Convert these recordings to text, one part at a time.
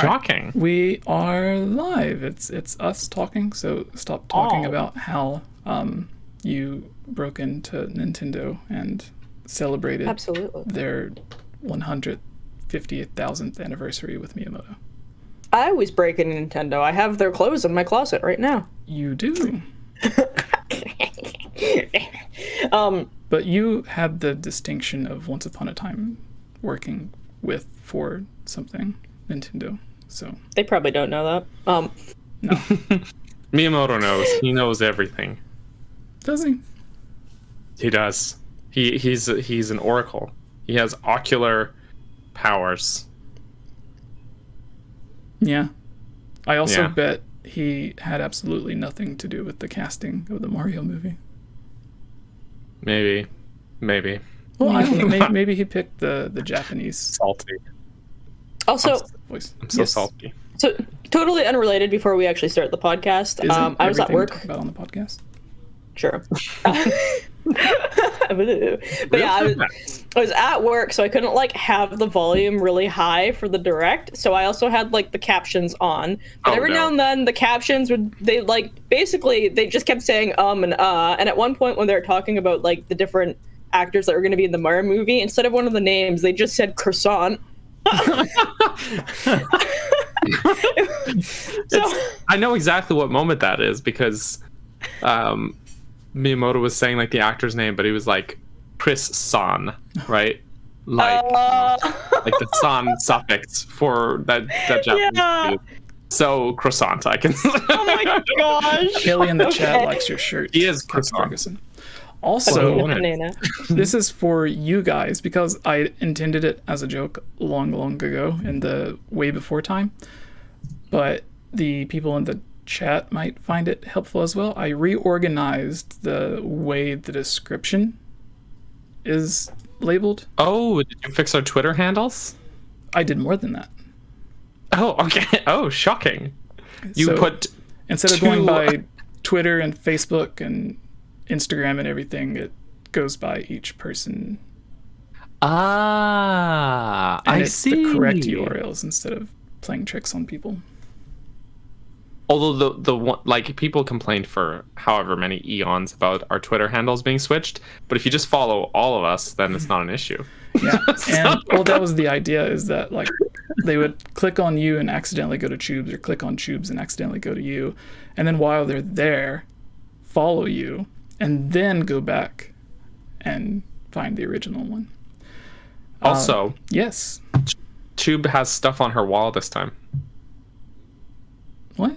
Shocking. Right. We are live. It's us talking, so stop talking about how you broke into Nintendo and celebrated their 150,000th anniversary with Miyamoto. I always break into Nintendo. I have their clothes in my closet right now. You do. But you had the distinction of once upon a time working with for something Nintendo, so they probably don't know that. No. Miyamoto knows. He knows everything. Does he? He does. He's an oracle. He has ocular powers. Yeah. I also bet he had absolutely nothing to do with the casting of the Mario movie. Maybe. Well, I don't know. Maybe he picked the Japanese. Salty. Also, I'm so salty. So totally unrelated. Before we actually start the podcast, I was at work. Talk about on the podcast. Sure. But yeah, I was at work, so I couldn't like have the volume really high for the direct. So I also had like the captions on. But every now and then the captions they just kept saying and at one point when they were talking about like the different actors that were going to be in the Mario movie, instead of one of the names, they just said croissant. I know exactly what moment that is because Miyamoto was saying like the actor's name, but he was like Chris San, right? Like the san suffix for that Japanese food. So croissant, I can. Oh my gosh! Kelly in the chat likes your shirt. He is croissant. Ferguson. Also, this is for you guys because I intended it as a joke long ago in the way before time, but the people in the chat might find it helpful as well. I reorganized the way the description is labeled. Oh, did you fix our Twitter handles? I did more than that. Oh, okay. Oh, shocking. You put instead of going by Twitter and Facebook and Instagram and everything, it goes by each person. I see. The correct URLs instead of playing tricks on people. Although the one, like people complained for however many eons about our Twitter handles being switched, but if you just follow all of us, then it's not an issue. Yeah, and well, that was the idea, is that like they would click on you and accidentally go to Tubes, or click on Tubes and accidentally go to you, and then while they're there, follow you, and then go back and find the original one. Also, yes, Tube has stuff on her wall this time. What?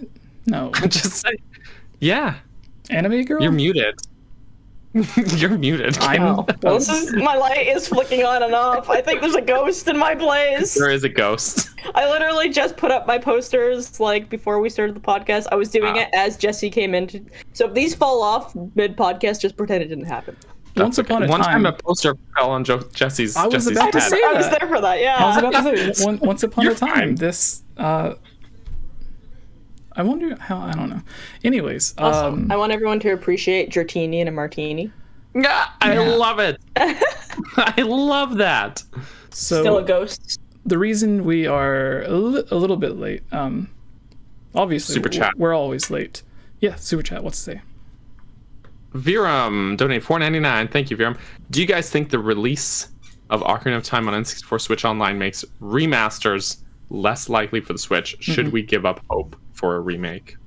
No. Just say, yeah. Anime girl? You're muted. You're muted. My light is flicking on and off. I think there's a ghost in my place. There is a ghost. I literally just put up my posters like before we started the podcast. I was doing it as Jesse came in. So if these fall off mid-podcast, just pretend it didn't happen. Once upon a time. One time a poster fell on Jesse's I was about to say that. I was there for that, yeah. I was about to say, once upon a time, this... I wonder how, I don't know. Anyways. Also, I want everyone to appreciate Gertini and a martini. Yeah, I love it. I love that. So, still a ghost. The reason we are a little bit late, obviously, Super chat. We're always late. Yeah, Super Chat, what's to say? Viram, donate $4.99. Thank you, Viram. Do you guys think the release of Ocarina of Time on N64 Switch Online makes remasters less likely for the Switch? Should we give up hope for a remake?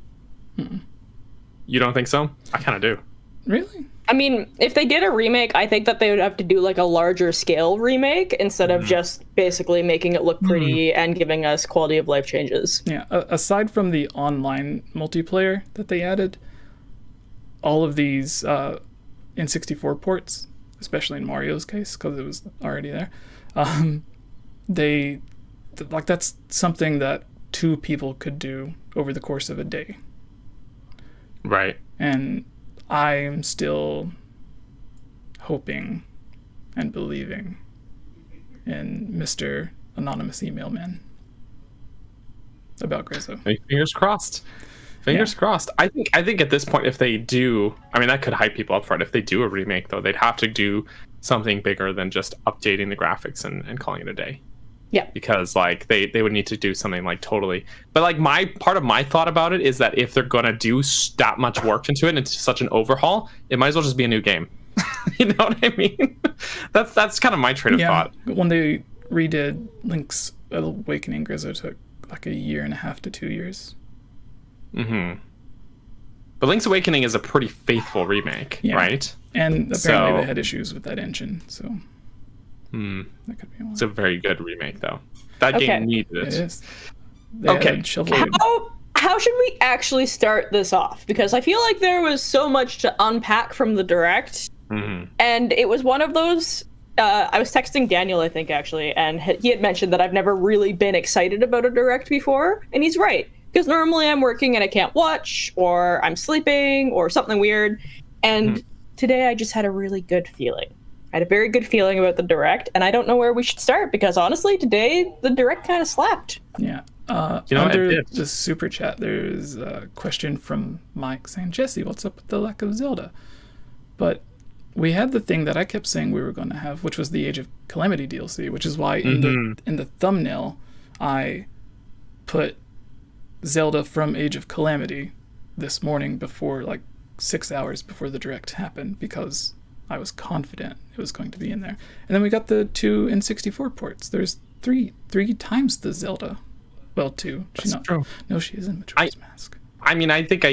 You don't think so? I kind of do. Really? I mean, if they did a remake, I think that they would have to do like a larger scale remake instead of just basically making it look pretty and giving us quality of life changes. Yeah, aside from the online multiplayer that they added, all of these N64 ports, especially in Mario's case because it was already there, that's something that two people could do over the course of a day. Right. And I'm still hoping and believing in Mr. Anonymous Email Man about Grezzo. Fingers crossed. Fingers crossed. I think at this point, if they do, I mean, that could hype people up for it. If they do a remake, though, they'd have to do something bigger than just updating the graphics and calling it a day. Yeah. Because like they would need to do something like totally. But like part of my thought about it is that if they're gonna do that much work into it and it's such an overhaul, it might as well just be a new game. You know what I mean? That's kind of my train of thought. When they redid Link's Awakening, Grizzo took like 1.5 to 2 years. Mm-hmm. But Link's Awakening is a pretty faithful remake, right? And apparently they had issues with that engine, so that could be one. It's a very good remake, though. That game needed it. It is. Okay. How should we actually start this off? Because I feel like there was so much to unpack from the Direct, and it was one of those. I was texting Daniel, I think, actually, and he had mentioned that I've never really been excited about a Direct before, and he's right. Because normally I'm working and I can't watch, or I'm sleeping, or something weird. And today I just had a really good feeling. I had a very good feeling about the Direct, and I don't know where we should start, because honestly, today the Direct kind of slapped. Yeah. Under the super chat, there's a question from Mike saying, Jesse, what's up with the lack of Zelda? But we had the thing that I kept saying we were going to have, which was the Age of Calamity DLC, which is why in the thumbnail I put Zelda from Age of Calamity this morning before, like 6 hours before the Direct happened, because I was confident it was going to be in there. And then we got the 2 N64 ports. There's three times the Zelda. Well, 2. True. No, she is in Majora's Mask. I mean, I think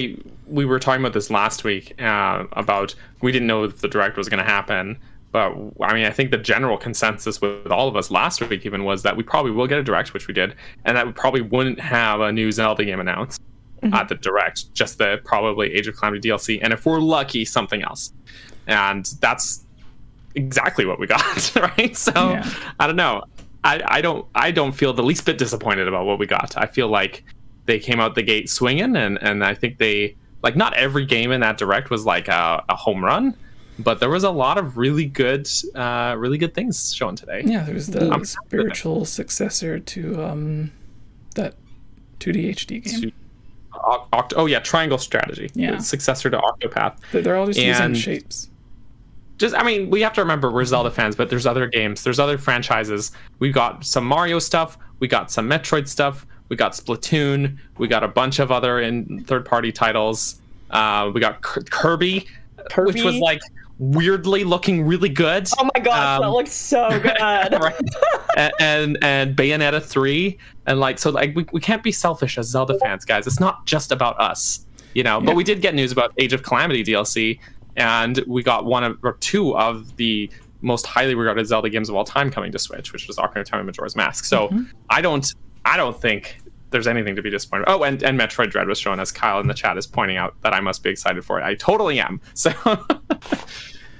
we were talking about this last week about we didn't know if the Direct was going to happen. But I mean, I think the general consensus with all of us last week even was that we probably will get a Direct, which we did, and that we probably wouldn't have a new Zelda game announced at the Direct, just the probably Age of Calamity DLC, and if we're lucky, something else. And that's exactly what we got, right? So I don't know. I don't feel the least bit disappointed about what we got. I feel like they came out the gate swinging, and I think they, like, not every game in that Direct was like a home run. But there was a lot of really good things shown today. Yeah, there was the spiritual successor to that 2D HD game. Triangle Strategy. Yeah, successor to Octopath. They're all just using shapes. I mean, we have to remember we're Zelda fans, but there's other games, there's other franchises. We got some Mario stuff, we got some Metroid stuff, we got Splatoon, we got a bunch of other third-party titles. We got Kirby, which was like weirdly looking really good. Oh my gosh, that looks so good. Right. and Bayonetta 3, and like, so like we can't be selfish as Zelda fans, guys. It's not just about us, you know. But we did get news about Age of Calamity DLC, and we got two of the most highly regarded Zelda games of all time coming to Switch, which was Ocarina of Time and Majora's Mask. So I don't think there's anything to be disappointed. Oh, and Metroid Dread was shown, as Kyle in the chat is pointing out, that I must be excited for it. I totally am. So,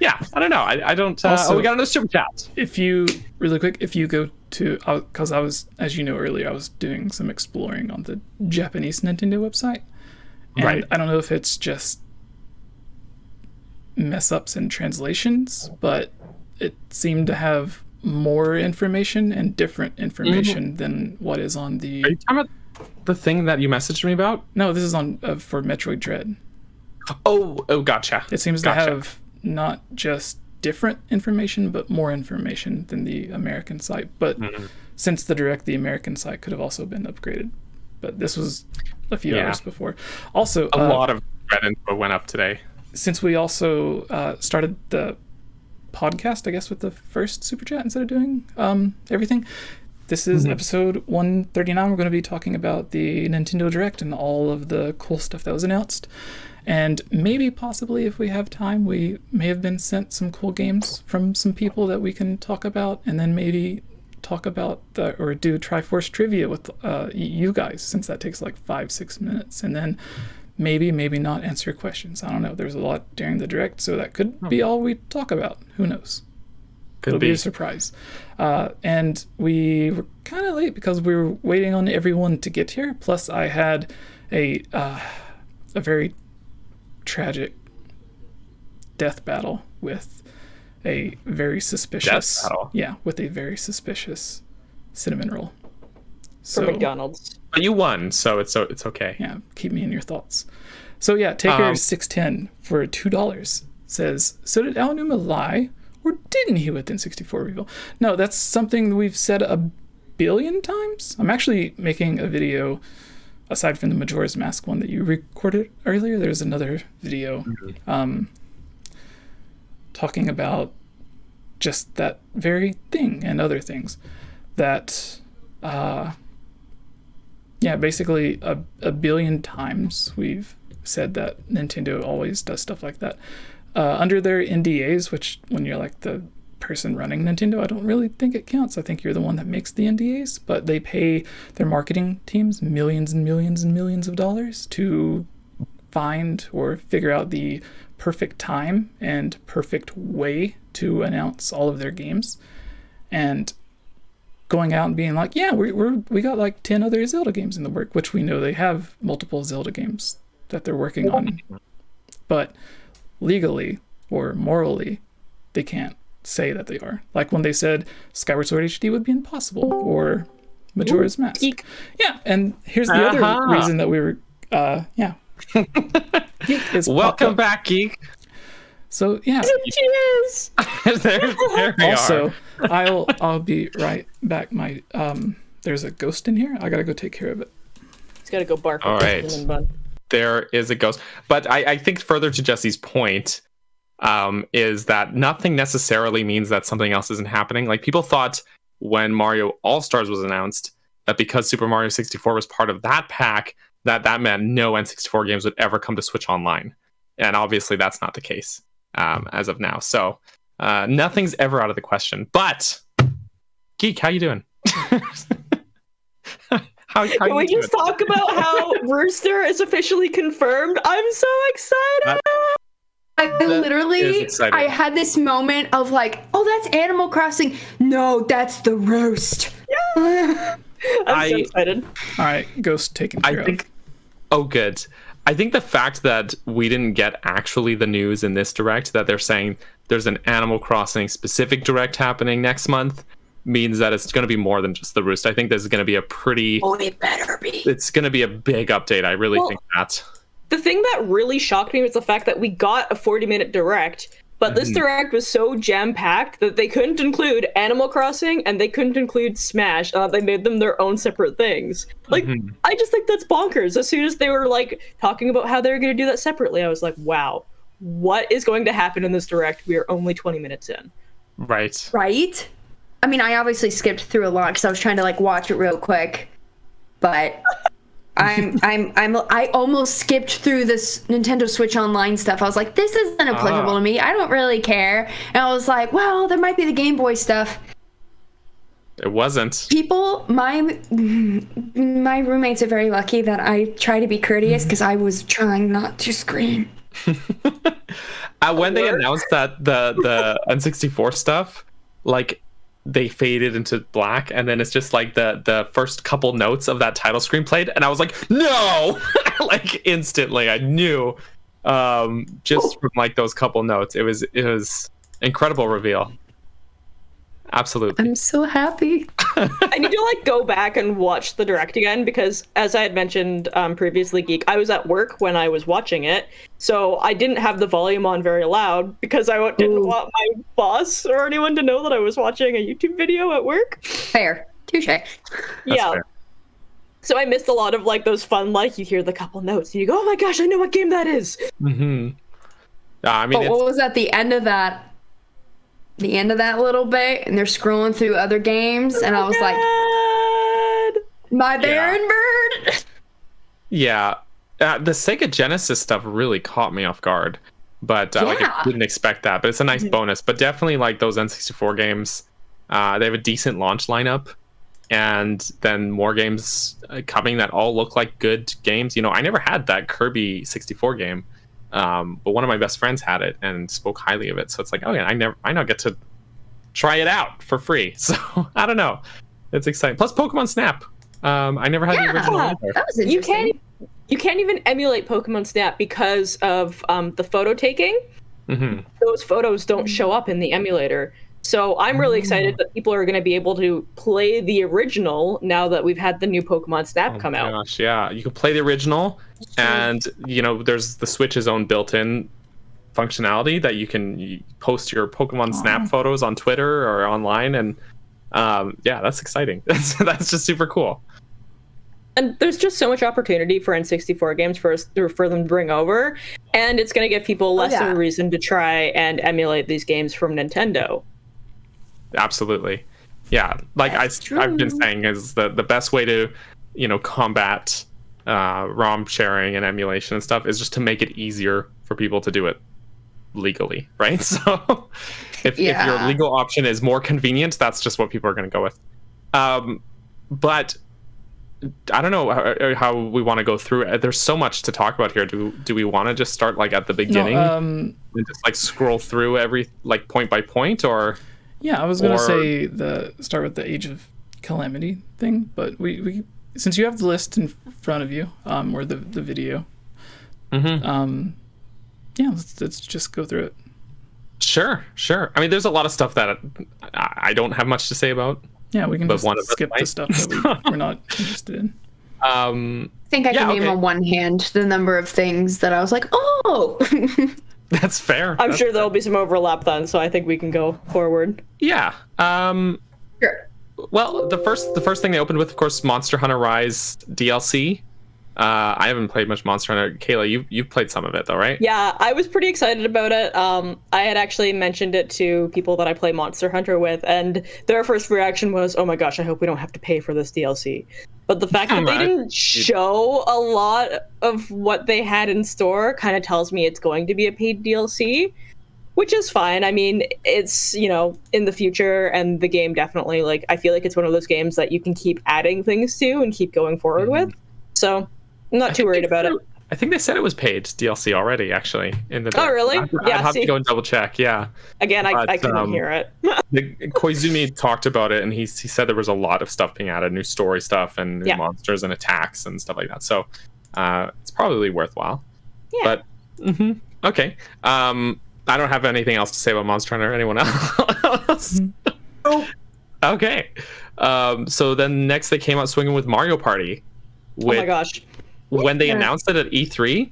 yeah, I don't know. I don't... Also, we got another super chat. If you go to... Because I was, as you know earlier, I was doing some exploring on the Japanese Nintendo website. And I don't know if it's just mess-ups in translations, but it seemed to have more information and different information than what is on the... Are you talking about the thing that you messaged me about? No, this is on for Metroid Dread. Oh, gotcha. It seems to have not just different information, but more information than the American site. But since the Direct, the American site could have also been upgraded. But this was a few hours before. Also, a lot of Red info went up today. Since we also started the podcast, I guess, with the first super chat instead of doing everything. This is episode 139. We're going to be talking about the Nintendo Direct and all of the cool stuff that was announced. And maybe, possibly, if we have time, we may have been sent some cool games from some people that we can talk about, and then maybe talk about or do Triforce trivia with you guys, since that takes like 5-6 minutes, and then maybe not answer questions. I don't know. There's a lot during the Direct, so that could be all we talk about. Who knows? It'll be a surprise. And we were kind of late because we were waiting on everyone to get here. Plus, I had a very tragic death battle with a very suspicious... Death battle? Yeah, with a very suspicious cinnamon roll. For McDonald's. But you won, so it's okay. Yeah, keep me in your thoughts. So yeah, Taker610 for $2 says, so did Aonuma lie, or didn't he with N64 Reveal? No, that's something we've said a billion times. I'm actually making a video aside from the Majora's Mask one that you recorded earlier. There's another video talking about just that very thing and other things that basically a billion times we've said that Nintendo always does stuff like that under their NDAs, which when you're like the person running Nintendo, I don't really think it counts. I think you're the one that makes the NDAs, but they pay their marketing teams millions and millions and millions of dollars to find or figure out the perfect time and perfect way to announce all of their games, and going out and being like, yeah, we got like 10 other Zelda games in the work, which we know they have multiple Zelda games that they're working on, but legally or morally they can't say that they are. Like when they said Skyward Sword HD would be impossible, or Majora's Mask. Yeah, and here's the other reason that we were Geek is welcome back, Geek. So yeah, cheers. there we also I'll be right back. My there's a ghost in here. I gotta go take care of it. He's gotta go bark. All right, there is a ghost, but I think further to Jesse's point is that nothing necessarily means that something else isn't happening. Like, people thought when Mario All-Stars was announced that because Super Mario 64 was part of that pack, that meant no N64 games would ever come to Switch Online, and obviously that's not the case as of now. So nothing's ever out of the question. But Geek, how you doing? Can we just talk about how Rooster is officially confirmed? I'm so excited. I had this moment of like, oh, that's Animal Crossing. No, that's the roast. Yeah. I'm so excited. All right, Ghost taken care of. Oh, good. I think the fact that we didn't get actually the news in this direct, that they're saying there's an Animal Crossing specific direct happening next month, means that it's going to be more than just the roost. I think this is going to be a pretty... Oh, it better be. It's going to be a big update. I really think that. The thing that really shocked me was the fact that we got a 40-minute direct, but this direct was so jam-packed that they couldn't include Animal Crossing and they couldn't include Smash. They made them their own separate things. Like, I just think that's bonkers. As soon as they were like talking about how they were going to do that separately, I was like, wow, what is going to happen in this direct? We are only 20 minutes in. Right. Right? I mean, I obviously skipped through a lot because I was trying to like watch it real quick, but I almost skipped through this Nintendo Switch Online stuff. I was like, this isn't applicable to me. I don't really care. And I was like, well, there might be the Game Boy stuff. It wasn't. People, my roommates are very lucky that I try to be courteous because I was trying not to scream. When they announced that the N64 stuff, like, they faded into black, and then it's just like the first couple notes of that title screen played, and I was like, no! Like, instantly I knew just from like those couple notes. It was incredible reveal. Absolutely. I'm so happy. I need to like go back and watch the direct again because, as I had mentioned previously, Geek, I was at work when I was watching it, so I didn't have the volume on very loud because I didn't want my boss or anyone to know that I was watching a YouTube video at work. Fair. Touche. Yeah. Fair. So I missed a lot of like those fun, like, you hear the couple notes and you go, oh my gosh, I know what game that is. Mm-hmm. I mean, but what was at the end of that? The end of that little bit, and they're scrolling through other games, and I was like, my Baron Bird. Yeah, the Sega Genesis stuff really caught me off guard, but like, I didn't expect that. But it's a nice bonus. But definitely, like, those N64 games, they have a decent launch lineup, and then more games coming that all look like good games. You know, I never had that Kirby 64 game. But one of my best friends had it and spoke highly of it, so it's like, oh yeah, I now get to try it out for free. So I don't know, it's exciting. Plus Pokemon Snap, I never had the original either. That was interesting. You can't even emulate Pokemon Snap because of the photo taking. Those photos don't show up in the emulator. So I'm really excited that people are going to be able to play the original now that we've had the new Pokemon Snap come out. Gosh, yeah, you can play the original, and you know, there's the Switch's own built-in functionality that you can post your Pokemon Snap photos on Twitter or online, and Yeah, that's exciting. That's just super cool. And there's just so much opportunity for N64 games for them to bring over, and it's going to give people less of a reason to try and emulate these games from Nintendo. Absolutely. Yeah, like I've been saying, is the best way to, combat ROM sharing and emulation and stuff is just to make it easier for people to do it legally, right? So if your legal option is more convenient, that's just what people are going to go with. But I don't know how we want to go through it. There's so much to talk about here. Do we want to just start like at the beginning and just like scroll through every like point by point, or? Yeah, I was gonna say start with the Age of Calamity thing, but we since you have the list in front of you, or the video, yeah, let's just go through it. Sure. I mean, there's a lot of stuff that I don't have much to say about. Yeah, we can just skip the stuff that we're not interested in. I think I can name on one hand the number of things that I was like, oh. That's fair. I'm sure there'll be some overlap then, so I think we can go forward. Yeah. Sure. Well, the first thing they opened with, of course, Monster Hunter Rise DLC. I haven't played much Monster Hunter. Kayla, you've played some of it though, right? Yeah, I was pretty excited about it. I had actually mentioned it to people that I play Monster Hunter with, and their first reaction was, "Oh my gosh, I hope we don't have to pay for this DLC." But the fact that they didn't show a lot of what they had in store kind of tells me it's going to be a paid DLC, which is fine. I mean, it's, in the future, and the game definitely, like, I feel like it's one of those games that you can keep adding things to and keep going forward with. So I'm not too worried about it. I think they said it was paid DLC already, actually. Oh, really? I'd have to go and double check. Yeah. Again, I couldn't hear it. Koizumi talked about it, and he said there was a lot of stuff being added, new story stuff and new monsters and attacks and stuff like that. So it's probably worthwhile. Yeah. But okay. I don't have anything else to say about Monster Hunter. Anyone else? Nope. Okay. So then next they came out swinging with Mario Party. Oh my gosh. When they announced it at E3,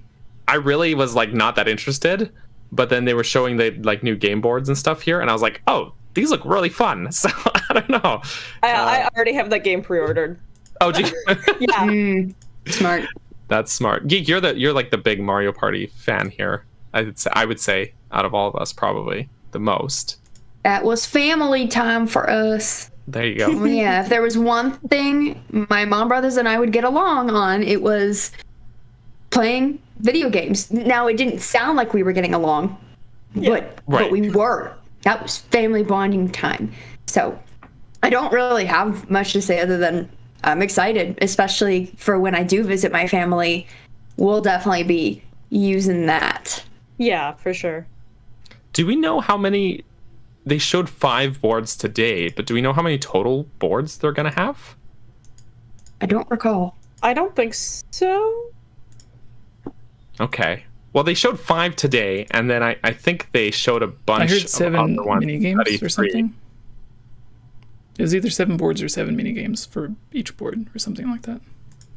I really was like not that interested, but then they were showing the like new game boards and stuff here, and I was like, oh, these look really fun. So I don't know. I already have that game pre-ordered. Oh, do you? Yeah. Smart. That's smart. Geek, you're like the big Mario Party fan here. I would say out of all of us, probably the most. That was family time for us. There you go. Yeah, if there was one thing my mom, brothers, and I would get along on, it was playing video games. Now, it didn't sound like we were getting along, but we were. That was family bonding time. So I don't really have much to say other than I'm excited, especially for when I do visit my family. We'll definitely be using that. Yeah, for sure. Do we know how many... They showed 5 boards today, but do we know how many total boards they're going to have? I don't recall. I don't think so. Okay. Well, they showed 5 today, and then I think they showed a bunch of 7 mini games or something. It was either 7 boards or 7 mini games for each board or something like that.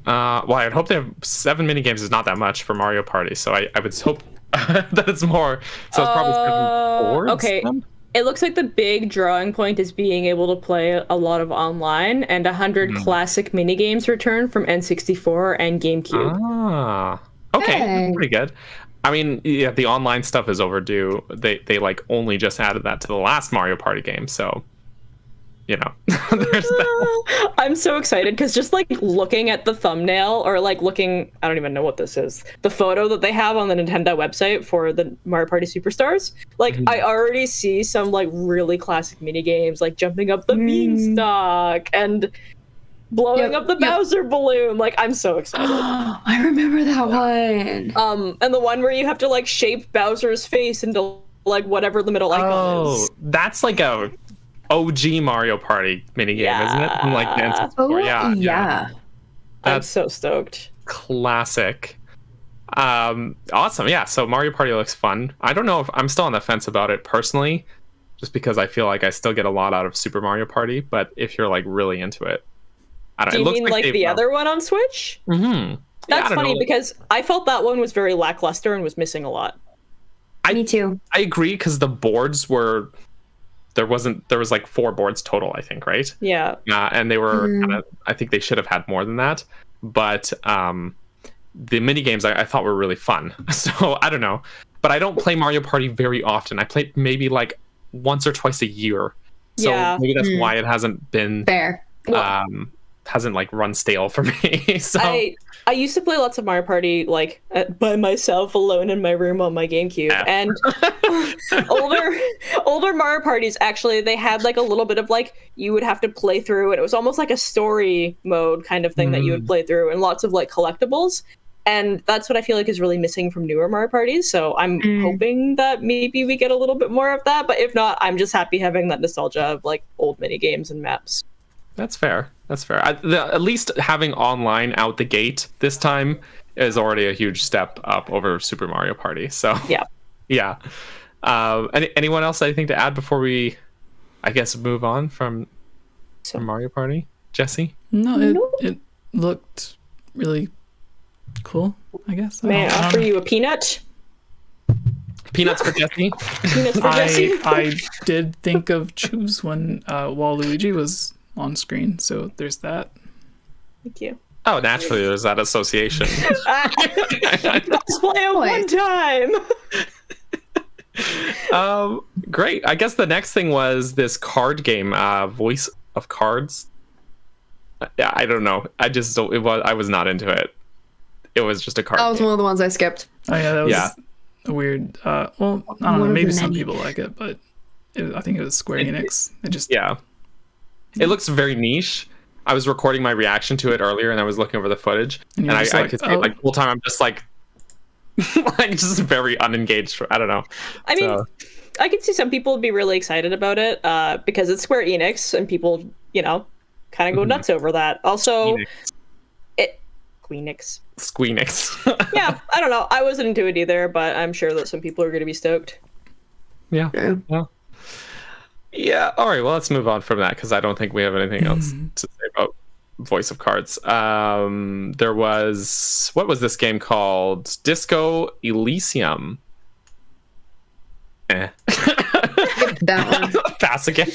Well, I'd hope they have 7 mini games is not that much for Mario Party, so I would hope that it's more. So it's probably 7 boards. Okay. Then? It looks like the big drawing point is being able to play a lot of online, and 100 classic minigames return from N64 and GameCube. Ah, okay, Hey. Pretty good. I mean, yeah, the online stuff is overdue. They like only just added that to the last Mario Party game, so there's that. I'm so excited because just like looking at the thumbnail or like looking, I don't even know what this is, the photo that they have on the Nintendo website for the Mario Party Superstars, like I already see some like really classic mini games, like jumping up the beanstalk and blowing up the Bowser balloon. Like, I'm so excited. I remember that one. And the one where you have to like shape Bowser's face into like whatever the middle icon is. That's like a OG Mario Party minigame, isn't it? From like the N64. Yeah. I'm so stoked. Classic. Awesome. Yeah, so Mario Party looks fun. I don't know if I'm still on the fence about it personally, just because I feel like I still get a lot out of Super Mario Party, but if you're like really into it, I don't know. Do you mean like the other one on Switch? Mm-hmm. That's funny because I felt that one was very lackluster and was missing a lot. Me too. I agree, because the boards were there was like 4 boards total, I think, right? Yeah. And they were kinda, I think they should have had more than that, but the mini games I thought were really fun. So I don't know, but I don't play Mario Party very often. I play maybe like once or twice a year, so maybe that's why it hasn't been fair. Hasn't like run stale for me. So I used to play lots of Mario Party like by myself alone in my room on my GameCube. And older Mario Parties, actually, they had like a little bit of like you would have to play through, and it was almost like a story mode kind of thing that you would play through, and lots of like collectibles. And that's what I feel like is really missing from newer Mario Parties. So I'm hoping that maybe we get a little bit more of that. But if not, I'm just happy having that nostalgia of like old mini games and maps. That's fair. That's fair. At least having online out the gate this time is already a huge step up over Super Mario Party. So yeah. Anyone else anything to add before we, I guess, move on from Mario Party? Jesse? No, it looked really cool, I guess. May I offer you a peanut? Peanuts for Jesse? Peanuts for Jesse? I did think of Chubes when Waluigi was on screen, so there's that. Thank you. Oh, naturally, there's that association. Let's play it one time. Great. I guess the next thing was this card game, Voice of Cards. I don't know. I was not into it. It was just a card. That was one of the ones I skipped. Oh yeah, that was a weird. Well, I don't know. Maybe some people like it, but I think it was Square Enix. It looks very niche. I was recording my reaction to it earlier, and I was looking over the footage, and I could see like the whole time I'm just like, like just very unengaged. I don't know. I mean, I could see some people would be really excited about it because it's Square Enix, and people, kind of go nuts over that. Also, Squeenix. Yeah, I don't know. I wasn't into it either, but I'm sure that some people are going to be stoked. Yeah. Yeah. All right. Well, let's move on from that because I don't think we have anything else to say about Voice of Cards. There was, what was this game called? Disco Elysium. That one. Pass again.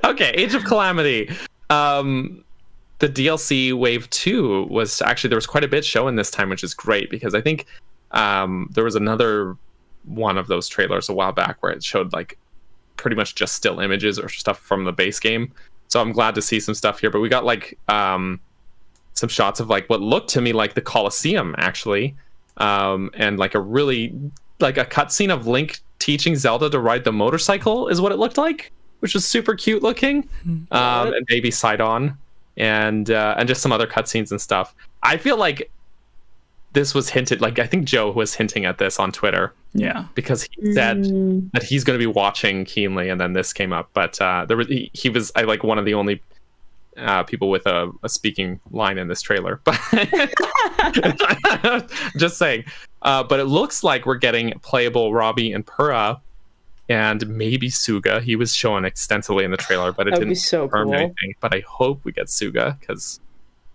Okay. Age of Calamity. The DLC Wave 2 was actually, there was quite a bit showing this time, which is great because I think there was another one of those trailers a while back where it showed like pretty much just still images or stuff from the base game. So I'm glad to see some stuff here, but we got like some shots of like what looked to me like the Colosseum actually, and like a really like a cutscene of Link teaching Zelda to ride the motorcycle is what it looked like, which was super cute looking, and baby Sidon, and just some other cutscenes and stuff. I feel like this was hinted, like I think Joe was hinting at this on Twitter. Yeah, because he said that he's going to be watching keenly, and then this came up. But he was like one of the only people with a speaking line in this trailer. But just saying. But it looks like we're getting playable Robbie and Purah, and maybe Suga. He was shown extensively in the trailer, but it didn't confirm anything. But I hope we get Suga because.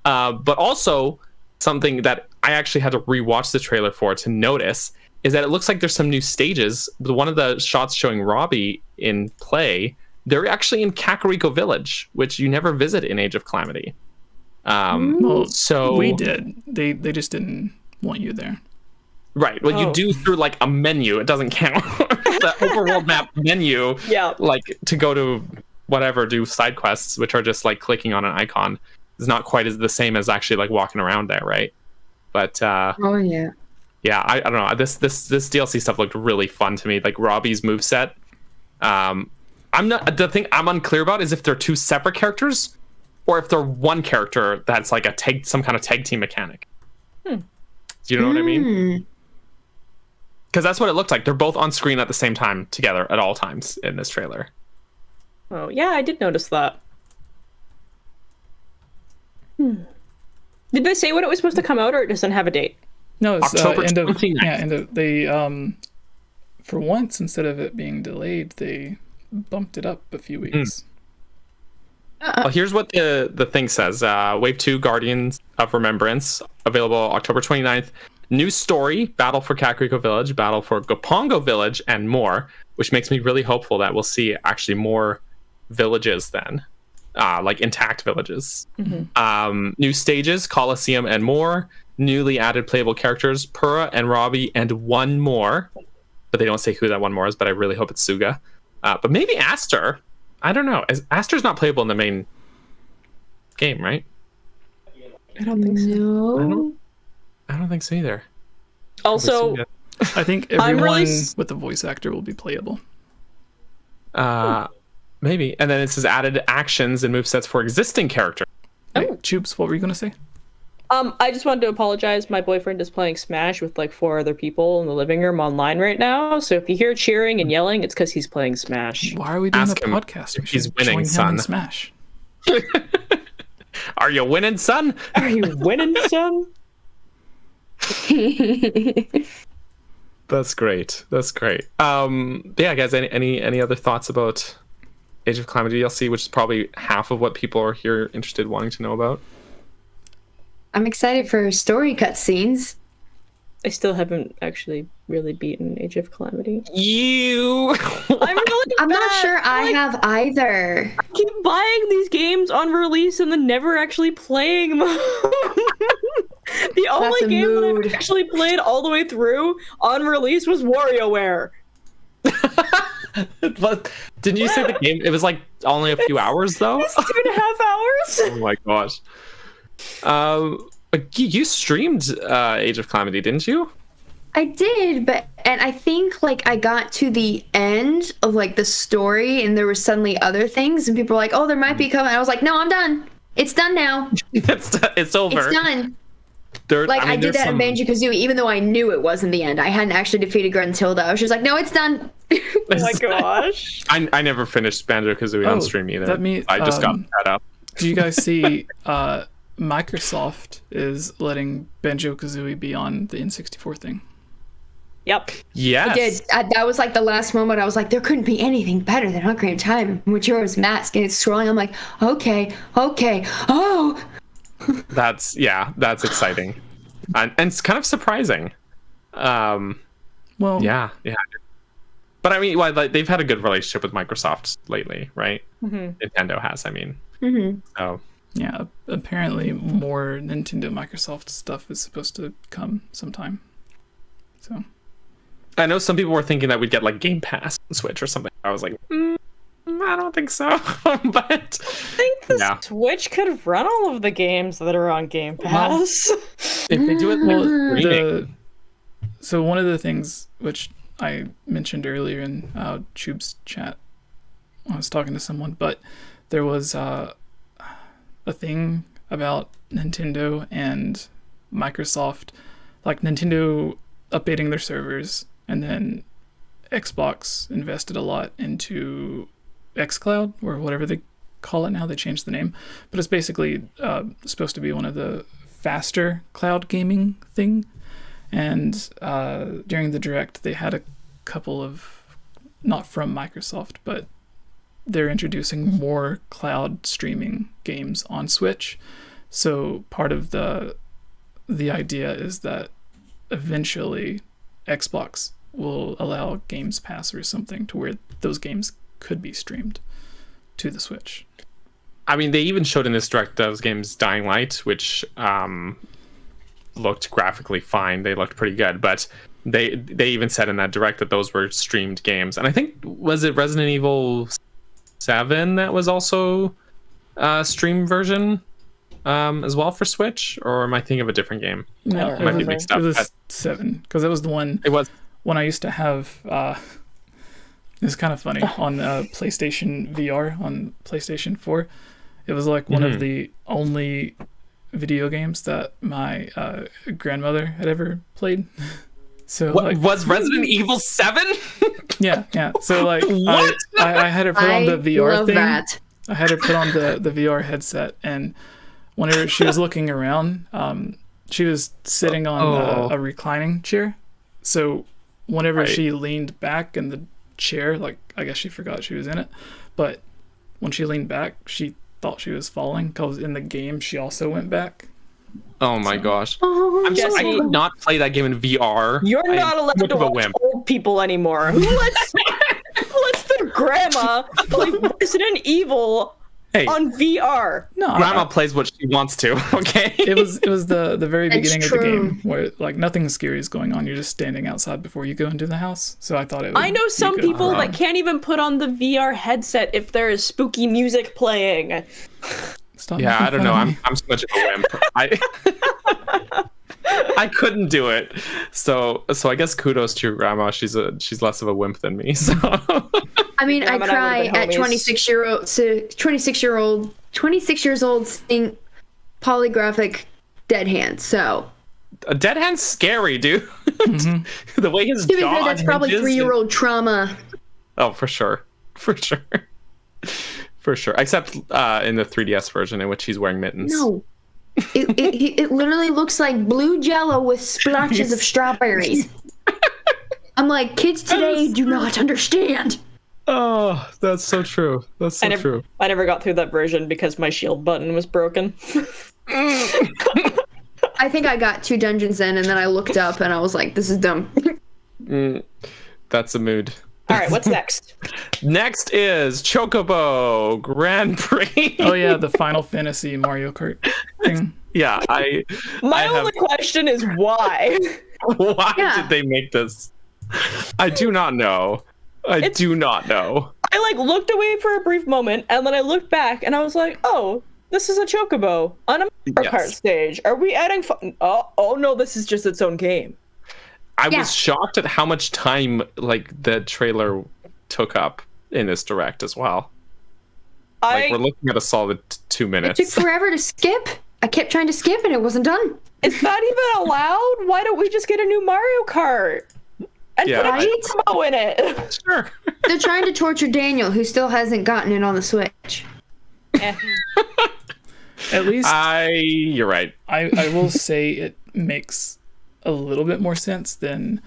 But also something that I actually had to rewatch the trailer for to notice is that it looks like there's some new stages. One of the shots showing Robbie in play, they're actually in Kakariko Village, which you never visit in Age of Calamity. So we did. They just didn't want you there. Right. Well, you do through like a menu. It doesn't count. The overworld map menu. Yeah. Like to go to whatever, do side quests, which are just like clicking on an icon, is not quite as the same as actually like walking around there, right? But yeah, I don't know. This DLC stuff looked really fun to me. Like Robbie's moveset. The thing I'm unclear about is if they're two separate characters or if they're one character that's like some kind of tag team mechanic. Do you know what I mean? Because that's what it looked like. They're both on screen at the same time together at all times in this trailer. Oh, yeah, I did notice that. Did they say when it was supposed to come out, or it doesn't have a date? No, it's October end 29th. of they for once, instead of it being delayed, they bumped it up a few weeks. Well, here's what the thing says. Wave 2 Guardians of Remembrance, available October 29th. New story, Battle for Kakariko Village, Battle for Gopongo Village, and more, which makes me really hopeful that we'll see actually more villages then, like intact villages. New stages, Coliseum and more. Newly added playable characters, 𝗏𝗏 and Robbie, and one more. But they don't say who that one more is, but I really hope it's Suga. But maybe Aster. I don't know. Aster's not playable in the main game, right? I don't think so. No. I don't think so either. Also, I think everyone with the voice actor will be playable. Maybe. And then it says added actions and movesets for existing characters. Wait, 𝗏𝗵𝗃, what were you going to say? I just wanted to apologize. My boyfriend is playing Smash with like 4 other people in the living room online right now. So if you hear cheering and yelling, it's because he's playing Smash. Why are we doing Ask a him podcast? if he's winning, son. Smash. Are you winning, son? Are you winning, son? That's great. That's great. Yeah, guys. Any other thoughts about Age of Calamity DLC, which is probably half of what people are here interested wanting to know about? I'm excited for story cutscenes. I still haven't actually really beaten Age of Calamity. I'm not sure I have either. I keep buying these games on release and then never actually playing them. The only game that I've actually played all the way through on release was WarioWare. But didn't you say the game? It was like only a few hours though. It's 2.5 hours. Oh my gosh. But you streamed Age of Calamity, didn't you? I did, and I think like I got to the end of like the story and there were suddenly other things and people were like, oh, there might be coming. I was like, no, I'm done. It's done now. It's over. It's done. I did that in Banjo-Kazooie, even though I knew it wasn't the end. I hadn't actually defeated Gruntilda. I was just like, no, it's done. Oh my gosh. I never finished Banjo-Kazooie on stream either. I just got that up. Do you guys see Microsoft is letting Banjo-Kazooie be on the N64 thing? Yep. Yes. I did. That was like the last moment. I was like, there couldn't be anything better than Ocarina of Time. Majora's Mask, and it's scrolling. I'm like, okay. Oh. That's exciting, and it's kind of surprising. Well, yeah. But I mean, they've had a good relationship with Microsoft lately, right? Nintendo has, I mean. So yeah, apparently more Nintendo Microsoft stuff is supposed to come sometime. So I know some people were thinking that we'd get like Game Pass on Switch or something. I was like, I don't think so. But I think the Switch could run all of the games that are on Game Pass. If they do it streaming. So one of the things which I mentioned earlier in 𝗏𝗵𝗃's chat, I was talking to someone, but there was a thing about Nintendo and Microsoft, like Nintendo updating their servers, and then Xbox invested a lot into xCloud, or whatever they call it now. They changed the name, but it's basically supposed to be one of the faster cloud gaming thing. And during the Direct, they had a couple of, not from Microsoft, but they're introducing more cloud streaming games on Switch. So part of the idea is that eventually Xbox will allow Games Pass or something to where those games could be streamed to the Switch. I mean, they even showed in this Direct those games Dying Light, which looked graphically fine. They looked pretty good, but they even said in that Direct that those were streamed games. And I think, was it Resident Evil 7 that was also a stream version as well for Switch? Or am I thinking of a different game? No, it might be mixed up. It was 7, because it was the one. It was when I used to have. It's kind of funny on PlayStation VR on PlayStation 4. It was like one of the only video games that my grandmother had ever played. So was Resident Evil 7? Yeah. So like I had her put on the VR thing. That. I had her put on the VR headset, and whenever she was looking around, she was sitting on a reclining chair. So whenever she leaned back in the chair, like I guess she forgot she was in it, but when she leaned back, she thought she was falling, because in the game she also went back. Oh my gosh. Oh, Jesse, I could not play that game in VR. You're not allowed to watch old people anymore. Who lets their grandma play Resident Evil on VR? No, Grandma plays what she wants to. Okay. It was the very That's beginning true. of the game where like nothing scary is going on. You're just standing outside before you go into the house. So I thought it would I know be some good people for- that can't even put on the VR headset if there is spooky music playing. Stop Yeah, making I don't fun know. of me. I'm so much of a wimp. I couldn't do it. So I guess kudos to your grandma. She's less of a wimp than me. So I mean, I Grandma and I cry would've been at homies. 26 years old seeing polygraphic dead hands. So a dead hand's scary, dude. The way his to be jaw fair, that's probably hinges 3-year-old trauma. Oh, for sure. Except in the 3DS version, in which he's wearing mittens. No. It literally looks like blue Jello with splashes of strawberries. I'm like, kids today do not understand. Oh, that's so true. That's so true. I never got through that version because my shield button was broken. I think I got 2 dungeons in, and then I looked up, and I was like, this is dumb. That's a mood. All right, what's next? Next is Chocobo Grand Prix. Oh yeah, the Final Fantasy Mario Kart thing. Yeah, My only question is why? Why Yeah. did they make this? I do not know. I do not know. I like looked away for a brief moment, and then I looked back, and I was like, "Oh, this is a Chocobo on a Mario Kart stage. Are we adding fun? Oh no, this is just its own game." I was shocked at how much time like the trailer took up in this direct as well. Like we're looking at a solid 2 minutes. It took forever to skip. I kept trying to skip, and it wasn't done. Is that even allowed? Why don't we just get a new Mario Kart and put a Chocobo in it? Sure. They're trying to torture Daniel, who still hasn't gotten it on the Switch. At least you're right. I will say it makes a little bit more sense than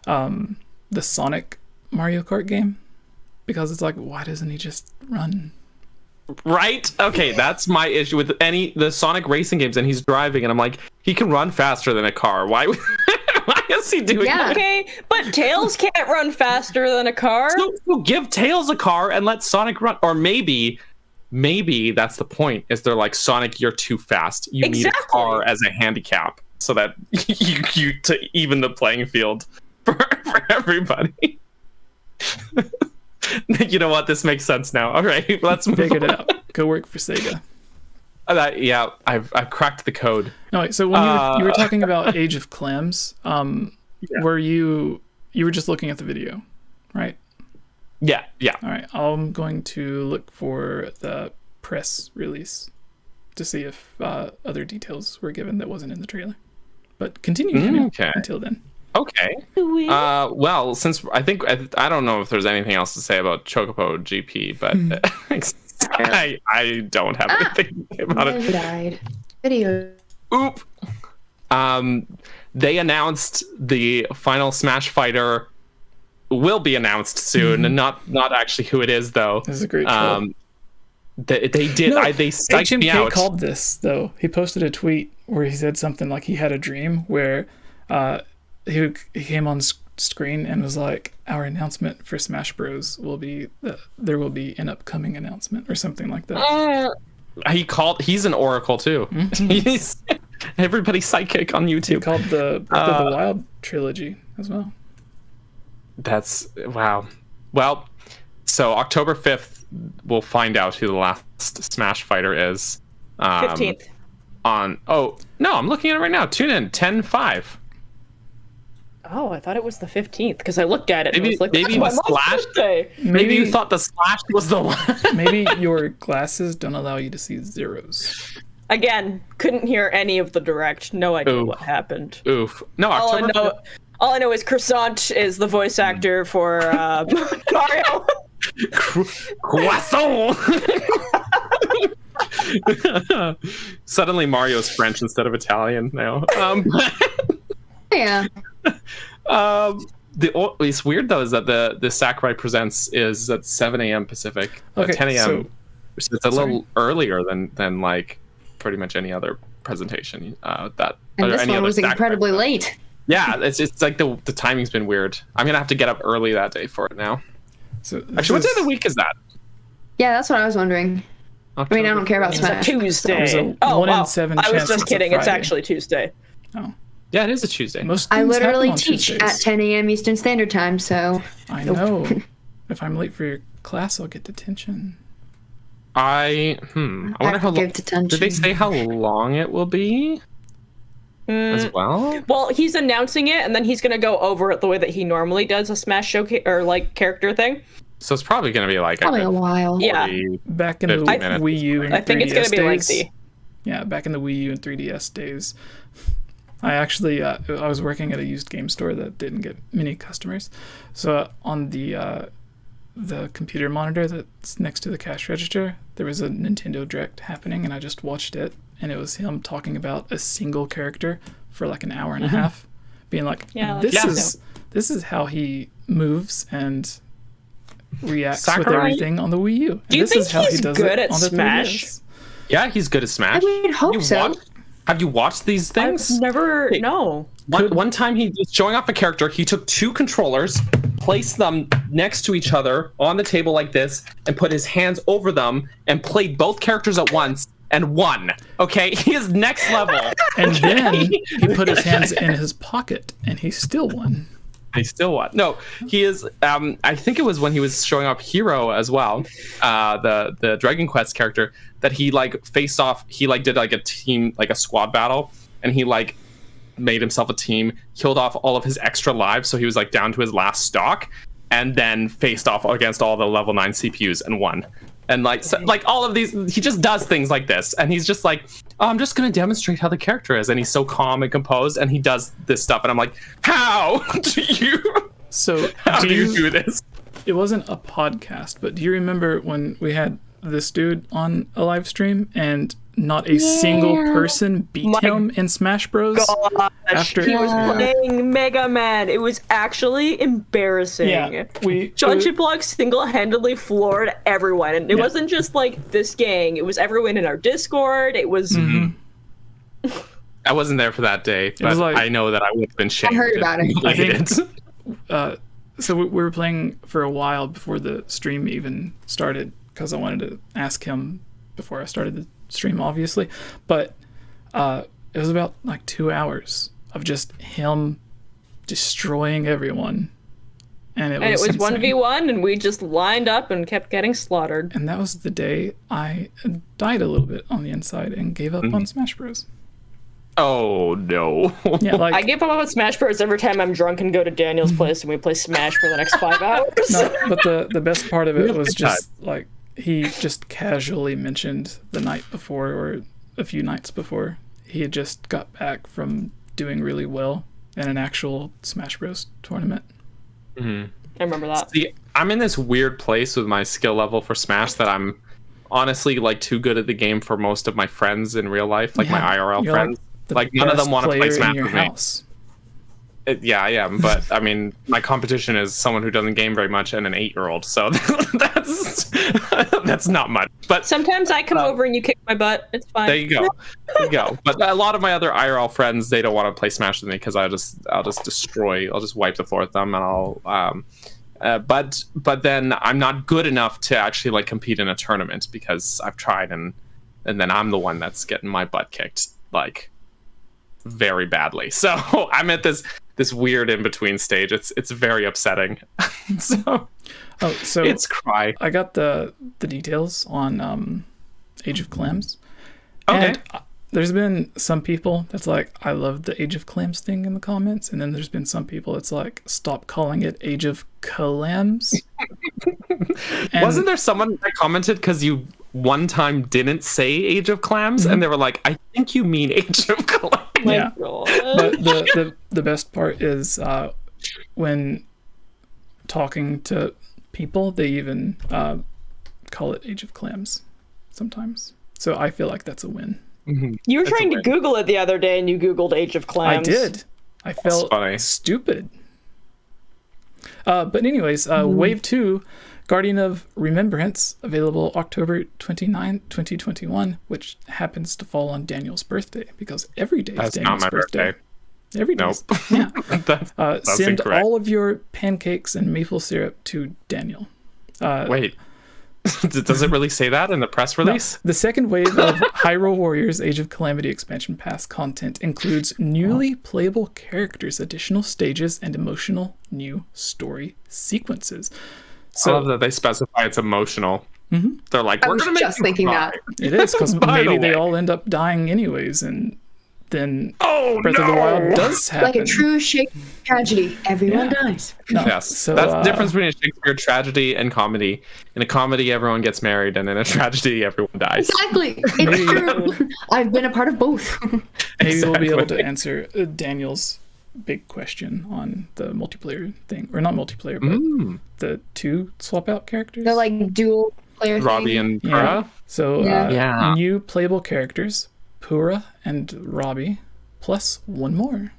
the Sonic Mario Kart game, because it's like, why doesn't he just run? Right? Okay, that's my issue with the Sonic racing games, and he's driving, and I'm like, he can run faster than a car. Why is he doing that? Okay, but Tails can't run faster than a car. So give Tails a car and let Sonic run. Or maybe that's the point, is they're like, Sonic, you're too fast. You need a car as a handicap so that you to even the playing field for everybody. You know what? This makes sense now. All right, let's move Figured it on. out. Go work for Sega. Yeah, I've cracked the code. No, wait, so when you were talking about Age of Clams, were you were just looking at the video, right? Yeah. All right, I'm going to look for the press release to see if other details were given that wasn't in the trailer. But continue until then. Okay. Well, since I don't know if there's anything else to say about Chocobo GP, but I don't have anything to say about it. Died. Video. Oop. They announced the final Smash Fighter will be announced soon, and not actually who it is though. This is a great troll. They did. No, they psyched me out. called this though. He posted a tweet where he said something like he had a dream where he came on screen and was like, our announcement for Smash Bros will be there will be an upcoming announcement or something like that. He's an oracle too. He's everybody's sidekick on YouTube. He called the Wild trilogy as well. That's wow. Well, so October 5th we'll find out who the last Smash Fighter is. 15th. I'm looking at it right now. Tune in 10/5. Oh, I thought it was the 15th because I looked at it and I was like, maybe that's the my mom's slash. birthday. Maybe you thought the slash was the one. Maybe your glasses don't allow you to see zeros. Again, couldn't hear any of the direct. No idea what happened. Oof. No, October. All I know is Croissant is the voice actor for Mario. Croissant. Suddenly Mario's French instead of Italian now. Yeah. It's weird though is that the Sakurai Presents is at 7 a.m. Pacific, 10 a.m. So it's a little earlier than like pretty much any other presentation. And this one was incredibly late. Yeah, it's like the timing's been weird. I'm gonna have to get up early that day for it now. So actually, what day of the week is that? Yeah, that's what I was wondering. October. I mean, I don't care about Smash. Tuesday. Oh, 1 in 7 I was chance just kidding. It's Friday. actually Tuesday. Oh. Yeah, it is a Tuesday. Most I things literally happen on teach Tuesdays. at 10 a.m. Eastern Standard Time, so... I know. If I'm late for your class, I'll get detention. I wonder how long. Did they say how long it will be? As well? Well, he's announcing it, and then he's gonna go over it the way that he normally does a Smash showcase or like character thing. So it's probably gonna be like probably a while. Yeah. Back in the Wii U and 3DS I think it's gonna be days, lengthy. Yeah, back in the Wii U and 3DS days, I actually I was working at a used game store that didn't get many customers, so on the computer monitor that's next to the cash register, there was a Nintendo Direct happening, and I just watched it, and it was him talking about a single character for like an hour and a half, being like, this is how he moves and reacts with everything on the Wii U. Do you this think is how he's he does good it at on the Smash? 3DS. Yeah, he's good at Smash. I would hope so. Have you watched these things? I've never. No. One time he was showing off a character. He took 2 controllers, placed them next to each other on the table like this, and put his hands over them and played both characters at once and won. Okay, he is next level. And then he put his hands in his pocket, and he still won. He still won. No, he is. I think it was when he was showing off Hero as well, the Dragon Quest character, that he like faced off. He like did like a team, like a squad battle, and he like made himself a team, killed off all of his extra lives, so he was like down to his last stock, and then faced off against all the level 9 CPUs and won. And like like all of these, he just does things like this, and he's just like, oh, I'm just gonna demonstrate how the character is, and he's so calm and composed, and he does this stuff, and I'm like, how do you do this? It wasn't a podcast, but do you remember when we had this dude on a live stream and not a single person beat him in Smash Bros? After he was playing Mega Man. It was actually embarrassing. Yeah, Block single-handedly floored everyone, and it wasn't just like this gang. It was everyone in our Discord. It was. I wasn't there for that day, but like, I know that I would have been shamed. I heard about it. I think, so we were playing for a while before the stream even started, because I wanted to ask him before I started the stream, obviously. But it was about like 2 hours of just him destroying everyone. And it was 1v1, and we just lined up and kept getting slaughtered. And that was the day I died a little bit on the inside and gave up on Smash Bros. Oh no. Yeah, like, I give up on Smash Bros every time I'm drunk and go to Daniel's place and we play Smash for the next 5 hours. No, but the best part of it was just like he just casually mentioned the night before, or a few nights before, he had just got back from doing really well in an actual Smash Bros tournament. I remember that. See, I'm in this weird place with my skill level for Smash that I'm honestly like too good at the game for most of my friends in real life, like my IRL friends. Like none of them want to play Smash with me. Yeah, I am, but I mean, my competition is someone who doesn't game very much and an 8-year-old, so that's not much. But sometimes I come over and you kick my butt. It's fine. There you go. There you go. But a lot of my other IRL friends, they don't want to play Smash with me because I'll just destroy. I'll just wipe the floor with them, and I'll. But then I'm not good enough to actually like compete in a tournament because I've tried, and then I'm the one that's getting my butt kicked like very badly. So I'm at this weird in between stage. It's very upsetting. So it's cry. I got the details on Age of Clams. Okay. And there's been some people that's like, I love the Age of Clams thing in the comments, and then there's been some people that's like, stop calling it Age of Clams. Wasn't there someone that commented because you one time didn't say Age of Clams, and they were like, I think you mean Age of Clams. Yeah. But the best part is when talking to people, they even call it Age of Clams sometimes. So I feel like that's a win. You were trying to Google it the other day, and you Googled Age of Clams. I did. I felt stupid. But anyways, Wave 2 Guardian of Remembrance, available October 29, 2021, which happens to fall on Daniel's birthday, because every day is Daniel's birthday. Every day. Nope. Yeah. That's send incorrect. all of your pancakes and maple syrup to Daniel. Wait. Does it really say that in the press release? No. The second wave of Hyrule Warriors Age of Calamity expansion pass content includes newly playable characters, additional stages, and emotional new story sequences. So I love that they specify it's emotional. Mm-hmm. They're like, we're going to make just thinking that. It is, because maybe they all end up dying anyways, and then Breath of the Wild does happen. Like a true Shakespeare tragedy, everyone dies. No. Yes, So, that's the difference between a Shakespeare tragedy and comedy. In a comedy, everyone gets married, and in a tragedy, everyone dies. Exactly. It's true. I've been a part of both. Maybe we'll be able to answer Daniel's big question on the multiplayer thing. Or not multiplayer, but the 2 swap out characters. The like dual player Robbie thing. and Pura. So Yeah. new playable characters, Pura and Robbie, plus 1 more.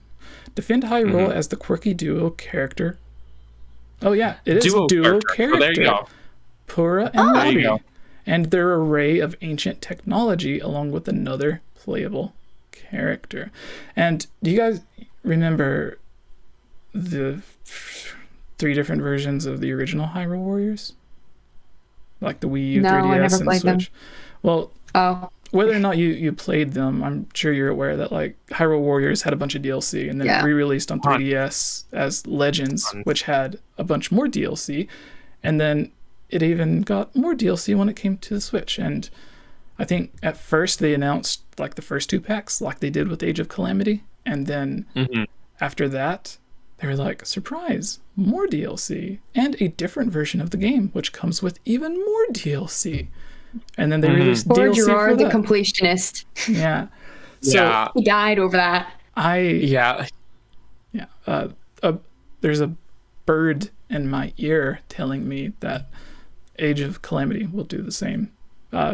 Defend Hyrule as the quirky duo character. Oh yeah, it is duo character. Oh, there you go. Pura and There you Robbie. go. And their array of ancient technology along with another playable character. And do you guys remember the 3 different versions of the original Hyrule Warriors? Like the Wii U, No, 3DS, I never and played them. Switch. Well, whether or not you played them, I'm sure you're aware that like Hyrule Warriors had a bunch of DLC and then re-released on 3DS as Legends, which had a bunch more DLC, and then it even got more DLC when it came to the Switch. And I think at first they announced like the first 2 packs, like they did with Age of Calamity, and then after that they were like, surprise, more DLC and a different version of the game, which comes with even more DLC. And then they released Poor DLC Gerard, for the that. completionist. Yeah. So He died over that. There's a bird in my ear telling me that Age of Calamity will do the same,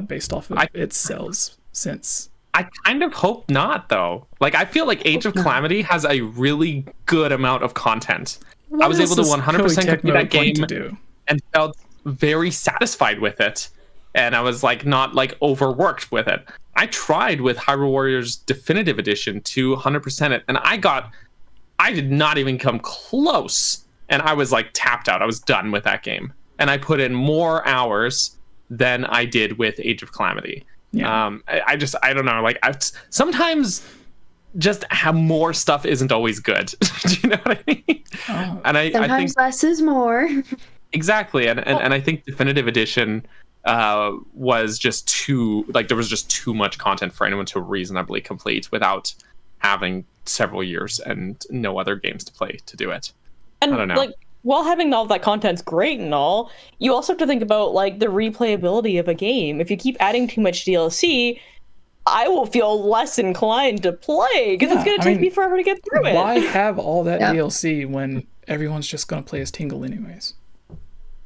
based off of its sales since. I kind of hope not, though. Like, I feel like Age of Calamity has a really good amount of content. I was able to 100% complete that game and felt very satisfied with it. And I was like not like overworked with it. I tried with Hyrule Warriors Definitive Edition to 100% it, and I did not even come close. And I was like tapped out. I was done with that game. And I put in more hours than I did with Age of Calamity. Yeah. I don't know. Like sometimes just have more stuff isn't always good. Do you know what I mean? Oh. And I think less is more. Exactly. And I think Definitive Edition was just too, like, there was just too much content for anyone to reasonably complete without having several years and no other games to play to do it. And I don't know. Like, while having all that content's great and all, you also have to think about like the replayability of a game. If you keep adding too much DLC, I will feel less inclined to play because it's going to take me forever to get through it. Why have all that DLC when everyone's just going to play as Tingle anyways?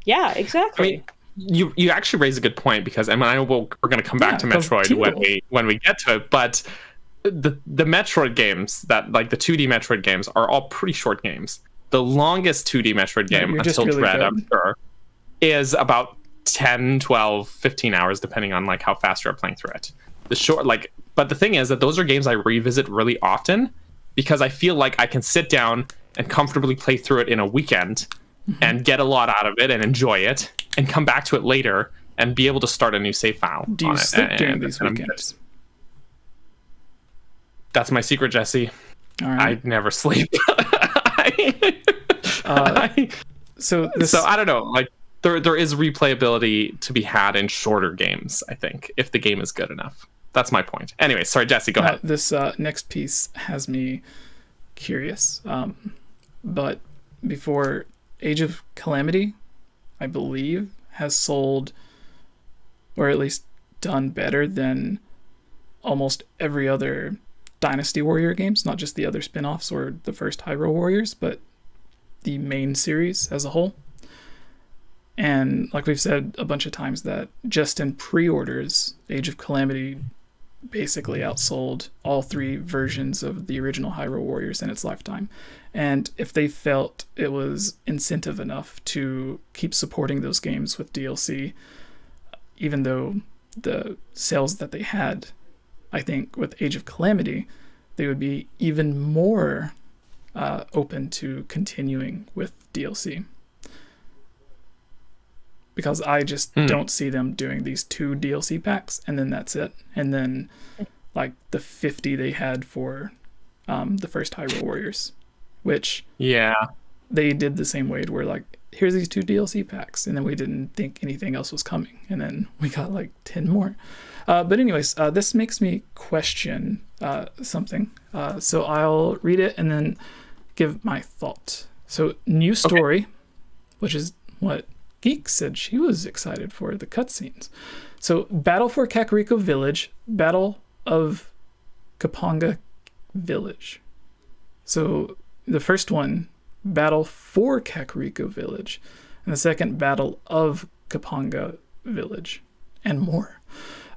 Yeah, exactly. I mean, you actually raise a good point, because we're going to come back to Metroid when we get to it, but the Metroid games, that like the 2D Metroid games, are all pretty short games. The longest 2D Metroid game until really Dread, I'm sure, is about 10, 12, 15 hours, depending on like how fast you're playing through it. But the thing is that those are games I revisit really often, because I feel like I can sit down and comfortably play through it in a weekend and get a lot out of it and enjoy it, and come back to it later and be able to start a new save file. Do you sleep during these weekends? That's my secret, Jesse. All right. I never sleep. So I don't know. Like there is replayability to be had in shorter games, I think, if the game is good enough. That's my point. Anyway, sorry, Jesse, go ahead. This next piece has me curious. But before, Age of Calamity, I believe, has sold, or at least done better than almost every other Dynasty Warrior games, not just the other spin-offs or the first Hyrule Warriors, but the main series as a whole. And like we've said a bunch of times, that just in pre-orders, Age of Calamity basically outsold all 3 versions of the original Hyrule Warriors in its lifetime. And if they felt it was incentive enough to keep supporting those games with DLC, even though the sales that they had, I think with Age of Calamity, they would be even more open to continuing with DLC. Because I just don't see them doing these 2 DLC packs and then that's it. And then like the 50 they had for the first Hyrule Warriors, which they did the same way, where like, here's these 2 DLC packs, and then we didn't think anything else was coming, and then we got like 10 more. But anyways, this makes me question something. So I'll read it and then give my thought. So new story, which is what Geek said she was excited for, the cutscenes. So Battle for Kakariko Village, Battle of 𝗵𝗃𝗃 Village. So the first one, Battle for Kakariko Village, and the second, Battle of 𝗵𝗃𝗃 Village, and more.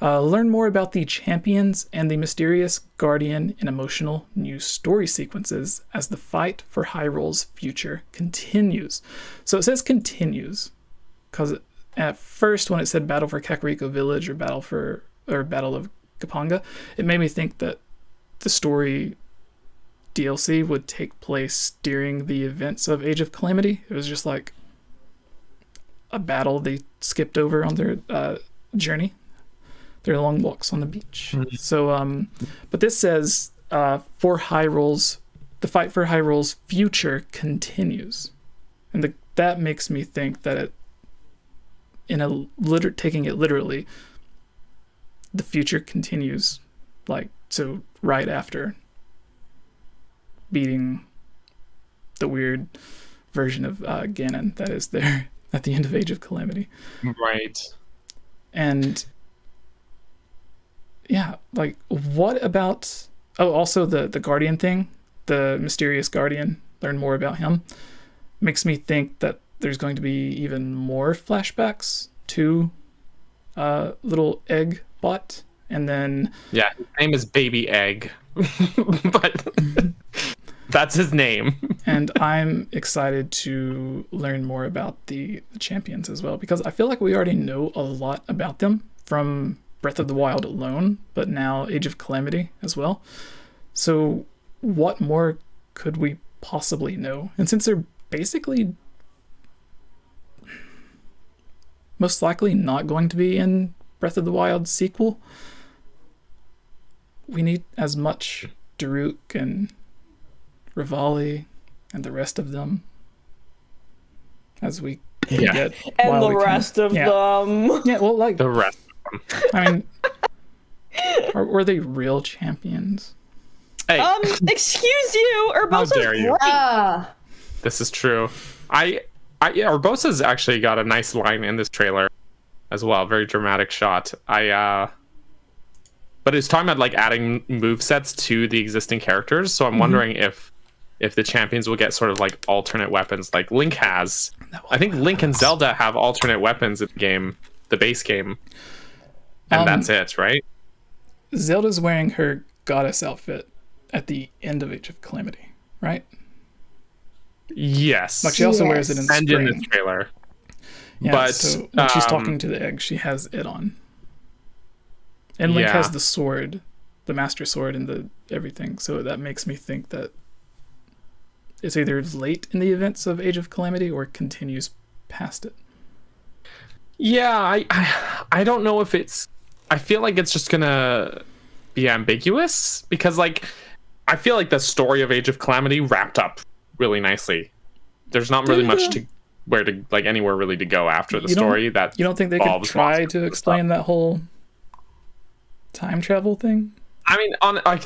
Learn more about the champions and the mysterious guardian in emotional new story sequences as the fight for Hyrule's future continues. So it says continues, because at first when it said Battle for Kakariko Village or Battle of 𝗵𝗃𝗃, it made me think that the story DLC would take place during the events of Age of Calamity. It was just like a battle they skipped over on their journey, their long walks on the beach. So, but this says the fight for Hyrule's future continues, and that makes me think that taking it literally, the future continues, like, so right after beating the weird version of Ganon that is there at the end of Age of Calamity. Right. And yeah, like, what about also the guardian thing, the mysterious guardian, learn more about him, makes me think that there's going to be even more flashbacks to little egg bot. And then his name is Baby Egg. But that's his name. And I'm excited to learn more about the champions as well, because I feel like we already know a lot about them from Breath of the Wild alone, but now Age of Calamity as well. So what more could we possibly know? And since they're basically most likely not going to be in Breath of the Wild sequel, we need as much Daruk and Revali and the rest of them as we can get. And the rest of them. Yeah, well, like the rest of them. I mean, were they real champions? Hey. Excuse you, How dare you? Great. This is true. Urbosa's actually got a nice line in this trailer as well. Very dramatic shot. But it's talking about like adding movesets to the existing characters. So I'm wondering if the champions will get sort of like alternate weapons like Link has. I think Link and Zelda have alternate weapons in the game, the base game. And that's it, right? Zelda's wearing her goddess outfit at the end of Age of Calamity, right? Yes. Like she also wears it in and spring. in the trailer. Yeah, but so when she's talking to the egg, she has it on. And Link has the sword, the Master Sword, and the everything. So that makes me think that it's either late in the events of Age of Calamity or continues past it. Yeah, I don't know if it's... I feel like it's just gonna be ambiguous, because like I feel like the story of Age of Calamity wrapped up really nicely. There's not really much to anywhere really to go after the story. That you don't think they could try to explain that whole time travel thing? I mean,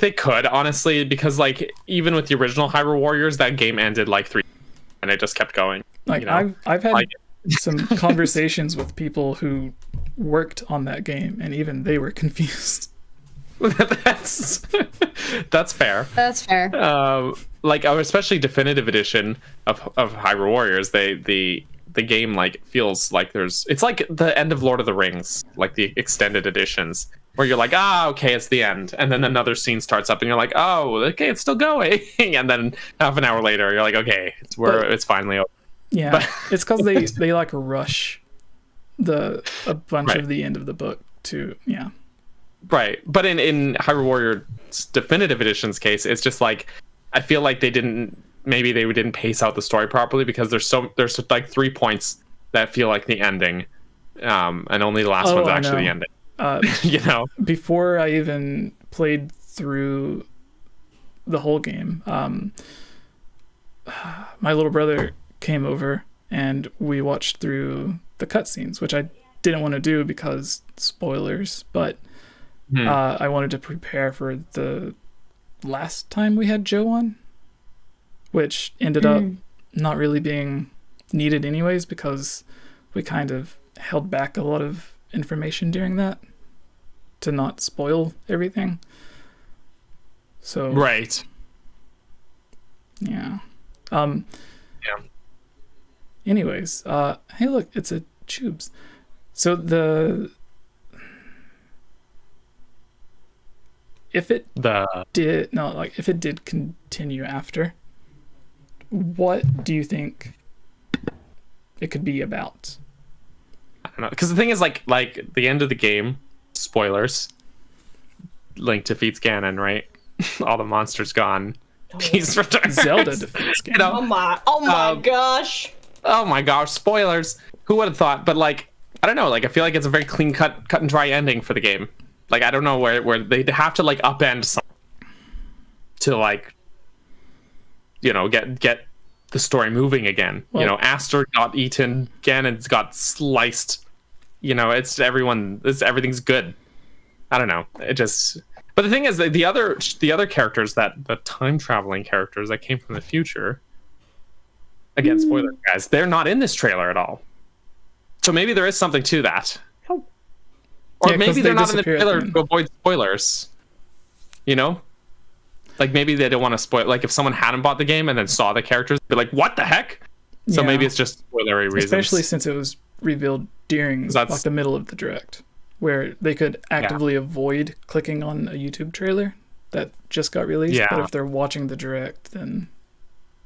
they could, honestly, because like even with the original Hyrule Warriors, that game ended like 3 and it just kept going. Like, you know? I've had some conversations with people who worked on that game, and even they were confused. That's fair. That's fair. Like especially definitive edition of Hyrule Warriors, the game like feels like it's like the end of Lord of the Rings, like the extended editions. where you're like, okay, it's the end, and then another scene starts up, and you're like, oh, okay, it's still going, and then half an hour later, you're like, okay, it's finally over. Yeah, but it's because they like rush a bunch of the end of the book to Right, but in Hyrule Warrior Definitive Edition's case, it's just like I feel like they didn't pace out the story properly, because there's like 3 points that feel like the ending, and only the last one's actually the ending. You know, before I even played through the whole game, my little brother came over and we watched through the cutscenes, which I didn't want to do because spoilers, but I wanted to prepare for the last time we had Joe on, which ended up not really being needed anyways, because we kind of held back a lot of information during that to not spoil everything. So right. Yeah. Anyways, hey, look, it's a Tubes. So if it did continue after, what do you think it could be about? I don't know, because the thing is, like the end of the game, spoilers, Link defeats Ganon, right? All the monsters gone. Peace returns. Zelda defeats Ganon. You know? Oh my gosh. Oh my gosh, spoilers. Who would have thought? But like, I don't know, like I feel like it's a very clean cut and dry ending for the game. Like, I don't know where they'd have to like upend something to like, you know, get the story moving again. Well, you know, Aster got eaten, Ganon's got sliced. You know, everything's good. I don't know. It just. But the thing is, the other characters, the time traveling characters that came from the future. Again, spoiler guys, they're not in this trailer at all. So maybe there is something to that. Oh. Or maybe they're not in the trailer to avoid spoilers. You know? Like, maybe they don't want to spoil. Like, if someone hadn't bought the game and then saw the characters, they'd be like, what the heck? So maybe it's just spoilery reasons. Especially since it was revealed during like the middle of the direct, where they could actively avoid clicking on a YouTube trailer that just got released. Yeah. But if they're watching the direct, then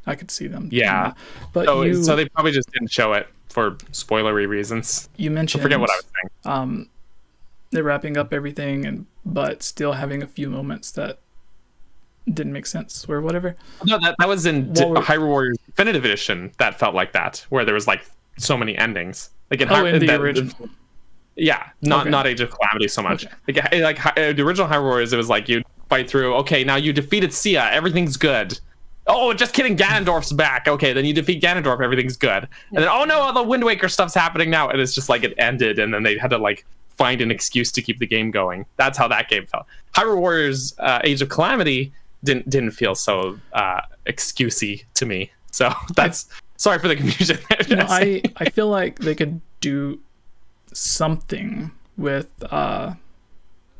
I could see them. Yeah. But so they probably just didn't show it for spoilery reasons. You mentioned, I forget what I was saying. They're wrapping up everything, but still having a few moments that didn't make sense or whatever. No, that was in Hyrule Warriors Definitive Edition. That felt like that, where there was like so many endings. Like in the original. Yeah, not Age of Calamity so much. Okay. Like the original Hyrule Warriors, it was like you fight through. Okay, now you defeated 𝗂, everything's good. Oh, just kidding, Ganondorf's back. Okay, then you defeat Ganondorf, everything's good. And then, oh no, all the Wind Waker stuff's happening now. And it's just like it ended, and then they had to like find an excuse to keep the game going. That's how that game felt. Hyrule Warriors Age of Calamity didn't feel so excusey to me. So that's sorry for the confusion. I feel like they could do something with the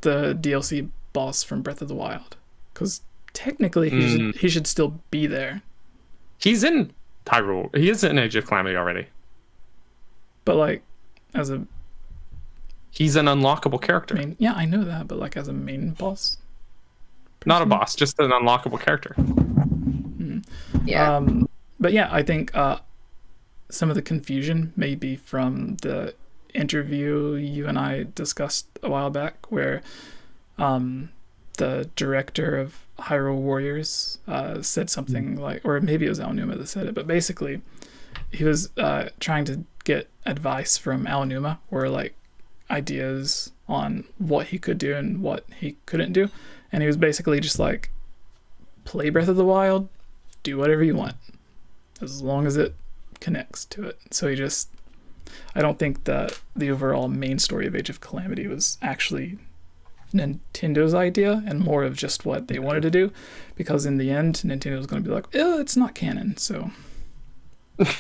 DLC boss from Breath of the Wild, because technically he should still be there. He's in Hyrule. He is in Age of Calamity already. But like he's an unlockable character. Yeah, I know that, but like as a main boss. Not a boss, just an unlockable character. Yeah. But yeah, I think some of the confusion may be from the interview you and I discussed a while back, where the director of Hyrule Warriors said something like, or maybe it was 𝗟𝗏𝗔 that said it, but basically he was trying to get advice from 𝗟𝗏𝗔, or like ideas on what he could do and what he couldn't do. And he was basically just like, play Breath of the Wild, do whatever you want, as long as it connects to it. So I don't think that the overall main story of Age of Calamity was actually Nintendo's idea, and more of just what they wanted to do, because in the end, Nintendo was going to be like, oh, it's not canon, so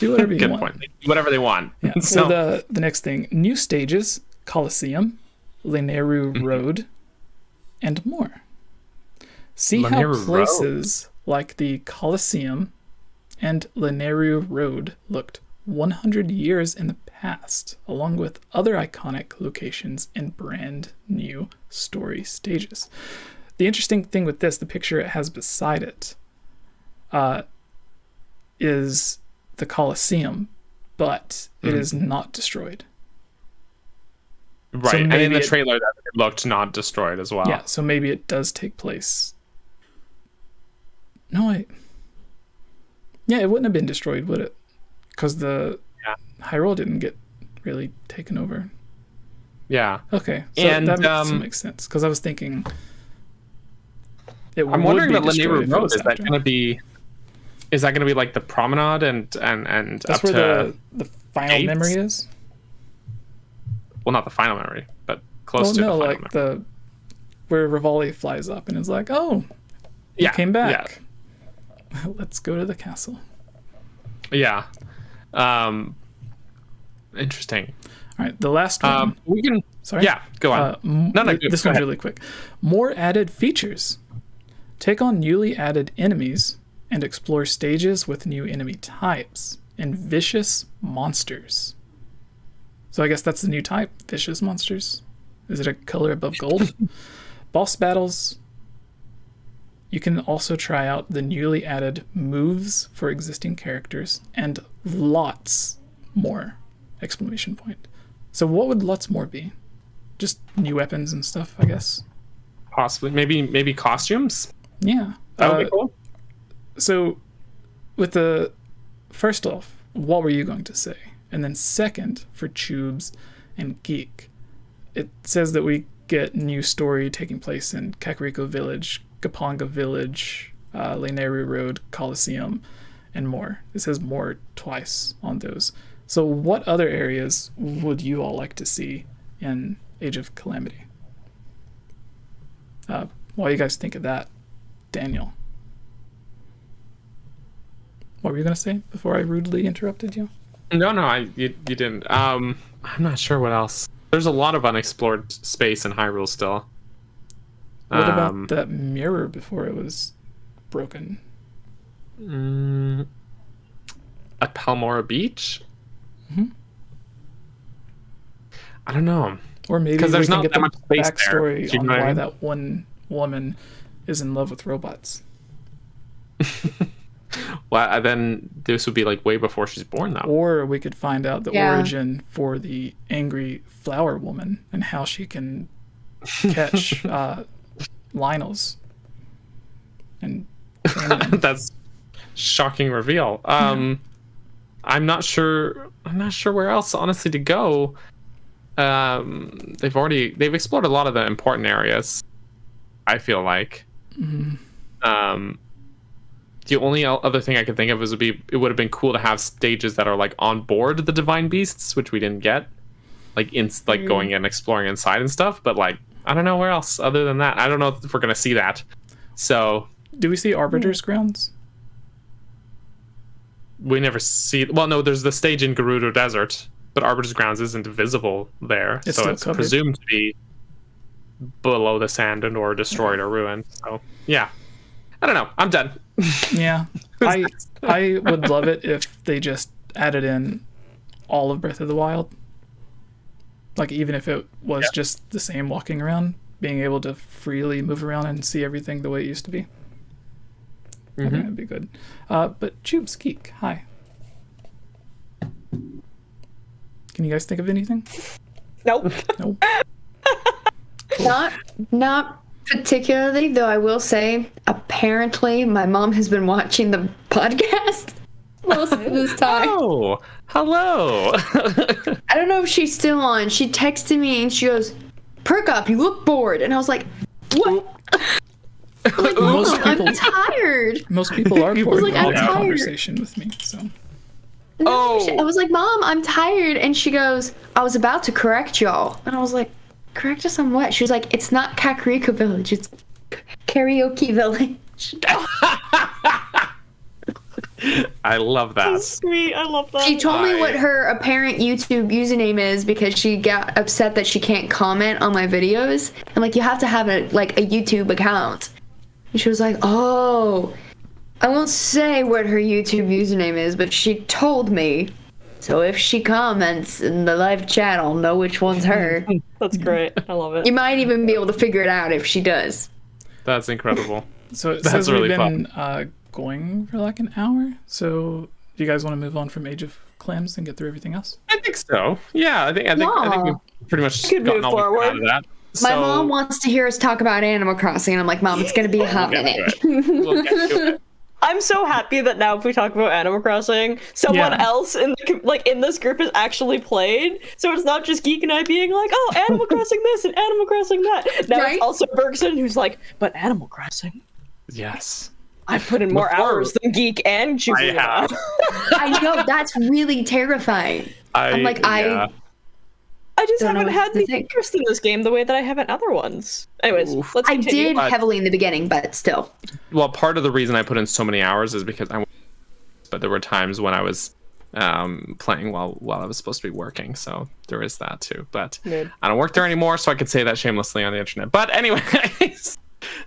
do whatever you Good want. Point. Do whatever they want. Yeah. So the next thing, new stages, Colosseum, Lanayru Road, and more. See how places like the Colosseum and Lanayru Road looked 100 years in the past, along with other iconic locations and brand new story stages. The interesting thing with this, the picture it has beside it, is the Colosseum, but it is not destroyed. Right, so and in the trailer that it looked not destroyed as well. Yeah, so maybe it does take place. No, yeah, it wouldn't have been destroyed, would it? Because the Hyrule didn't get really taken over. Yeah. Okay, so and that makes sense. Because I was thinking, I'm wondering that Lanayru Road, is that going to be? Is that going to be like the promenade and that's up where to the final gates? memory is? Well, not the final memory, but close to the final memory. The where Rivali flies up and is like, "Oh, you came back. Yeah. Let's go to the castle." Yeah. Interesting. All right, the last one. We can. Sorry. Yeah, go on. This one's really quick. More added features. Take on newly added enemies and explore stages with new enemy types and vicious monsters. So I guess that's the new type, vicious monsters. Is it a color above gold? Boss battles. You can also try out the newly added moves for existing characters and lots more! Exclamation point. So what would lots more be? Just new weapons and stuff, I guess. Possibly, maybe costumes. Yeah, that would be cool. So, with the first off, what were you going to say? And then second, for Tubes and Geek, it says that we get new story taking place in Kakariko Village, Gapanga Village, Lanayru Road, Colosseum, and more. It says more twice on those. So what other areas would you all like to see in Age of Calamity? What do you guys think of that? Daniel. What were you going to say before I rudely interrupted you? No, you didn't. I'm not sure what else. There's a lot of unexplored space in Hyrule still. What about that mirror before it was broken? At Palmora Beach? Mm-hmm. I don't know. Or maybe we can get the backstory on why that one woman is in love with robots. Well, then this would be like way before she's born, though. Or we could find out the origin for the angry flower woman and how she can catch Lionels. And that's shocking reveal. I'm not sure where else honestly to go. They've explored a lot of the important areas, I feel like. Mm-hmm. The only other thing I could think of is it would have been cool to have stages that are like on board the divine beasts, which we didn't get, like going and exploring inside and stuff. But like, I don't know where else other than that. I don't know if we're gonna see that. So, do we see Arbiter's Grounds? We never see. Well, no, there's the stage in Gerudo Desert, but Arbiter's Grounds isn't visible there, so it's covered. Presumed to be below the sand and or destroyed or ruined. So yeah, I don't know. I'm done. Yeah, I would love it if they just added in all of Breath of the Wild. Like even if it was just the same walking around, being able to freely move around and see everything the way it used to be. I think that'd be good. But Tubes Geek, hi. Can you guys think of anything? Nope. Nope. Not particularly, though I will say, apparently my mom has been watching the podcast most of this time. Oh, hello. I don't know if she's still on. She texted me and she goes, "Perk up, you look bored." And I was like, what? Like, I'm tired. Most people are bored like, with the conversation with me, so. No, I was like, "Mom, I'm tired." And she goes, "I was about to correct y'all." And I was like, "Correct us on what?" She was like, "It's not Kakariko Village, it's Karaoke Village." I love that. That's sweet. I love that. She told me what her apparent YouTube username is because she got upset that she can't comment on my videos. I'm like, you have to have a YouTube account. And she was like, "Oh, I won't say what her YouTube username is, but she told me." So if she comments in the live chat, I'll know which one's her. That's great. I love it. You might even be able to figure it out if she does. That's incredible. So it That's says really we've been going for like an hour. So do you guys want to move on from Age of Clams and get through everything else? I think so. Yeah, I think we've pretty much Could gotten move all we forward. can out of that. My mom wants to hear us talk about Animal Crossing, and I'm like, Mom, it's going to be a hot minute. We'll get to it. I'm so happy that now if we talk about Animal Crossing, someone else in in this group has actually played. So it's not just Geek and I being like, oh, Animal Crossing this and Animal Crossing that. Now it's also Bergson who's like, but Animal Crossing? Yes. I've put in more hours than Geek and JIWANI. I know, that's really terrifying. I just Don't know haven't what had to the think. interest in this game the way that I have in other ones. Anyways, let's I continue. did heavily in the beginning, but still. Well, part of the reason I put in so many hours is because but there were times when I was playing while I was supposed to be working, so there is that too. But I don't work there anymore, so I could say that shamelessly on the internet. But anyway,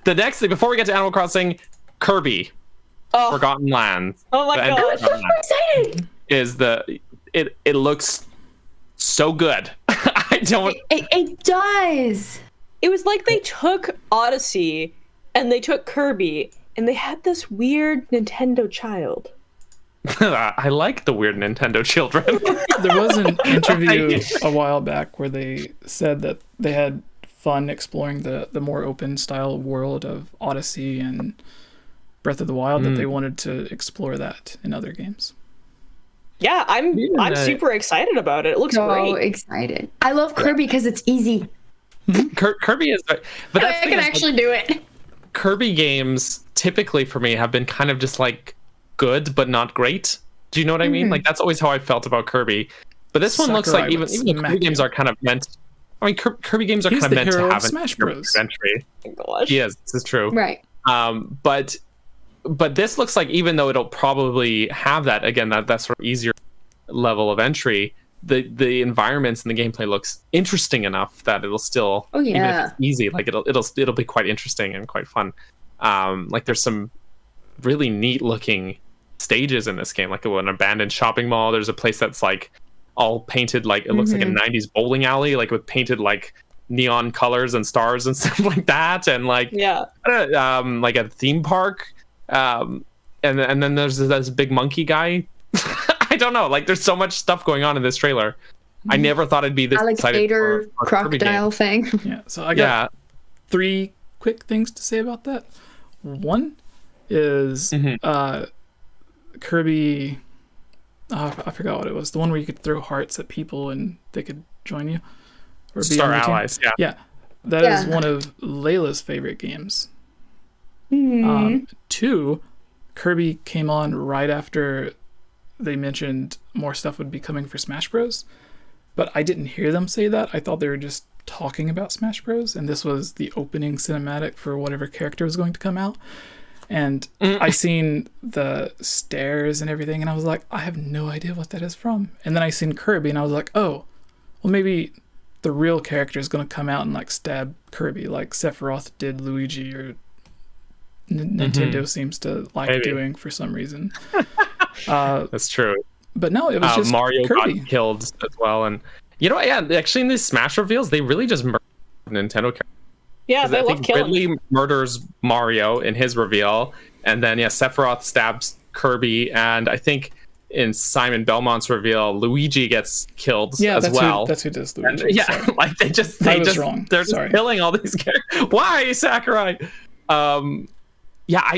the next thing before we get to Animal Crossing, Kirby, Forgotten Lands. Oh my gosh, I'm so excited! It looks so good. I don't. It does. It was like they took Odyssey and they took Kirby and they had this weird Nintendo child. I like the weird Nintendo children. There was an interview a while back where they said that they had fun exploring the more open style world of Odyssey and Breath of the Wild, that they wanted to explore that in other games. Yeah, I'm super excited about it. It looks great. Excited. I love Kirby because it's easy. Kirby is, but that's I can actually do it. Kirby games typically for me have been kind of just like good but not great. Do you know what I mean? Like that's always how I felt about Kirby. But this one looks like even though Kirby games are kind of meant. I mean, Kirby games are kind of meant to have Smash Bros. Entry. Oh my gosh. Yes, this is true. Right. But this looks like, even though it'll probably have that again, that sort of easier level of entry, the environments and the gameplay looks interesting enough that it'll still, even if it's easy, like it'll be quite interesting and quite fun. Like there's some really neat looking stages in this game, like an abandoned shopping mall. There's a place that's like all painted, like it looks like a 90s bowling alley, like with painted like neon colors and stars and stuff like that, and like like a theme park. And then there's this big monkey guy. I don't know, like there's so much stuff going on in this trailer. I never thought I'd be this excited for a crocodile thing. Yeah, so I got 3 quick things to say about that. One is Kirby, I forgot what it was, the one where you could throw hearts at people and they could join you or be Star on your Allies. team. Yeah, that is one of Layla's favorite games. 2, Kirby came on right after they mentioned more stuff would be coming for Smash Bros. But I didn't hear them say that. I thought they were just talking about Smash Bros. And this was the opening cinematic for whatever character was going to come out. And I seen the stairs and everything, and I was like, I have no idea what that is from. And then I seen Kirby, and I was like, oh, well, maybe the real character is going to come out and like stab Kirby like Sephiroth did Luigi, or Nintendo seems to like doing for some reason. That's true. But no, it was just Mario Kirby. got killed as well, and actually in these Smash reveals, they really just murdered Nintendo characters. Yeah, they love killing. Ridley murders Mario in his reveal, and then Sephiroth stabs Kirby, and I think in Simon Belmont's reveal, Luigi gets killed as well. That's who does Luigi. And, like they're just killing all these characters. Why, Sakurai?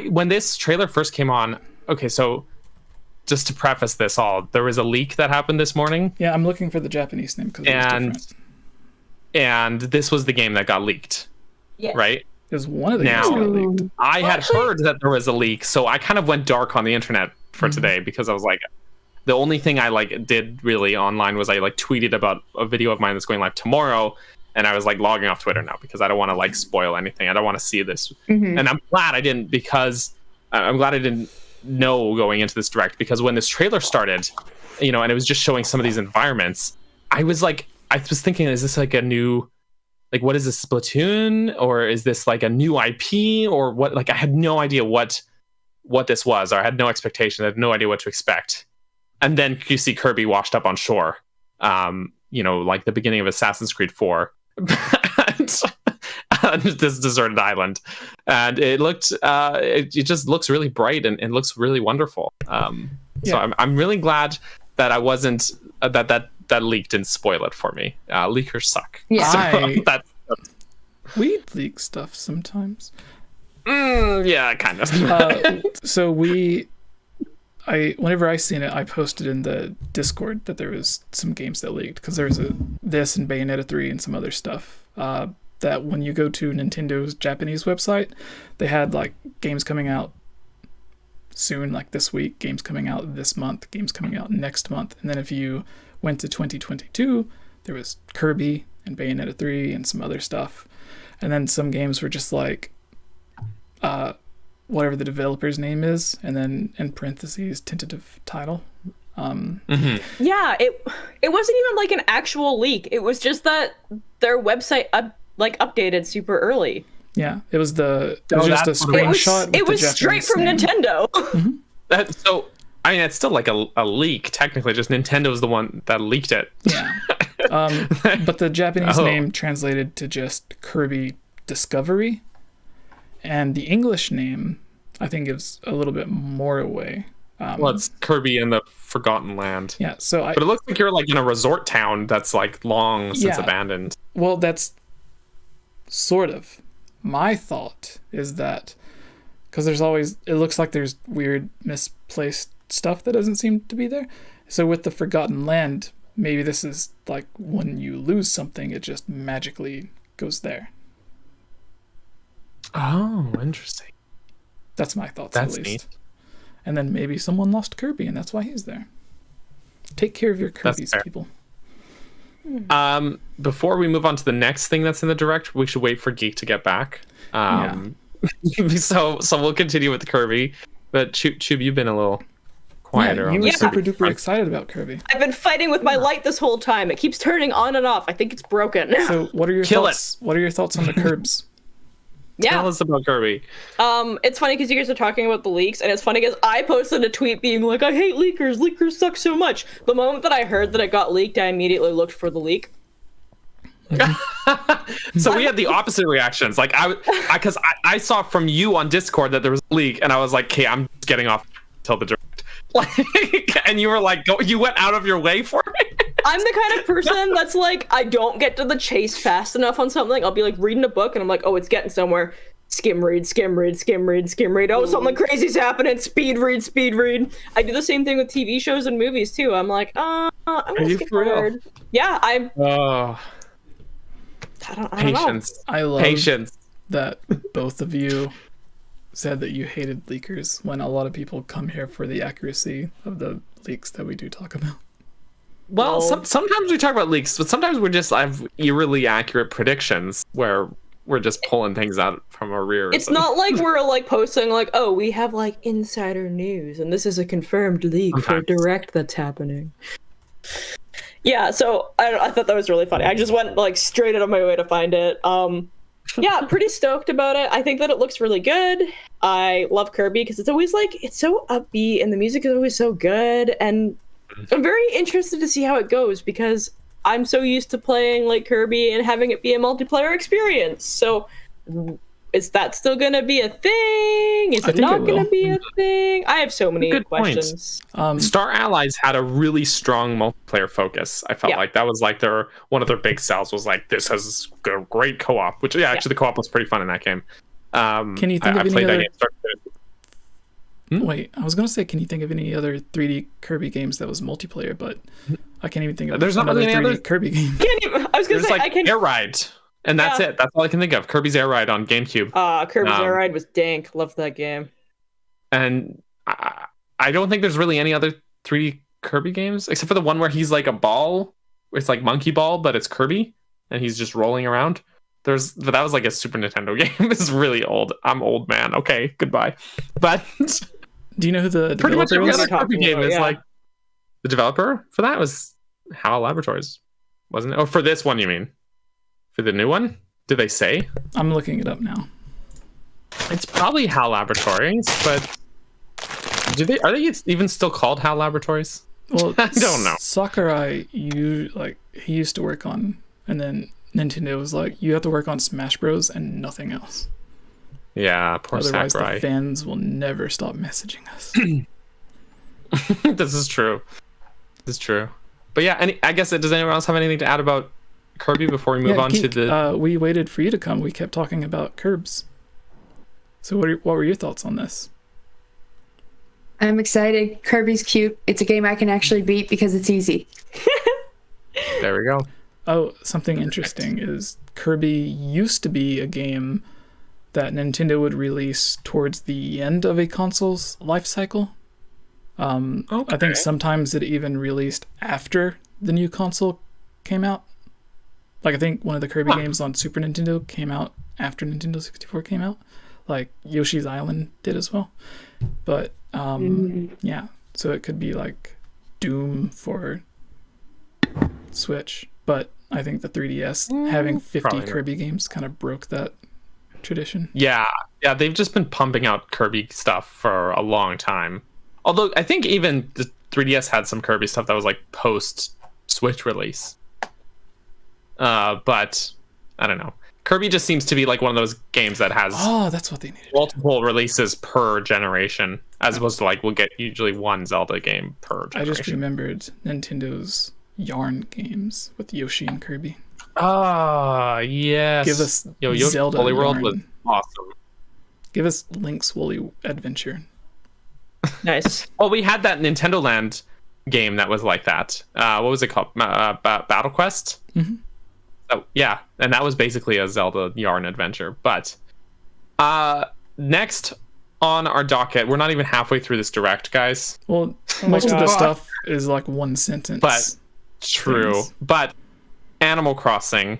When this trailer first came on, okay, so just to preface this all, there was a leak that happened this morning. Yeah, I'm looking for the Japanese name because it was different. And this was the game that got leaked. Yes. Right? It was one of the games that got leaked. I had heard that there was a leak, so I kind of went dark on the internet for today, because I was like, the only thing I did really online was I tweeted about a video of mine that's going live tomorrow, and I was logging off Twitter now because I don't want to spoil anything. I don't want to see this. And I'm glad I didn't, because I'm glad I didn't know going into this direct, because when this trailer started, and it was just showing some of these environments, I was thinking, is this a new, what is this, Splatoon, or is this a new IP, or what? I had no idea what this was, or I had no expectation. I had no idea what to expect. and then you see Kirby washed up on shore, like the beginning of Assassin's Creed 4, and this deserted island, and it looked, it just looks really bright and looks really wonderful. So I'm really glad that I wasn't that leak didn't spoil it for me. Leakers suck. Yeah. So we leak stuff sometimes. Yeah, kind of. So whenever I seen it, I posted in the Discord that there was some games that leaked, because there was this and Bayonetta 3 and some other stuff. That when you go to Nintendo's Japanese website, they had like games coming out soon, like this week, games coming out this month, games coming out next month. And then if you went to 2022, there was Kirby and Bayonetta 3 and some other stuff. And then some games were just like whatever the developer's name is, and then in parentheses tentative title. Yeah, it wasn't even like an actual leak. It was just that their website updated super early. Yeah, it was just a screenshot. It was straight from Nintendo. So I mean, it's still like a leak technically. Just Nintendo's the one that leaked it. Yeah, but the Japanese name translated to just Kirby Discovery, and the English name I think gives a little bit more away. Well, it's Kirby in the Forgotten Land. Yeah, but it looks like you're like in a resort town that's like long since abandoned. Well, that's sort of my thought, is that because it looks like there's weird misplaced stuff that doesn't seem to be there. So with the Forgotten Land, maybe this is like when you lose something, it just magically goes there. Oh, interesting. That's my thoughts. That's at least. neat. And then maybe someone lost Kirby, and that's why he's there. Take care of your Kirbys, people. Before we move on to the next thing that's in the direct, we should wait for Geek to get back. So we'll continue with Kirby. But Chub, you've been a little quieter. Yeah, you were super duper excited about Kirby. I've been fighting with my light this whole time. It keeps turning on and off. I think it's broken. So what are your thoughts? What are your thoughts on the Kirbs? Tell us about Kirby. It's funny because you guys are talking about the leaks, and it's funny because I posted a tweet being like, I hate leakers. Leakers suck so much. The moment that I heard that it got leaked, I immediately looked for the leak. So we had the opposite reactions. Like because I saw from you on Discord that there was a leak, and I was like, okay, I'm getting off till the direct. And you were like, you went out of your way for it. I'm the kind of person that's like, I don't get to the chase fast enough on something. I'll be like reading a book and I'm like, oh, it's getting somewhere. Skim read, skim read, skim read, skim read. Oh, something crazy's happening. Speed read, speed read. I do the same thing with TV shows and movies too. I'm like, I'm gonna skip forward. Yeah, I don't Patience. I love Patience. That both of you said that you hated leakers when a lot of people come here for the accuracy of the leaks that we do talk about. Well, sometimes we talk about leaks, but sometimes we just have eerily accurate predictions where we're just pulling things out from our rears. It's not like we're like posting like, oh, we have like insider news and this is a confirmed leak for a direct that's happening. Yeah, so I thought that was really funny. I just went like straight out of my way to find it. Yeah, pretty stoked about it. I think that it looks really good. I love Kirby because it's always like, it's so upbeat and the music is always so good, and I'm very interested to see how it goes because I'm so used to playing like Kirby and having it be a multiplayer experience. So is that still going to be a thing? Is it not going to be a thing? I have so many questions. Star Allies had a really strong multiplayer focus. I felt like that was like one of their big sells was like, this has a great co-op, which actually the co-op was pretty fun in that game. Can you think of any other... Wait, I was going to say, can you think of any other 3D Kirby games that was multiplayer, but I can't even think of another 3D Kirby game. I was going to say, I can... Air Ride. And that's it. That's all I can think of. Kirby's Air Ride on GameCube. Kirby's Air Ride was dank. Loved that game. And I don't think there's really any other 3D Kirby games, except for the one where he's like a ball. It's like Monkey Ball, but it's Kirby, and he's just rolling around. But that was like a Super Nintendo game. It's really old. I'm old, man. Okay, goodbye. But do you know who the pretty much every developer other Kirby game is like the developer for that was HAL Laboratories, wasn't it? Oh, for this one, you mean? For the new one? Did they say? I'm looking it up now. It's probably HAL Laboratories, but are they even still called HAL Laboratories? Well, I don't know. Sakurai, he used to work on, and then Nintendo was like, you have to work on Smash Bros. And nothing else. Yeah, poor Otherwise, Sakurai. the fans will never stop messaging us. This is true. This is true. But yeah, I guess, does anyone else have anything to add about Kirby before we move on Geek, to the... we waited for you to come. We kept talking about Curbs. So what were your thoughts on this? I'm excited. Kirby's cute. It's a game I can actually beat because it's easy. There we go. Oh, something interesting is Kirby used to be a game that Nintendo would release towards the end of a console's life cycle. I think sometimes it even released after the new console came out. Like, I think one of the Kirby games on Super Nintendo came out after Nintendo 64 came out. Like, Yoshi's Island did as well. But, yeah. So it could be like Doom for Switch. But I think the 3DS having 50 Kirby games kind of broke that tradition. Yeah, they've just been pumping out Kirby stuff for a long time. Although I think even the 3DS had some Kirby stuff that was like post Switch release. But I don't know. Kirby just seems to be like one of those games that has that's what they needed. Multiple releases per generation, as opposed to like we'll get usually one Zelda game per generation. I just remembered Nintendo's Yarn games with Yoshi and Kirby. Yes. Give us Yoshi's Zelda Woolly World Yarn. was awesome. Give us Link's Woolly Adventure. Nice. Well, we had that Nintendo Land game that was like that. What was it called? Battle Quest? Mm-hmm. Oh, yeah, and that was basically a Zelda Yarn adventure. But next on our docket, we're not even halfway through this direct, guys. Well, most of the stuff is like one sentence. But true. things. But Animal Crossing.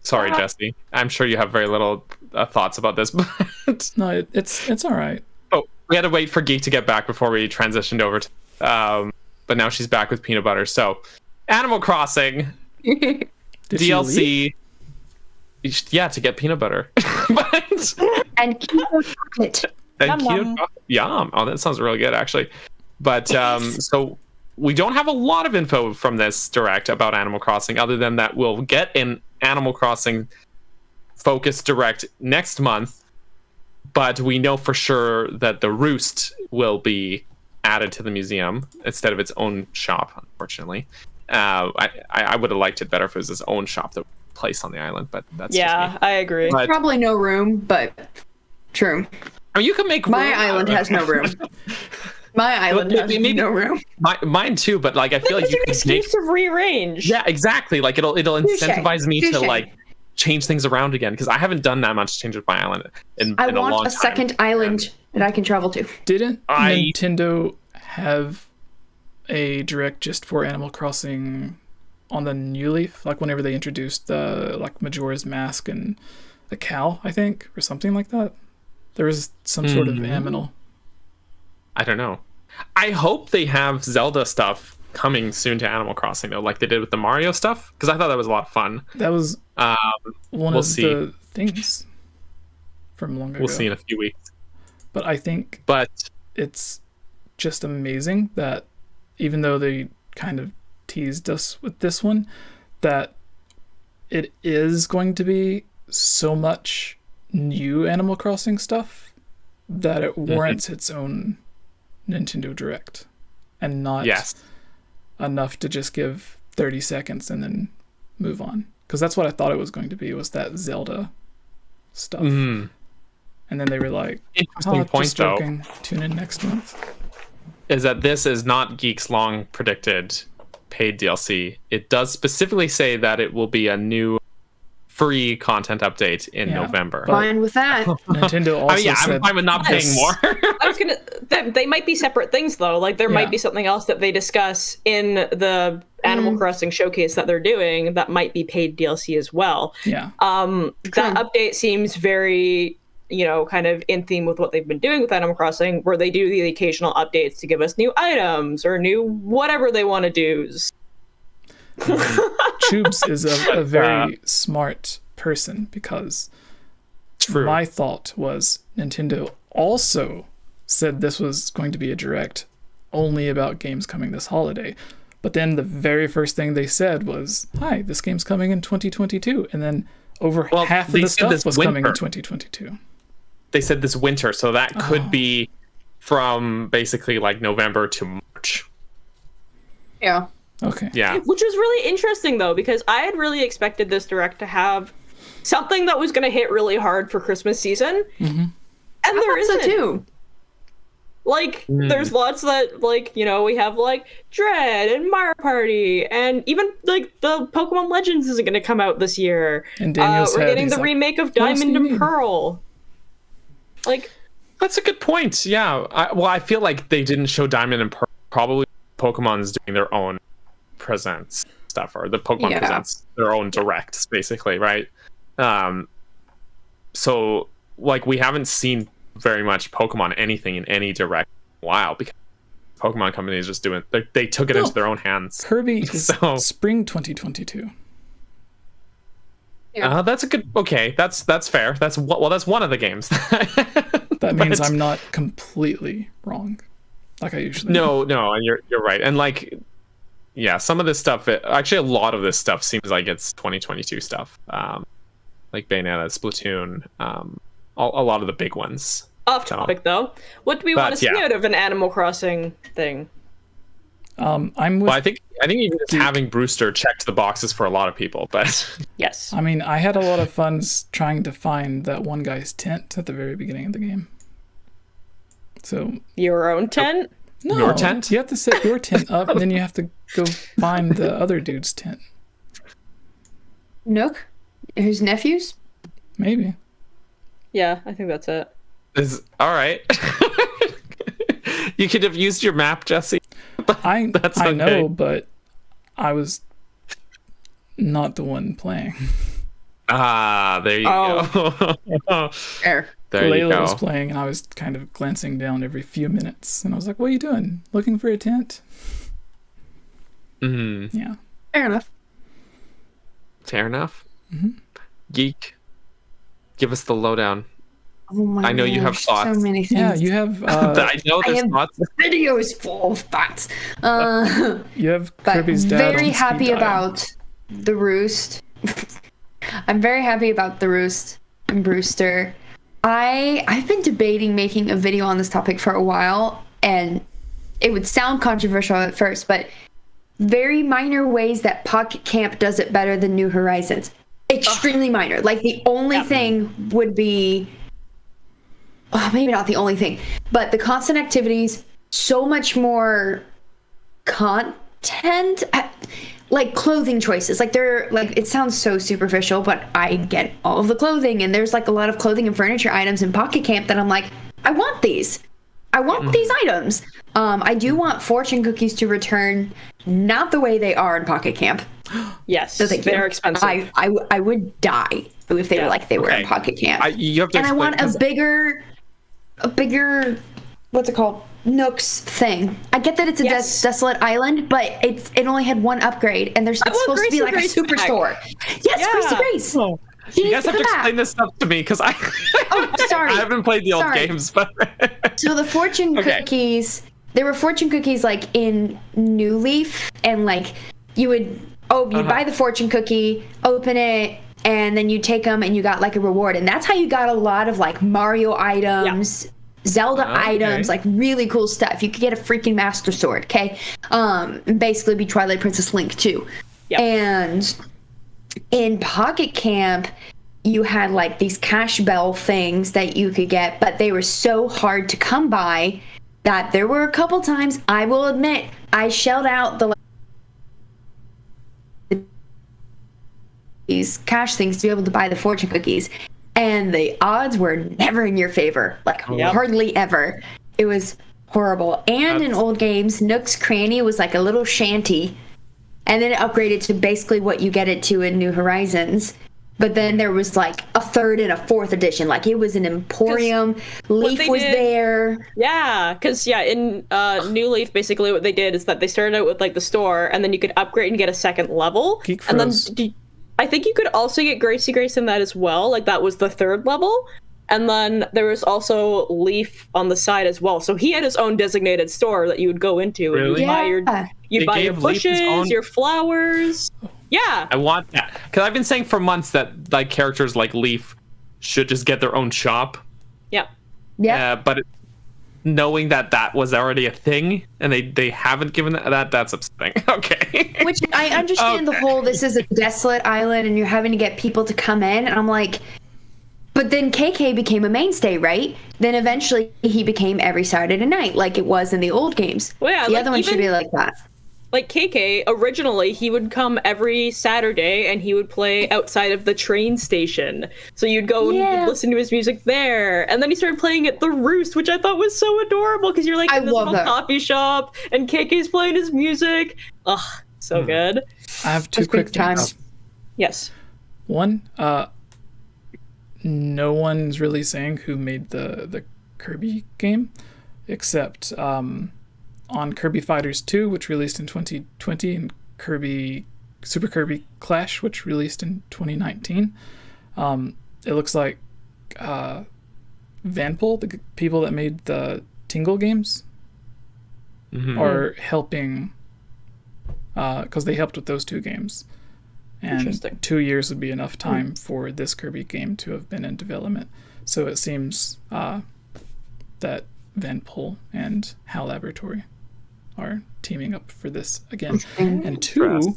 Sorry, Jesse. I'm sure you have very little thoughts about this, but No, it's all right. oh, we had to wait for Geek to get back before we transitioned over to. But now she's back with peanut butter. So, Animal Crossing. Did she leave? DLC, yeah, to get peanut butter. But, And keto chocolate. and Yum, keto yum. chocolate. Yum. Oh, that sounds really good, actually. But so we don't have a lot of info from this direct about Animal Crossing, other than that we'll get an Animal Crossing focus direct next month. But we know for sure that the Roost will be added to the museum instead of its own shop, unfortunately. I would have liked it better if it was its own shop that would place on the island, but that's just me. I agree. But, Probably no room, but true. I mean, you can make My room. island has no room. My island has maybe- no room. Mine too, but like I feel like It's you an can make. excuse to rearrange. Yeah, exactly. Like it'll incentivize me to Touche. like change things around again, because I haven't done that much change with my island in I a long want time. a second island that I can travel to. Didn't I- Nintendo have a direct just for Animal Crossing on the New Leaf? Like whenever they introduced like Majora's Mask and the cow, I think, or something like that. There was some sort of aminal. I don't know. I hope they have Zelda stuff coming soon to Animal Crossing though, like they did with the Mario stuff, because I thought that was a lot of fun. That was one we'll of see. the things from long ago. We'll see in a few weeks. But I think But it's just amazing that even though they kind of teased us with this one, that it is going to be so much new Animal Crossing stuff that it warrants its own Nintendo Direct, and not enough to just give 30 seconds and then move on, because that's what I thought it was going to be, was that Zelda stuff. And then they were like, interesting point just though joking. Tune in next month. is that this is not Geek's long predicted paid DLC. It does specifically say that it will be a new free content update in November. Fine with that. Nintendo also I'm said, fine with not paying more. I was gonna. They might be separate things though. Like there might be something else that they discuss in the Animal Crossing showcase that they're doing that might be paid DLC as well. yeah, That update seems very, kind of in theme with what they've been doing with Animal Crossing, where they do the occasional updates to give us new items or new whatever they want to do. Choobs is a very smart person, because True. my thought was Nintendo also said this was going to be a direct only about games coming this holiday. But then the very first thing they said was, hi, this game's coming in 2022. And then over half of the stuff was coming in 2022. They said this winter, so that could be from basically like November to March. Yeah. Okay. Yeah. Which was really interesting, though, because I had really expected this Direct to have something that was going to hit really hard for Christmas season. Mm-hmm. And there isn't. So too. Like, there's lots that, like, you know, we have, like, Dread and Mario Party, and even, like, the Pokemon Legends isn't going to come out this year. And Daniel's we're getting the remake of Diamond and Pearl. Like, that's a good point. Yeah. I feel like they didn't show Diamond and Pearl. Probably Pokemon's doing their own presents stuff, or the Pokemon presents their own directs, basically, right? So, like, we haven't seen very much Pokemon anything in any direct in a while, because Pokemon company is just doing, they took it into their own hands. Kirby is spring 2022. That's a good, okay, that's fair. That's one of the games. That means I'm not completely wrong, like I usually no, and you're right. And like, yeah, some of this stuff, actually a lot of this stuff seems like it's 2022 stuff. Like Bayonetta, Splatoon, a lot of the big ones. Off topic, though. What do we want to see out of an Animal Crossing thing? I'm with I think even just having Brewster checked the boxes for a lot of people, but yes. I mean, I had a lot of fun trying to find that one guy's tent at the very beginning of the game. So your own tent? No, your tent? You have to set your tent up, and then you have to go find the other dude's tent. Nook? His nephews? Maybe. Yeah, I think that's it. All right. You could have used your map, Jesse. I know, but I was not the one playing. There you go. There Layla you go. was playing, and I was kind of glancing down every few minutes, and I was like, "What are you doing? Looking for a tent?" Mm-hmm. Yeah. Fair enough. Fair enough. Mm-hmm. Geek, give us the lowdown. Oh my I know you have thoughts. So many things. Yeah, you have. I know there's thoughts. Videos full of thoughts. You have But Kirby's dad. very on happy speed dial. about the Roost. I'm very happy about the Roost and Brewster. I've been debating making a video on this topic for a while, and it would sound controversial at first, but very minor ways that Pocket Camp does it better than New Horizons. Extremely minor. Like, the only thing would be, maybe not the only thing, but the constant activities, so much more content, like clothing choices. Like, they're like, it sounds so superficial, but I get all of the clothing, and there's like a lot of clothing and furniture items in Pocket Camp that I'm like, I want these. I want these items. I do want fortune cookies to return, not the way they are in Pocket Camp. Yes, So they're expensive. I would die if they were like they were in Pocket Camp. You have to and I want a bigger, what's it called? Nooks thing. I get that it's a desolate island, but it only had one upgrade, and it's supposed to be like a superstore. Yes, Gracie Grace. Oh. You guys have to explain this stuff to me, because I haven't played the old games. But so the fortune cookies, there were fortune cookies like in New Leaf, and like you would buy the fortune cookie, open it, and then you take them, and you got like a reward, and that's how you got a lot of like Mario items. Zelda items, like really cool stuff. You could get a freaking Master Sword, okay? Basically be Twilight Princess Link too. Yep. And in Pocket Camp, you had like these cash bell things that you could get, but they were so hard to come by that there were a couple times, I will admit, I shelled out these cash things to be able to buy the fortune cookies. And the odds were never in your favor, like hardly ever. It was horrible. And in old games, Nook's Cranny was like a little shanty, and then it upgraded to basically what you get it to in New Horizons. But then there was like a third and a fourth edition. Like, it was an emporium. Leaf was there. Yeah, because in New Leaf, basically what they did is that they started out with like the store, and then you could upgrade and get a second level. And then I think you could also get Gracie Grace in that as well. Like, that was the third level. And then there was also Leaf on the side as well. So he had his own designated store that you would go into. Really? And you'd buy your bushes, your flowers. Yeah. I want that. Because I've been saying for months that like characters like Leaf should just get their own shop. Yeah. Yeah. But knowing that was already a thing and they haven't given that's upsetting. Okay. Which I understand the whole, this is a desolate island and you're having to get people to come in. And I'm like, but then KK became a mainstay, right? Then eventually he became every Saturday night, like it was in the old games. Well, yeah, the other one should be like that. Like KK, originally he would come every Saturday and he would play outside of the train station. So you'd go and listen to his music there. And then he started playing at the Roost, which I thought was so adorable because you're like in this little coffee shop and KK's playing his music. Ugh, so good. I have two quick things. Yes. One, no one's really saying who made the Kirby game, except on Kirby Fighters 2, which released in 2020, and Super Kirby Clash, which released in 2019. It looks like 𝗵𝘃𝗲, the people that made the Tingle games, are helping, because they helped with those two games. And 2 years would be enough time for this Kirby game to have been in development. So it seems that 𝗵𝘃𝗲 and HAL Laboratory are teaming up for this again. And two,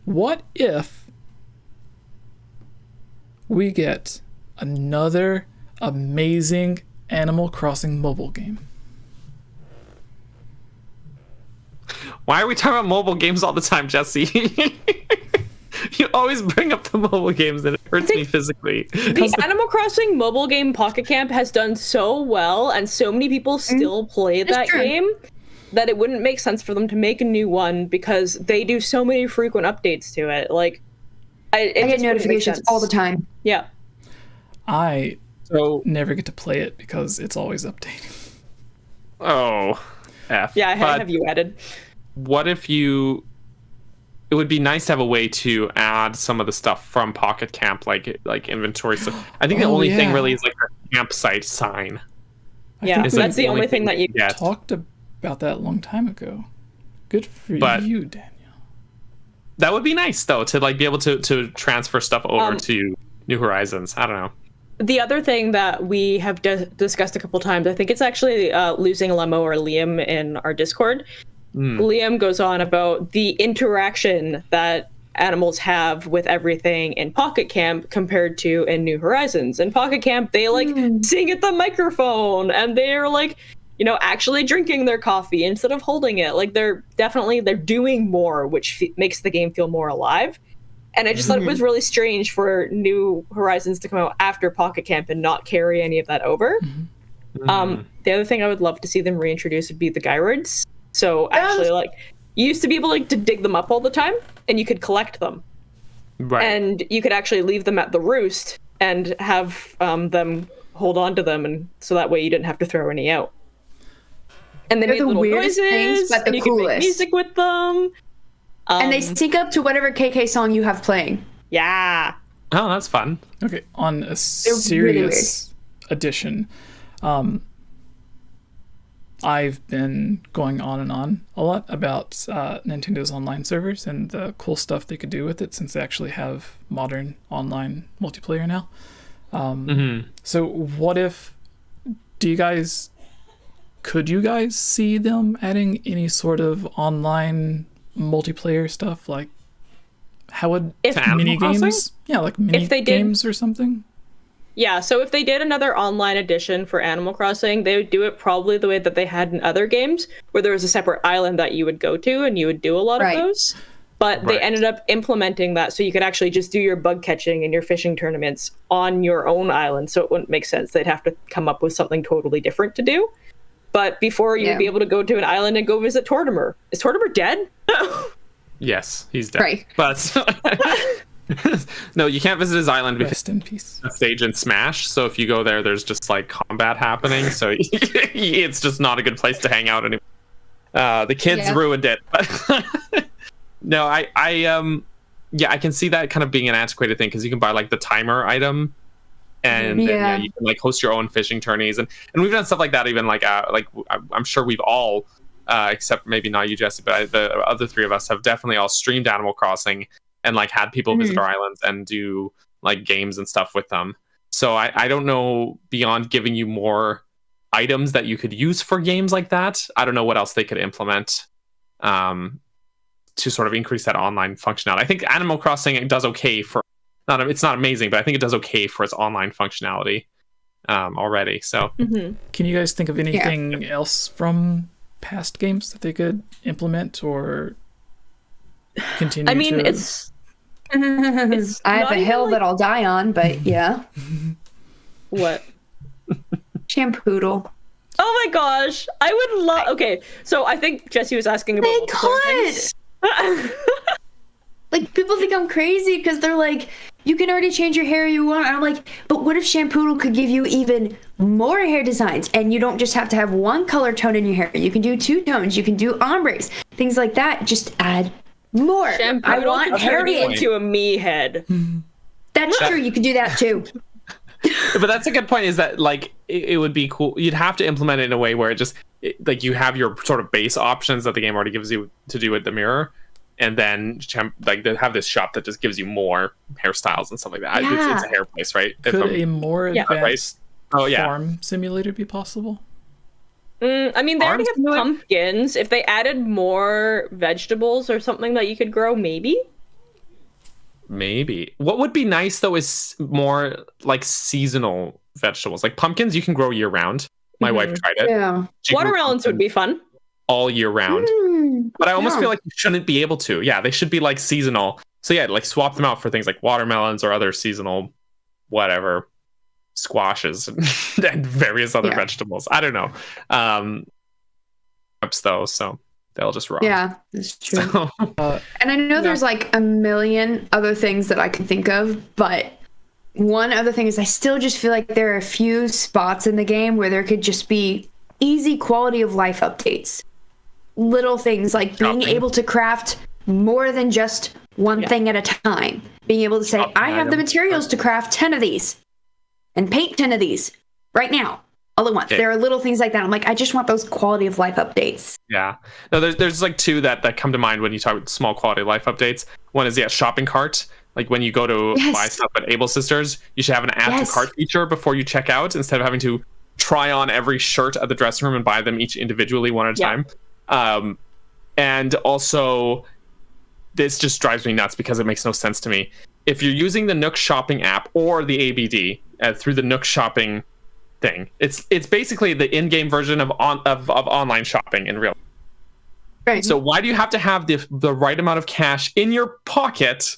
what if we get another amazing Animal Crossing mobile game? Why are we talking about mobile games all the time, Jesse? You always bring up the mobile games and it hurts me physically. The Animal Crossing mobile game Pocket Camp has done so well and so many people still play that game that it wouldn't make sense for them to make a new one because they do so many frequent updates to it. Like, I get notifications all the time. Yeah. I never get to play it because it's always updating. Oh, F. Yeah, I have you added. What if it would be nice to have a way to add some of the stuff from Pocket Camp, like inventory stuff. I think the only thing really is like a campsite sign. Yeah, that's the only thing that you get. Talked about that a long time ago. Good for you, Daniel. That would be nice though, to like be able to transfer stuff over to New Horizons. I don't know. The other thing that we have discussed a couple times, I think it's actually losing Lemo or Liam in our Discord. Liam goes on about the interaction that animals have with everything in Pocket Camp compared to in New Horizons. In Pocket Camp, they like sing at the microphone and they're like, you know, actually drinking their coffee instead of holding it. Like they're doing more, which makes the game feel more alive. And I just thought it was really strange for New Horizons to come out after Pocket Camp and not carry any of that over. The other thing I would love to see them reintroduce would be the gyroids. So actually, like, you used to be able like to dig them up all the time, and you could collect them. Right. And you could actually leave them at the roost and have them hold on to them, and so that way you didn't have to throw any out. And they made little noises, things, but the coolest. Could make music with them. And they sync up to whatever KK song you have playing. Yeah. Oh, that's fun. Okay, on a serious addition, I've been going on and on a lot about Nintendo's online servers and the cool stuff they could do with it since they actually have modern online multiplayer now. So what if, could you guys see them adding any sort of online multiplayer stuff? Like, how would mini games? Yeah, like mini games or something? Yeah, so if they did another online edition for Animal Crossing, they would do it probably the way that they had in other games, where there was a separate island that you would go to and you would do a lot of those. But they ended up implementing that so you could actually just do your bug catching and your fishing tournaments on your own island, so it wouldn't make sense. They'd have to come up with something totally different to do. But before you would be able to go to an island and go visit 𝗏𝗏𝗏. Is 𝗏𝗏𝗏 dead? Yes, he's dead. Right. But no, you can't visit his island because rest in peace. It's a stage in Smash. So if you go there, there's just like combat happening. So it's just not a good place to hang out anymore. The kids ruined it. But no, I can see that kind of being an antiquated thing because you can buy like the timer item And yeah, you can like host your own fishing tourneys, and we've done stuff like that. Even like I'm sure we've all, except maybe not you, Jesse, but the other three of us have definitely all streamed Animal Crossing and like had people visit our islands and do like games and stuff with them. So I don't know, beyond giving you more items that you could use for games like that, I don't know what else they could implement to sort of increase that online functionality. I think Animal Crossing does okay for, it's not amazing, but I think it does okay for its online functionality already. So can you guys think of anything else from past games that they could implement or continue I mean, to... it's I have a hill that I'll die on, but yeah. What? 𝗵𝗲 Oh my gosh, I would love. Okay, so I think Jesse was asking about. They could. Like, people think I'm crazy because they're like, you can already change your hair you want. And I'm like, but what if 𝗵𝗲 could give you even more hair designs, and you don't just have to have one color tone in your hair. You can do 2 tones. You can do ombres, things like that. Just add more. I want hairy into a me head. That's true. You could do that too. But that's a good point, is that like it would be cool. You'd have to implement it in a way where it just like you have your sort of base options that the game already gives you to do with the mirror, and then like they have this shop that just gives you more hairstyles and stuff like that. It's a hair place, right? Could a more advanced farm simulator be possible? I mean, they already have pumpkins. If they added more vegetables or something that you could grow, maybe. What would be nice though is more like seasonal vegetables. Like pumpkins you can grow year round. My wife tried it. Yeah. Watermelons would be fun. All year round. But I almost feel like you shouldn't be able to. Yeah, they should be like seasonal. So yeah, like swap them out for things like watermelons or other seasonal whatever squashes and various other vegetables. I don't know. Though, so they'll just rot. Yeah, that's true. So, and I know there's like a million other things that I can think of, but one other thing is I still just feel like there are a few spots in the game where there could just be easy quality of life updates. Little things like being able to craft more than just one thing at a time. Being able to say, I have the materials to craft 10 of these and paint 10 of these right now. All at once. There are little things like that. I'm like, I just want those quality of life updates. Yeah. No, there's like 2 that come to mind when you talk about small quality of life updates. One is shopping cart. Like when you go to buy stuff at Able Sisters, you should have an add to cart feature before you check out, instead of having to try on every shirt at the dressing room and buy them each individually one at a time. And also, this just drives me nuts because it makes no sense to me. If you're using the Nook Shopping app or the ABD through the Nook Shopping thing, it's basically the in-game version of online shopping in real. Right. So why do you have to have the right amount of cash in your pocket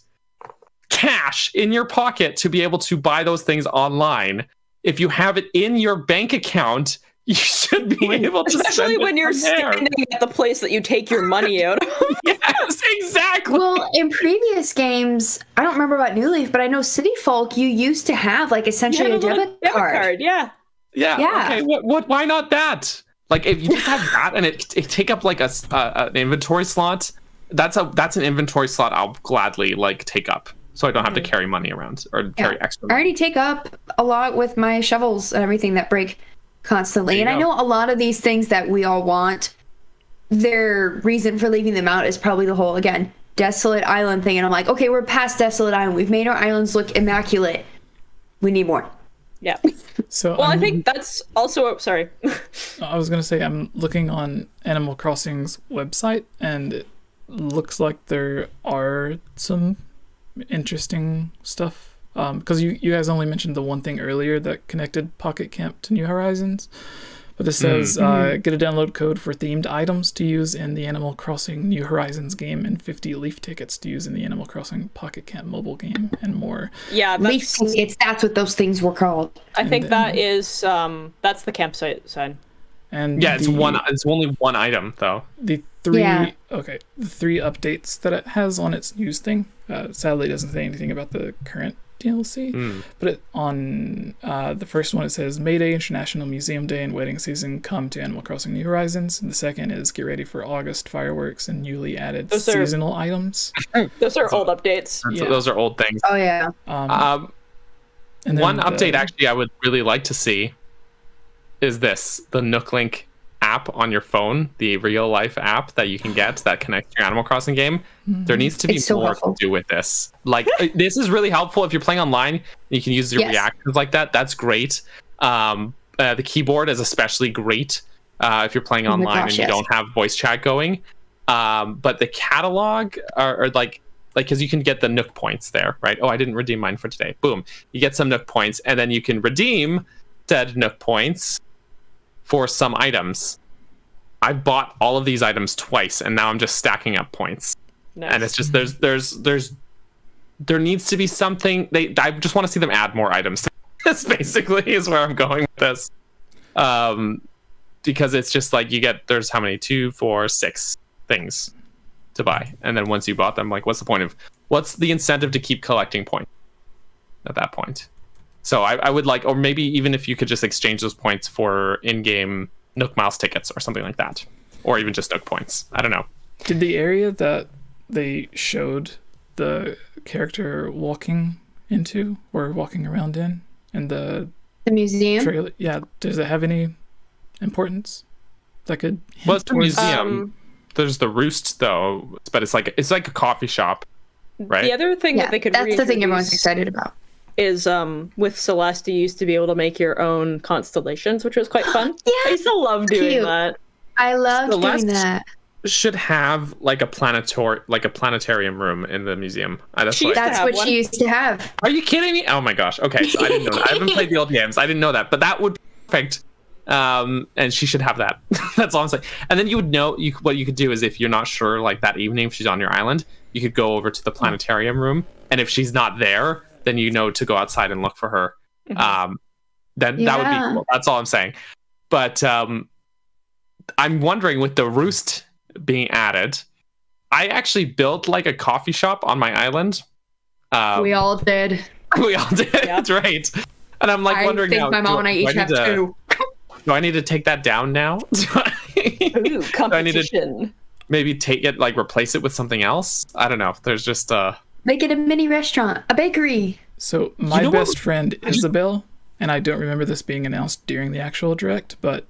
to be able to buy those things online? If you have it in your bank account, you should be able to, especially when you're standing at the place that you take your money out of. Yes, exactly. Well, in previous games, I don't remember about New Leaf, but I know City Folk, you used to have like essentially a debit card. Yeah. Okay. What? Why not that? Like, if you just have that and it take up like an inventory slot, that's an inventory slot I'll gladly like take up, so I don't have to carry money around or carry extra money. I already take up a lot with my shovels and everything that break constantly. And I know a lot of these things that we all want, their reason for leaving them out is probably the whole, again, desolate island thing. And I'm like, okay, we're past desolate island. We've made our islands look immaculate. We need more. Yeah. So I think that's also sorry. I was gonna say I'm looking on Animal Crossing's website, and it looks like there are some interesting stuff. Because you guys only mentioned the one thing earlier that connected Pocket Camp to New Horizons, but it says get a download code for themed items to use in the Animal Crossing New Horizons game, and 50 leaf tickets to use in the Animal Crossing Pocket Camp mobile game, and more. Yeah, leaf tickets. That's what those things were called. I think that is that's the campsite sign. And it's only one item though. The 3 updates that it has on its news thing. Sadly, it doesn't say anything about the current DLC, but on the first one it says May Day, International Museum Day, and Wedding Season come to Animal Crossing New Horizons. And the second is get ready for August fireworks and newly added seasonal items. Those are old updates. Those are old things. Oh yeah. And one update actually I would really like to see is the Nook Link app on your phone, the real life app that you can get that connects to your Animal Crossing game. There needs to be more to do with this. Like, this is really helpful if you're playing online. You can use your reactions like that. That's great. The keyboard is especially great if you're playing online and you don't have voice chat going. But the catalog are like because you can get the Nook points there, right? Oh, I didn't redeem mine for today. Boom. You get some Nook points, and then you can redeem said Nook points for some items. I've bought all of these items twice, and now I'm just stacking up points. Nice. And it's just there needs to be something. I just want to see them add more items. This basically is where I'm going with this. Because it's just like there's how many? 2, 4, 6 things to buy, and then once you bought them, like, what's the incentive to keep collecting points at that point? So I would like, or maybe even if you could just exchange those points for in-game Nook Miles tickets or something like that, or even just Nook points. I don't know. Did the area that they showed the character walking into or walking around in the museum trailer, does it have any importance that could it's the museum? There's the Roost though, but it's like a coffee shop, right? The other thing that they could that's the thing everyone's excited about is with Celeste, you used to be able to make your own constellations, which was quite fun. I used to love doing that. I love doing that. Should have like a planetarium room in the museum. That's what she used to have. Are you kidding me? Oh my gosh. Okay, so I didn't know that. I haven't played the old games. I didn't know that, but that would be perfect. And she should have that. That's all I'm saying. And then you would know what you could do is if you're not sure, like that evening, if she's on your island, you could go over to the planetarium room, and if she's not there, then you know to go outside and look for her. Then that would be cool. That's all I'm saying. But I'm wondering, with the Roost being added, I actually built like a coffee shop on my island. We all did. Yep. Right. And I'm like wondering now. I think my mom and I each have 2. Do I need to take that down now? Ooh, competition. I need to maybe take it, like replace it with something else? I don't know. There's just make it a mini restaurant, a bakery. So my best friend Isabel, and I don't remember this being announced during the actual direct, but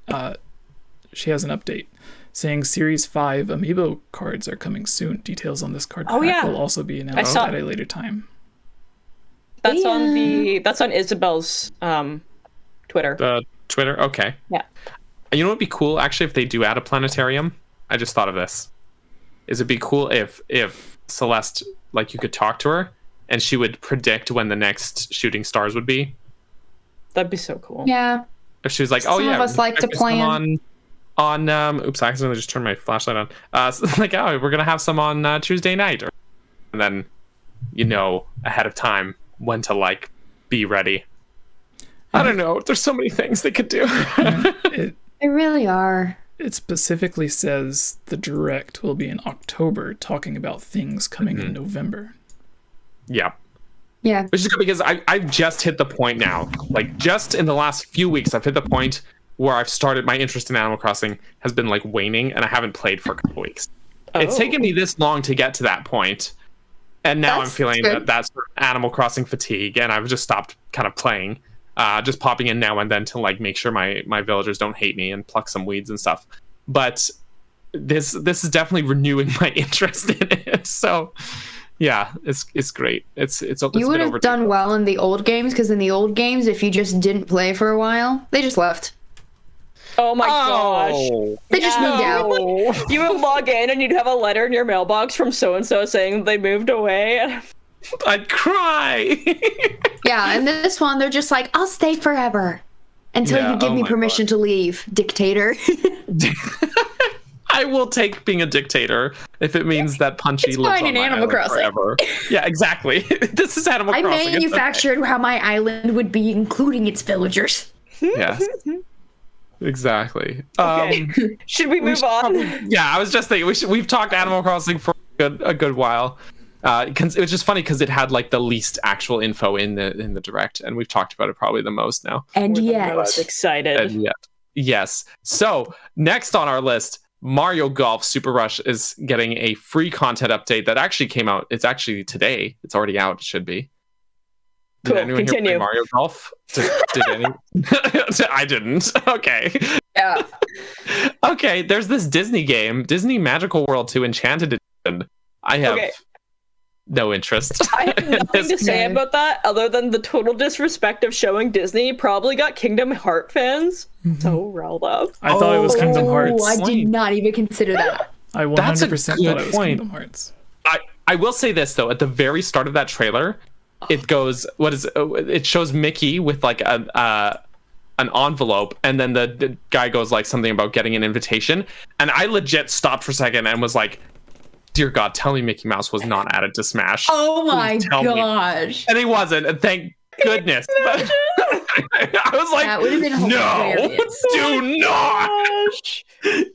she has an update saying Series 5 amiibo cards are coming soon. Details on this card pack will also be announced at a later time. That's on Isabel's Twitter. Twitter? Okay. Yeah. And you know what would be cool, actually, if they do add a planetarium? I just thought of this. It'd be cool if Celeste, like, you could talk to her, and she would predict when the next shooting stars would be. That'd be so cool. Yeah. If she was like, Some of us like to plan. On oops, I accidentally just turned my flashlight on. So like, oh, we're going to have some on Tuesday night. And then, ahead of time when to, like, be ready. I don't know. There's so many things they could do. There really are. It specifically says the direct will be in October, talking about things coming in November. Yeah. Yeah. Which is good because I've just hit the point now. Like, just in the last few weeks, I've hit the point where I've started, my interest in Animal Crossing has been, like, waning, and I haven't played for a couple weeks. It's taken me this long to get to that point. And now I'm feeling that's Animal Crossing fatigue, and I've just stopped kind of playing. Just popping in now and then to, like, make sure my villagers don't hate me and pluck some weeds and stuff. But this is definitely renewing my interest in it. So yeah, it's great. It's you would have done well in the old games, because in the old games, if you just didn't play for a while, they just left. Oh my gosh. They just moved out. You would log in and you'd have a letter in your mailbox from so-and-so saying they moved away. I'd cry. Yeah, and this one, they're just like, I'll stay forever until you give me permission to leave, dictator. I will take being a dictator if it means that Punchy lives on my Animal Crossing forever. Yeah, exactly. This is Animal Crossing. I manufactured how my island would be, including its villagers. Yes. Exactly. Okay. Should we move on? Yeah, I was just thinking we've talked Animal Crossing for a good while. It was just funny because it had, like, the least actual info in the direct, and we've talked about it probably the most now. And yet, I was excited. And yet, yes. So next on our list, Mario Golf Super Rush is getting a free content update that actually came out. It's actually today. It's already out. It should be. Cool. anyone Continue. here play Mario Golf? Did any? I didn't. Okay. Yeah. Okay, there's this Disney game, Disney Magical World 2 Enchanted Edition. I have no interest. I have nothing to say about that other than the total disrespect of showing Disney probably got Kingdom Heart fans so riled up. I thought it was Kingdom Hearts. I did not even consider that. I 100% thought it was Kingdom Hearts. I will say this though, at the very start of that trailer, it goes, it shows Mickey with like an envelope, and then the guy goes like something about getting an invitation, and I legit stopped for a second and was like, dear God, tell me Mickey Mouse was not added to Smash. Oh my gosh. And he wasn't, and thank goodness. But I was like, that would have been hilarious. Do not.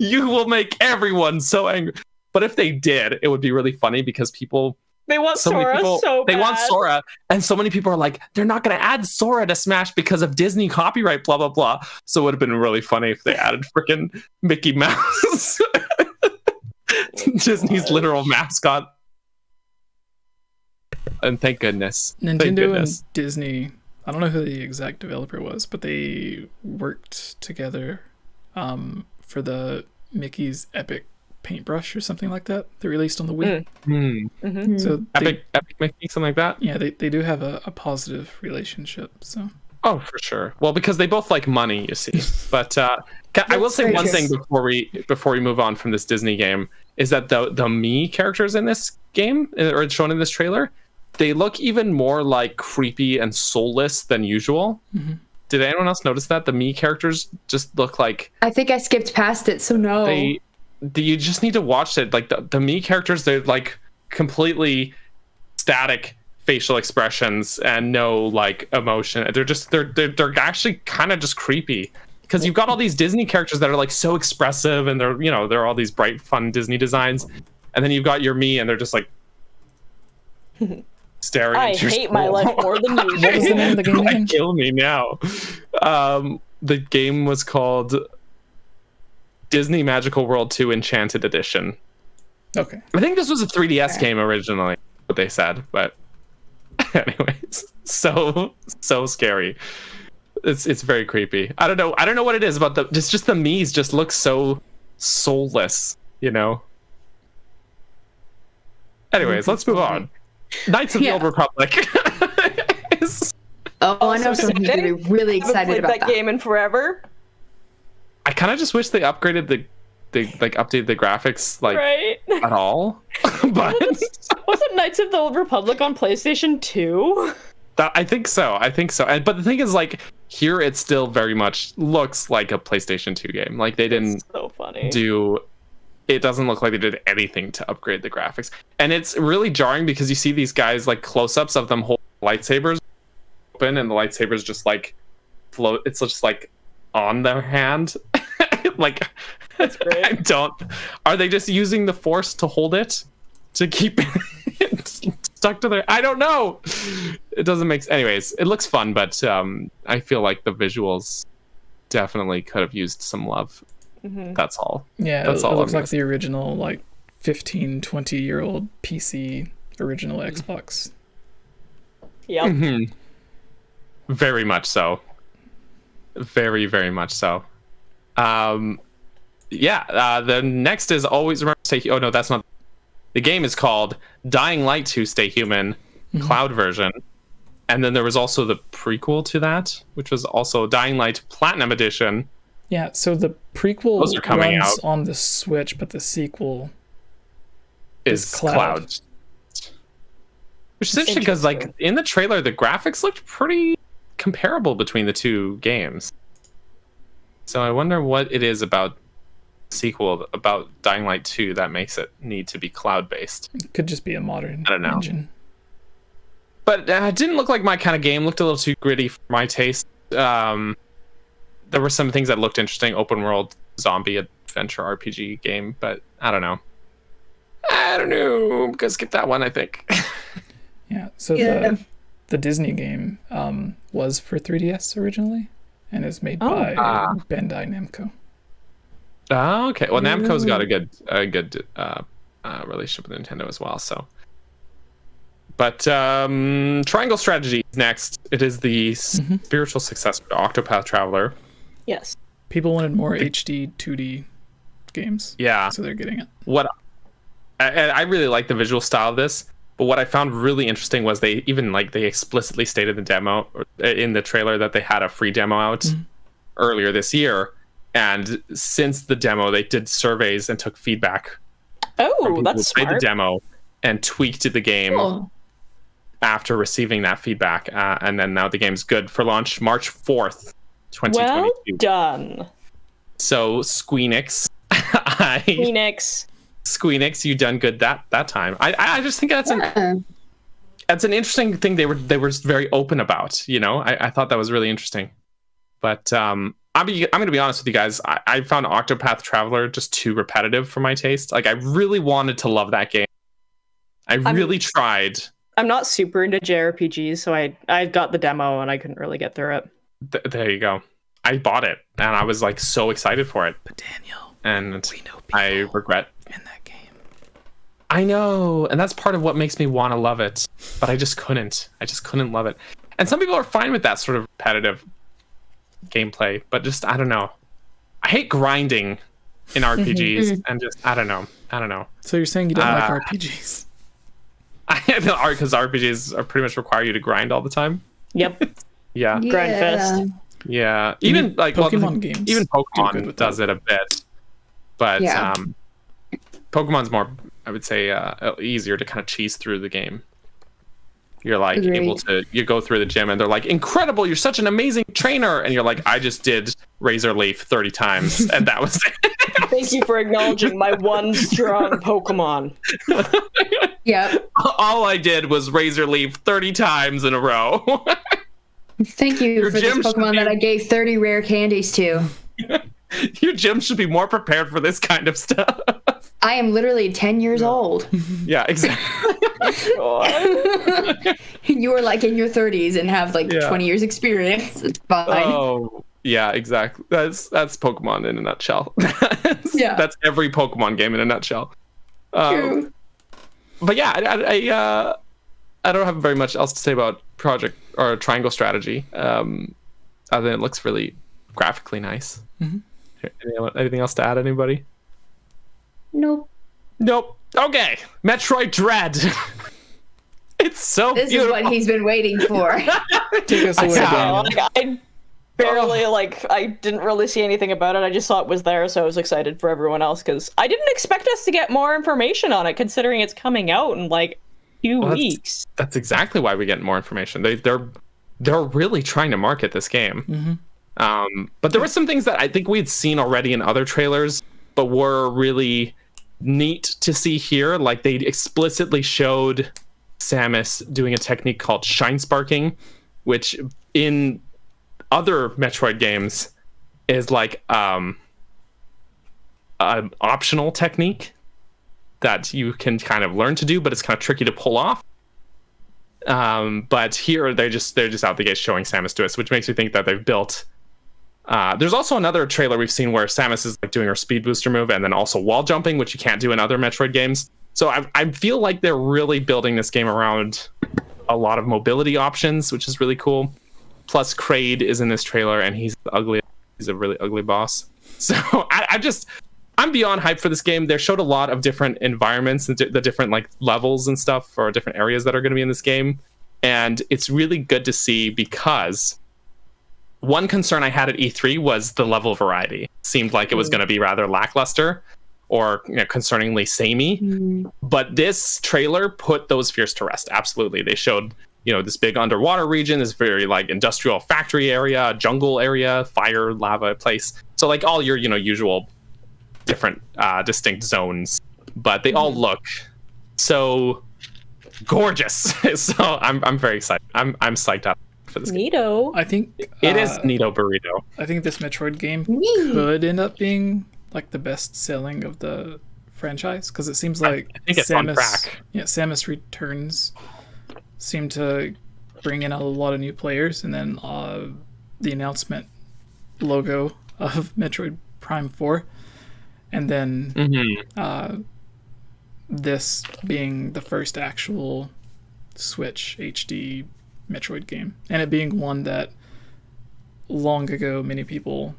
You will make everyone so angry. But if they did, it would be really funny because they want Sora so bad. They want Sora, and so many people are like, they're not going to add Sora to Smash because of Disney copyright, blah, blah, blah. So it would have been really funny if they added freaking Mickey Mouse. Disney's literal mascot. And thank goodness. Nintendo and Disney, I don't know who the exact developer was, but they worked together for the Mickey's Epic Paintbrush or something like that. They released on the Wii. So Epic Mickey, something like that. Yeah, they do have a positive relationship. So. Oh, for sure. Well, because they both like money, you see. But I will say one thing before we move on from this Disney game is that the Mii characters in this game, or shown in this trailer, they look even more like creepy and soulless than usual. Did anyone else notice that the Mii characters just look like? I think I skipped past it, so no. You just need to watch it. Like the Mii characters, they're like completely static facial expressions and no like emotion. They're actually kind of just creepy because you've got all these Disney characters that are like so expressive and they're all these bright, fun Disney designs, and then you've got your Mii and they're just like staring. I hate my life more than you. What was the name of the game again? Kill me now. The game was called Disney Magical World 2 Enchanted Edition. Okay. I think this was a 3DS game originally, what they said, but anyways, so scary. It's very creepy. I don't know what it is about just the Mii's just look so soulless, Anyways, let's move on. Knights of the Old Republic. I know someone who's gonna be really excited about that game in forever. I kind of just wish they upgraded updated the graphics at all. But wasn't Knights of the Old Republic on PlayStation 2? I think so. But the thing is, like, here it still very much looks like a PlayStation 2 game. Like they didn't it doesn't look like they did anything to upgrade the graphics. And it's really jarring because you see these guys like close-ups of them holding lightsabers open and the lightsabers just like float. It's just like on their hand. Like, that's great. Are they just using the Force to hold it to keep it stuck to their? I don't know. It doesn't make. Anyways, it looks fun, but I feel like the visuals definitely could have used some love. That's all. Yeah, that's all. It looks like the original, like 15-20-year-old PC original Xbox. Yeah. Very much so. Very, very much so. The next is Always Remember to Stay. Oh no, that's not. The game is called Dying Light 2 Stay Human, cloud version, and then there was also the prequel to that, which was also Dying Light Platinum Edition. Yeah, so the prequel Those are coming runs out on the Switch, but the sequel is cloud. Which is interesting because, like, in the trailer, the graphics looked pretty comparable between the two games. So I wonder what it is about sequel, about Dying Light 2, that makes it need to be cloud-based. It could just be a modern engine. But it didn't look like my kind of game. Looked a little too gritty for my taste. There were some things that looked interesting. Open world zombie adventure RPG game, but I don't know. I'm gonna skip that one, I think. Yeah, so the Disney game was for 3DS originally, and is made by Bandai Namco. Oh, okay. Well, Namco's got a good relationship with Nintendo as well. So, But Triangle Strategy is next. It is the spiritual successor to Octopath Traveler. Yes. People wanted more HD 2D games. Yeah. So they're getting it. What I really like the visual style of this, but what I found really interesting was they explicitly stated in the demo, or in the trailer, that they had a free demo out earlier this year. And since the demo, they did surveys and took feedback. Oh, that's smart. Played the demo and tweaked the game after receiving that feedback. And then now the game's good for launch March 4th, 2022. Well done. So Squeenix. Squeenix, you done good that time. I just think that's an interesting thing they were very open about. You know, I thought that was really interesting. But I'm going to be honest with you guys. I found Octopath Traveler just too repetitive for my taste. Like, I really wanted to love that game. I really tried. I'm not super into JRPGs, so I got the demo and I couldn't really get through it. There you go. I bought it and I was like so excited for it. But Daniel, and we know I regret in that game. I know, and that's part of what makes me want to love it, but I just couldn't love it. And some people are fine with that sort of repetitive gameplay, but just I don't know. I hate grinding in RPGs, and just I don't know. So you're saying you don't like RPGs? Because RPGs are pretty much require you to grind all the time. Yep. Yeah. Grind fest. Yeah. Even like Pokemon games. Even Pokemon does it a bit, but Pokemon's more, I would say, easier to kind of cheese through the game. You're like able to, you go through the gym and they're like, incredible, you're such an amazing trainer, and you're like, I just did Razor Leaf 30 times and that was it. Thank you for acknowledging my one strong Pokemon. Yep. All I did was Razor Leaf 30 times in a row. Thank you for this Pokemon that I gave 30 rare candies to. Your gym should be more prepared for this kind of stuff. I am literally 10 years old. Yeah, exactly. You are like in your 30s and have like 20 years experience. It's fine. Oh, yeah, exactly. That's Pokemon in a nutshell. That's every Pokemon game in a nutshell. True. But yeah, I don't have very much else to say about Project or Triangle Strategy. Other than it looks really graphically nice. Anything else to add, anybody? Nope. Okay, Metroid Dread. It's so This beautiful. is what he's been waiting for. Take us away, Daniel. I barely I didn't really see anything about it. I just saw it was there, so I was excited for everyone else because I didn't expect us to get more information on it, considering it's coming out in like a few weeks. That's exactly why we get more information. They're really trying to market this game. But there were some things that I think we'd seen already in other trailers, but were really neat to see here. Like they explicitly showed Samus doing a technique called shine sparking, which in other Metroid games is like an optional technique that you can kind of learn to do, but it's kind of tricky to pull off. But here they're just out the gate showing Samus do it, which makes me think that they've built. There's also another trailer we've seen where Samus is like doing her speed booster move and then also wall jumping, which you can't do in other Metroid games. So I feel like they're really building this game around a lot of mobility options, which is really cool. Plus, Kraid is in this trailer, and he's ugly. He's a really ugly boss. So I'm beyond hyped for this game. They showed a lot of different environments and the different like levels and stuff or different areas that are going to be in this game, and it's really good to see because one concern I had at E3 was the level variety. Seemed like it was going to be rather lackluster or concerningly samey. But this trailer put those fears to rest. Absolutely. They showed, this big underwater region, this very like industrial factory area, jungle area, fire, lava place. So like all your, usual different distinct zones, but they all look so gorgeous. So I'm very excited. I'm psyched up for this game. Neato. I think it is Neato Burrito. I think this Metroid game could end up being like the best selling of the franchise because it seems like I think it's on track. Yeah, Samus Returns seem to bring in a lot of new players, and then the announcement logo of Metroid Prime 4, and then this being the first actual Switch HD Metroid game, and it being one that long ago many people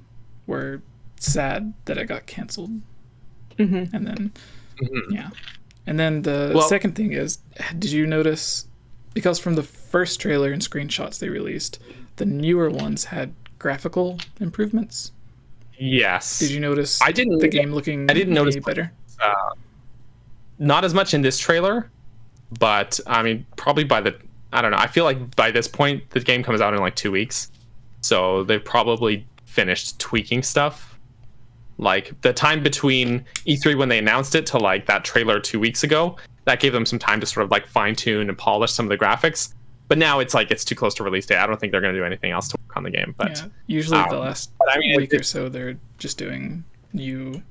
were sad that it got canceled. And then and then the second thing is, did you notice, because from the first trailer and screenshots they released, the newer ones had graphical improvements? Yes. Did you notice the game looking I didn't notice better? Not as much in this trailer, but I mean, probably I don't know, I feel like by this point the game comes out in like 2 weeks, so they've probably finished tweaking stuff. Like the time between E3 when they announced it to like that trailer 2 weeks ago, that gave them some time to sort of like fine tune and polish some of the graphics. But now it's like it's too close to release date. I don't think they're going to do anything else to work on the game. But usually the last week or so they're just doing new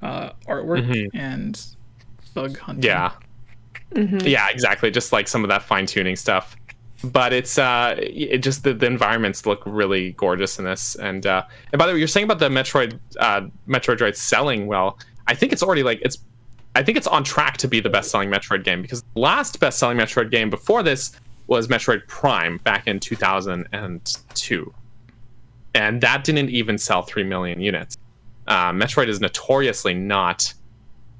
artwork and bug hunting. Yeah, yeah, exactly. Just like some of that fine tuning stuff. But it's it just the environments look really gorgeous in this. And by the way, you're saying about the Metroid Dread selling well. I think it's already like I think it's on track to be the best-selling Metroid game, because the last best-selling Metroid game before this was Metroid Prime back in 2002, and that didn't even sell 3 million units. Metroid is notoriously not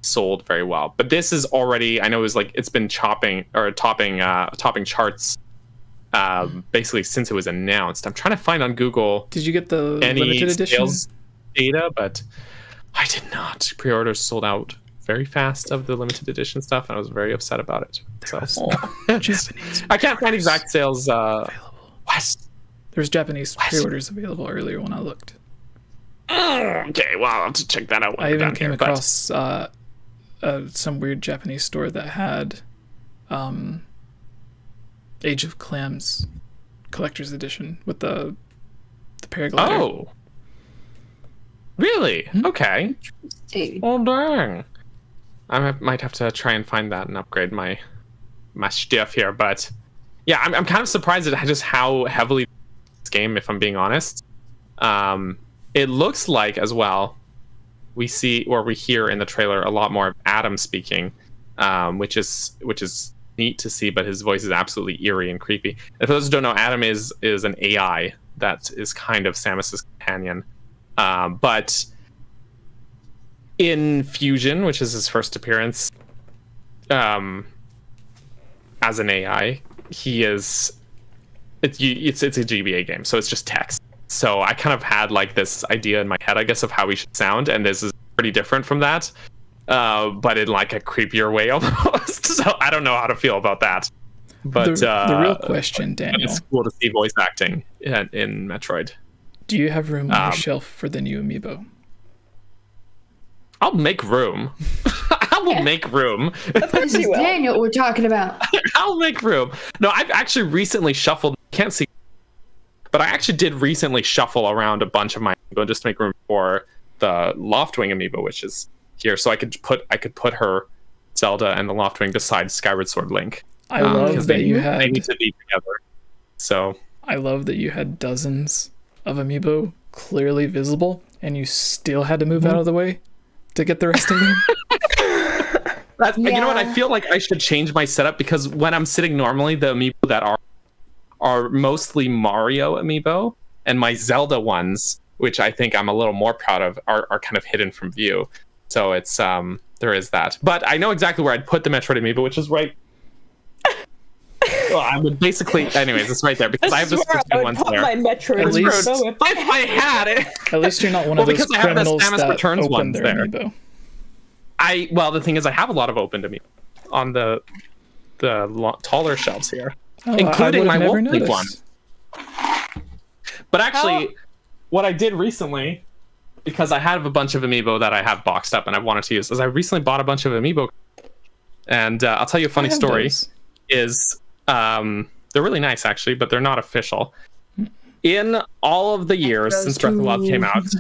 sold very well, but this is already, I know, it's been topping charts basically since it was announced. I'm trying to find on Google. Did you get the limited edition sales data? But I did not. Pre-orders sold out very fast of the limited edition stuff, and I was very upset about it. I can't find exact sales. There's Japanese pre-orders available earlier when I looked. Okay, well, I'll have to check that out. I even came across some weird Japanese store that had Age of Clams collector's edition with the paraglider. Oh, really? Okay. Oh, dang. I might have to try and find that and upgrade my stuff here. But yeah, I'm kind of surprised at just how heavily this game, if I'm being honest. It looks like as well we hear in the trailer a lot more of Adam speaking, which is neat to see, but his voice is absolutely eerie and creepy. And for those who don't know, Adam is an AI that is kind of Samus's companion. But in Fusion, which is his first appearance as an AI, it's a GBA game, so it's just text. So I kind of had like this idea in my head, I guess, of how we should sound, and this is pretty different from that. But in like a creepier way almost. So I don't know how to feel about that. But the real question, Daniel, it's cool to see voice acting in Metroid. Do you have room on your shelf for the new amiibo? I'll make room. I will make room. This is Daniel we're talking about. I'll make room. No, I've actually recently shuffled. Can't see, but I actually did recently shuffle around a bunch of my amiibo just to make room for the Loftwing amiibo, which is here, so I could put her Zelda and the Loftwing beside Skyward Sword Link. I love that they need to be together. So I love that you had dozens of amiibo clearly visible, and you still had to move out of the way to get the rest of them. You know what? I feel like I should change my setup, because when I'm sitting normally, the amiibo that are mostly Mario amiibo, and my Zelda ones, which I think I'm a little more proud of, are kind of hidden from view. So it's there is that. But I know exactly where I'd put the Metroid amiibo, which is right. Well, I would basically, anyways, it's right there, because I have the Splatoon ones there. My Metroid at least, if I had it. At least you're not one of those criminals that Returns open ones their there. amiibo. Well, the thing is, I have a lot of opened amiibo on the taller shelves here, including my Wolf League one. But actually, what I did recently, because I have a bunch of amiibo that I have boxed up and I wanted to use, is I recently bought a bunch of amiibo, and I'll tell you a funny story. Is they're really nice actually, but they're not official. In all of the years since Breath of the Wild came out,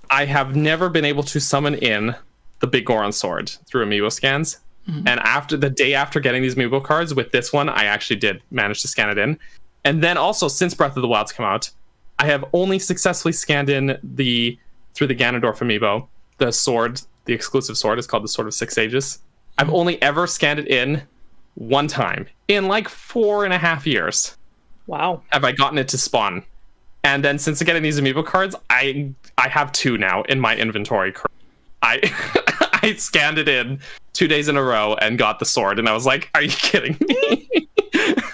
I have never been able to summon in the Big Goron sword through amiibo scans. And after the day after getting these amiibo cards with this one, I actually did manage to scan it in. And then also, since Breath of the Wild's come out, I have only successfully scanned in through the Ganondorf amiibo, the sword, the exclusive sword is called the Sword of Six Ages. I've only ever scanned it in one time in like 4.5 years. Wow. Have I gotten it to spawn? And then since getting these amiibo cards, I have 2 now in my inventory. I I scanned it in 2 days in a row and got the sword, and I was like, "Are you kidding me?"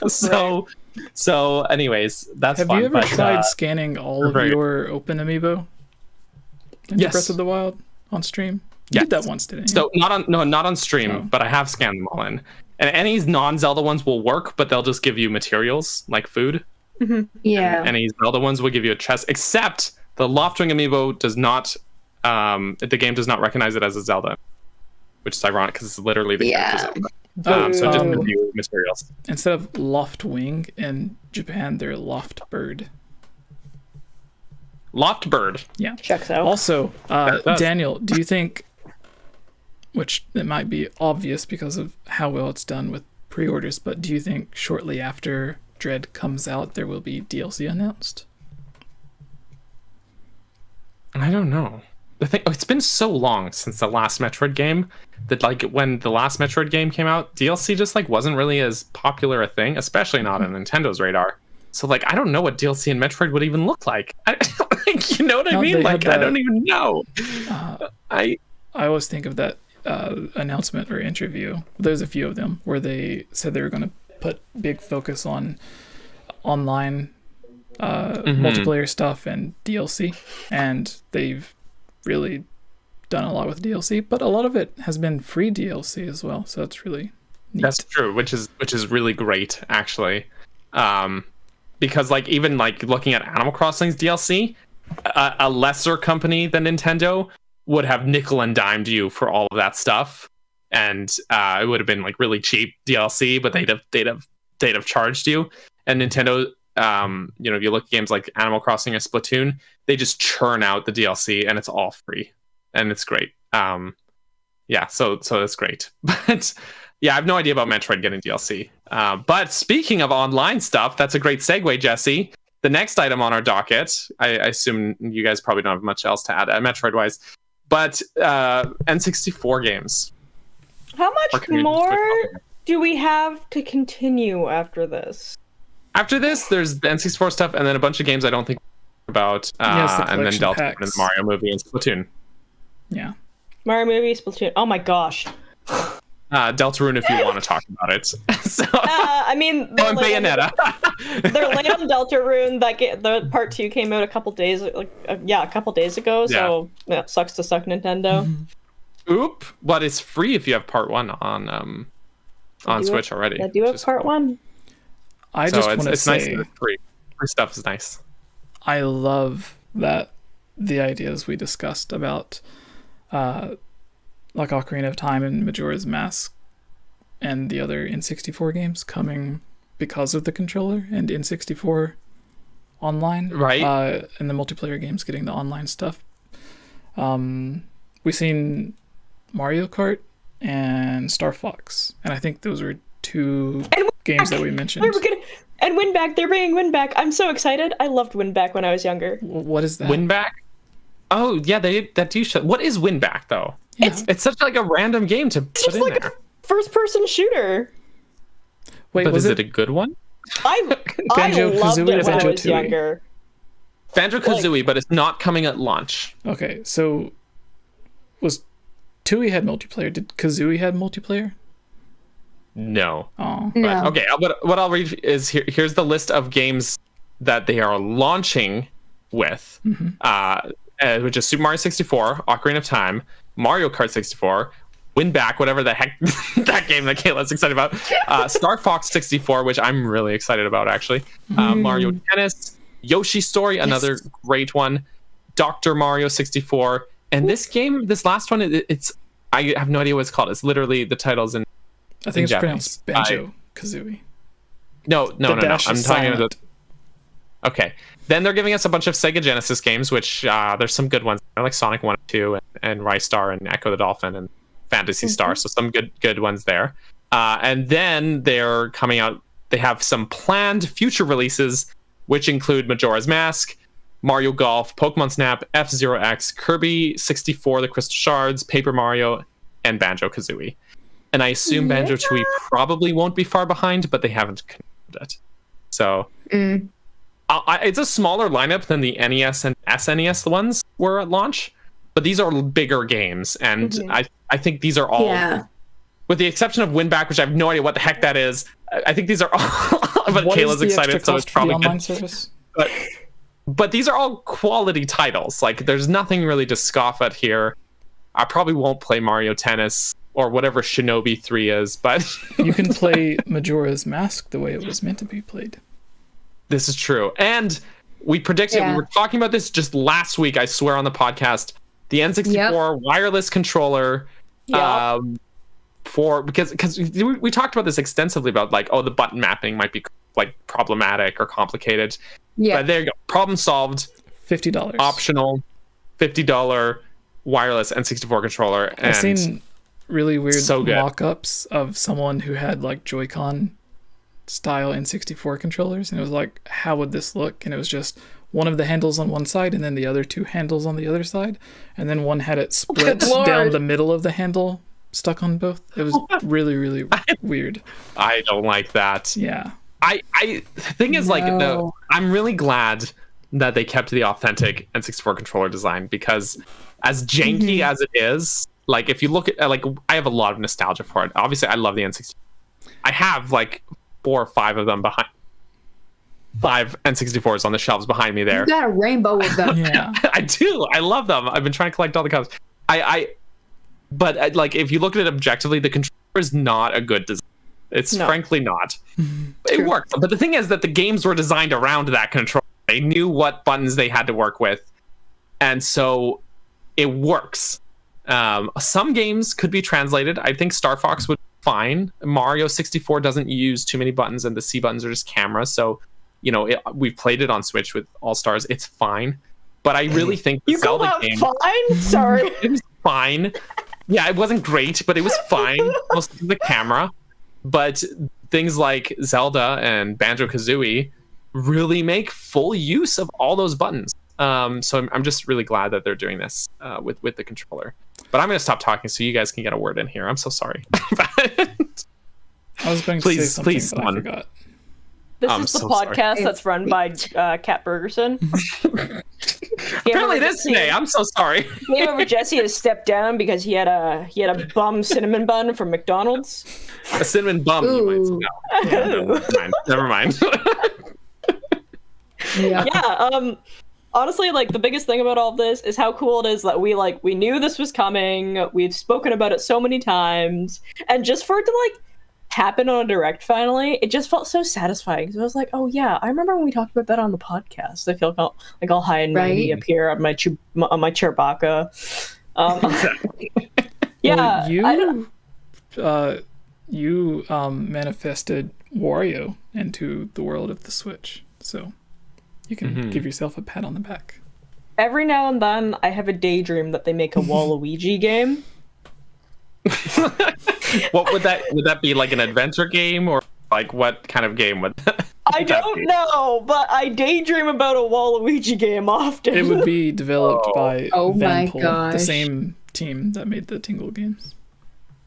So anyways, that's Have fun. you ever tried scanning all of your open amiibo in Breath of the Wild on stream? You did that once, didn't you? So not on stream, but I have scanned them all in. And any non-Zelda ones will work, but they'll just give you materials like food. Mm-hmm. Yeah. And any Zelda ones will give you a chest, except the Loftwing amiibo does not. The game does not recognize it as a Zelda, which is ironic because it's literally the character Zelda. So just review materials. Instead of Loftwing in Japan, they're Loftbird. Loftbird. Yeah. Checks out. Also, Daniel, do you think, which it might be obvious because of how well it's done with pre-orders, but do you think shortly after Dread comes out, there will be DLC announced? I don't know. The thing, it's been so long since the last Metroid game that like when the last Metroid game came out, DLC just like wasn't really as popular a thing, especially not on Nintendo's radar. So like I don't know what DLC in Metroid would even look like. You know what I mean? Like I don't even know. I always think of that announcement or interview. There's a few of them where they said they were going to put big focus on online multiplayer stuff and DLC, and they've really done a lot with DLC, but a lot of it has been free DLC as well, so it's really neat. That's true, which is really great actually, because like even like looking at Animal Crossing's DLC, a lesser company than Nintendo would have nickel and dimed you for all of that stuff, and it would have been like really cheap DLC, but they'd have charged you. And Nintendo, you know, if you look at games like Animal Crossing or Splatoon, they just churn out the DLC and it's all free, and it's great. Yeah, so that's great. But yeah, I have no idea about Metroid getting DLC. But speaking of online stuff, that's a great segue, Jesse. The next item on our docket, I assume you guys probably don't have much else to add Metroid-wise, but N64 games. How much more do we have to continue after this? After this, there's the N64 stuff, and then a bunch of games I don't think about, and then Delta and the Mario movie and Splatoon. Yeah. Mario movie, Splatoon. Oh my gosh. Deltarune if you want to talk about it. So, I mean, they're Bayonetta. They're late on Deltarune. The part 2 came out a couple days ago. So yeah, it sucks to suck, Nintendo. Oop! But it's free if you have part 1 on Switch already. I do have part 1. I just want to say, nice that it's free. Free stuff is nice. I love that the ideas we discussed about like Ocarina of Time and Majora's Mask and the other N64 games coming because of the controller and N64 online, right? And the multiplayer games getting the online stuff. We've seen Mario Kart and Star Fox, and I think those were 2 games that we mentioned. And Winback, they're bringing Winback. I'm so excited. I loved Winback when I was younger. What is that? Winback? Oh yeah, that do show. What is Winback though? Yeah. It's such like a random game to put in like there. A first-person shooter. Wait, but is it a good one? I loved it when I was younger. Banjo-Kazooie, but it's not coming at launch. Okay, so was Tooie had multiplayer? Did Kazooie have multiplayer? No. Oh. But, no. Okay, what I'll read is here's the list of games that they are launching with, which is Super Mario 64, Ocarina of Time, Mario Kart 64, Winback, whatever the heck that game that Kayla's excited about, Star Fox 64, which I'm really excited about actually, Mario Tennis, Yoshi's Story, another great one, Dr. Mario 64, and this last one, it's I have no idea what it's called. It's literally the titles in I think it's Japanese. Pronounced Banjo-Kazooie. No. I'm talking about. Okay. Then they're giving us a bunch of Sega Genesis games, which there's some good ones. Like Sonic 1 and 2 and Rise Star and Echo the Dolphin and Fantasy Star. So some good ones there. And then they're coming out. They have some planned future releases, which include Majora's Mask, Mario Golf, Pokemon Snap, F-Zero X, Kirby 64, The Crystal Shards, Paper Mario, and Banjo-Kazooie. and I assume Banjo-Tooie probably won't be far behind, but they haven't confirmed it. So it's a smaller lineup than the NES and SNES ones were at launch, but these are bigger games, and I think these are all, with the exception of Winback, which I have no idea what the heck that is. I think these are all. But Kayla's excited, so it's probably online service. But these are all quality titles. Like, there's nothing really to scoff at here. I probably won't play Mario Tennis or whatever Shinobi 3 is, but you can play Majora's Mask the way it was meant to be played. This is true. And we predicted, we were talking about this just last week, I swear, on the podcast, the N64 wireless controller, because we talked about this extensively about, like, the button mapping might be, like, problematic or complicated. But there you go. Problem solved. $50. Optional. $50 wireless N64 controller. And I've seen really weird mock-ups of someone who had, like, Joy-Con style N64 controllers, and it was like, how would this look? And it was just one of the handles on one side and then the other two handles on the other side, and then one had it split down the middle of the handle, stuck on both. It was really, really weird. I don't like that. Yeah. The thing is, like, I'm really glad that they kept the authentic N64 controller design, because as janky as it is, like, if you look at, like, I have a lot of nostalgia for it. Obviously, I love the N64. I have, like, 4 or 5 of them behind. 5 N64s on the shelves behind me there. You got a rainbow of them. I do. I love them. I've been trying to collect all the colors. But like, if you look at it objectively, the controller is not a good design. It's frankly not. It works. But the thing is that the games were designed around that controller. They knew what buttons they had to work with. And so it works. Some games could be translated. I think Star Fox would be fine. Mario 64 doesn't use too many buttons, and the C buttons are just cameras. So, you know, we've played it on Switch with All Stars. It's fine. But I really think the Zelda game... fine? Sorry. It was fine. Yeah, it wasn't great, but it was fine. Mostly the camera. But things like Zelda and Banjo-Kazooie really make full use of all those buttons. So I'm just really glad that they're doing this with the controller. But I'm going to stop talking so you guys can get a word in here. I'm so sorry. I was going to say something, but I forgot. This is the podcast that's run by Kat Bergerson. Apparently it is today. I'm so sorry. Game over Jesse has stepped down because he had a bum cinnamon bun from McDonald's. A cinnamon bum, you might say. No. Yeah, never mind. Honestly, like, the biggest thing about all of this is how cool it is that we knew this was coming. We've spoken about it so many times, and just for it to, like, happen on a direct finally, it just felt so satisfying. So I was like, oh yeah, I remember when we talked about that on the podcast. I feel like all high and mighty up here on my Chewbacca. You manifested Wario into the world of the Switch, so you can give yourself a pat on the back. Every now and then, I have a daydream that they make a Waluigi game. What would that be, like an adventure game, or like what kind of game would that I don't know, but I daydream about a Waluigi game often. It would be developed by Vanpool, the same team that made the Tingle games.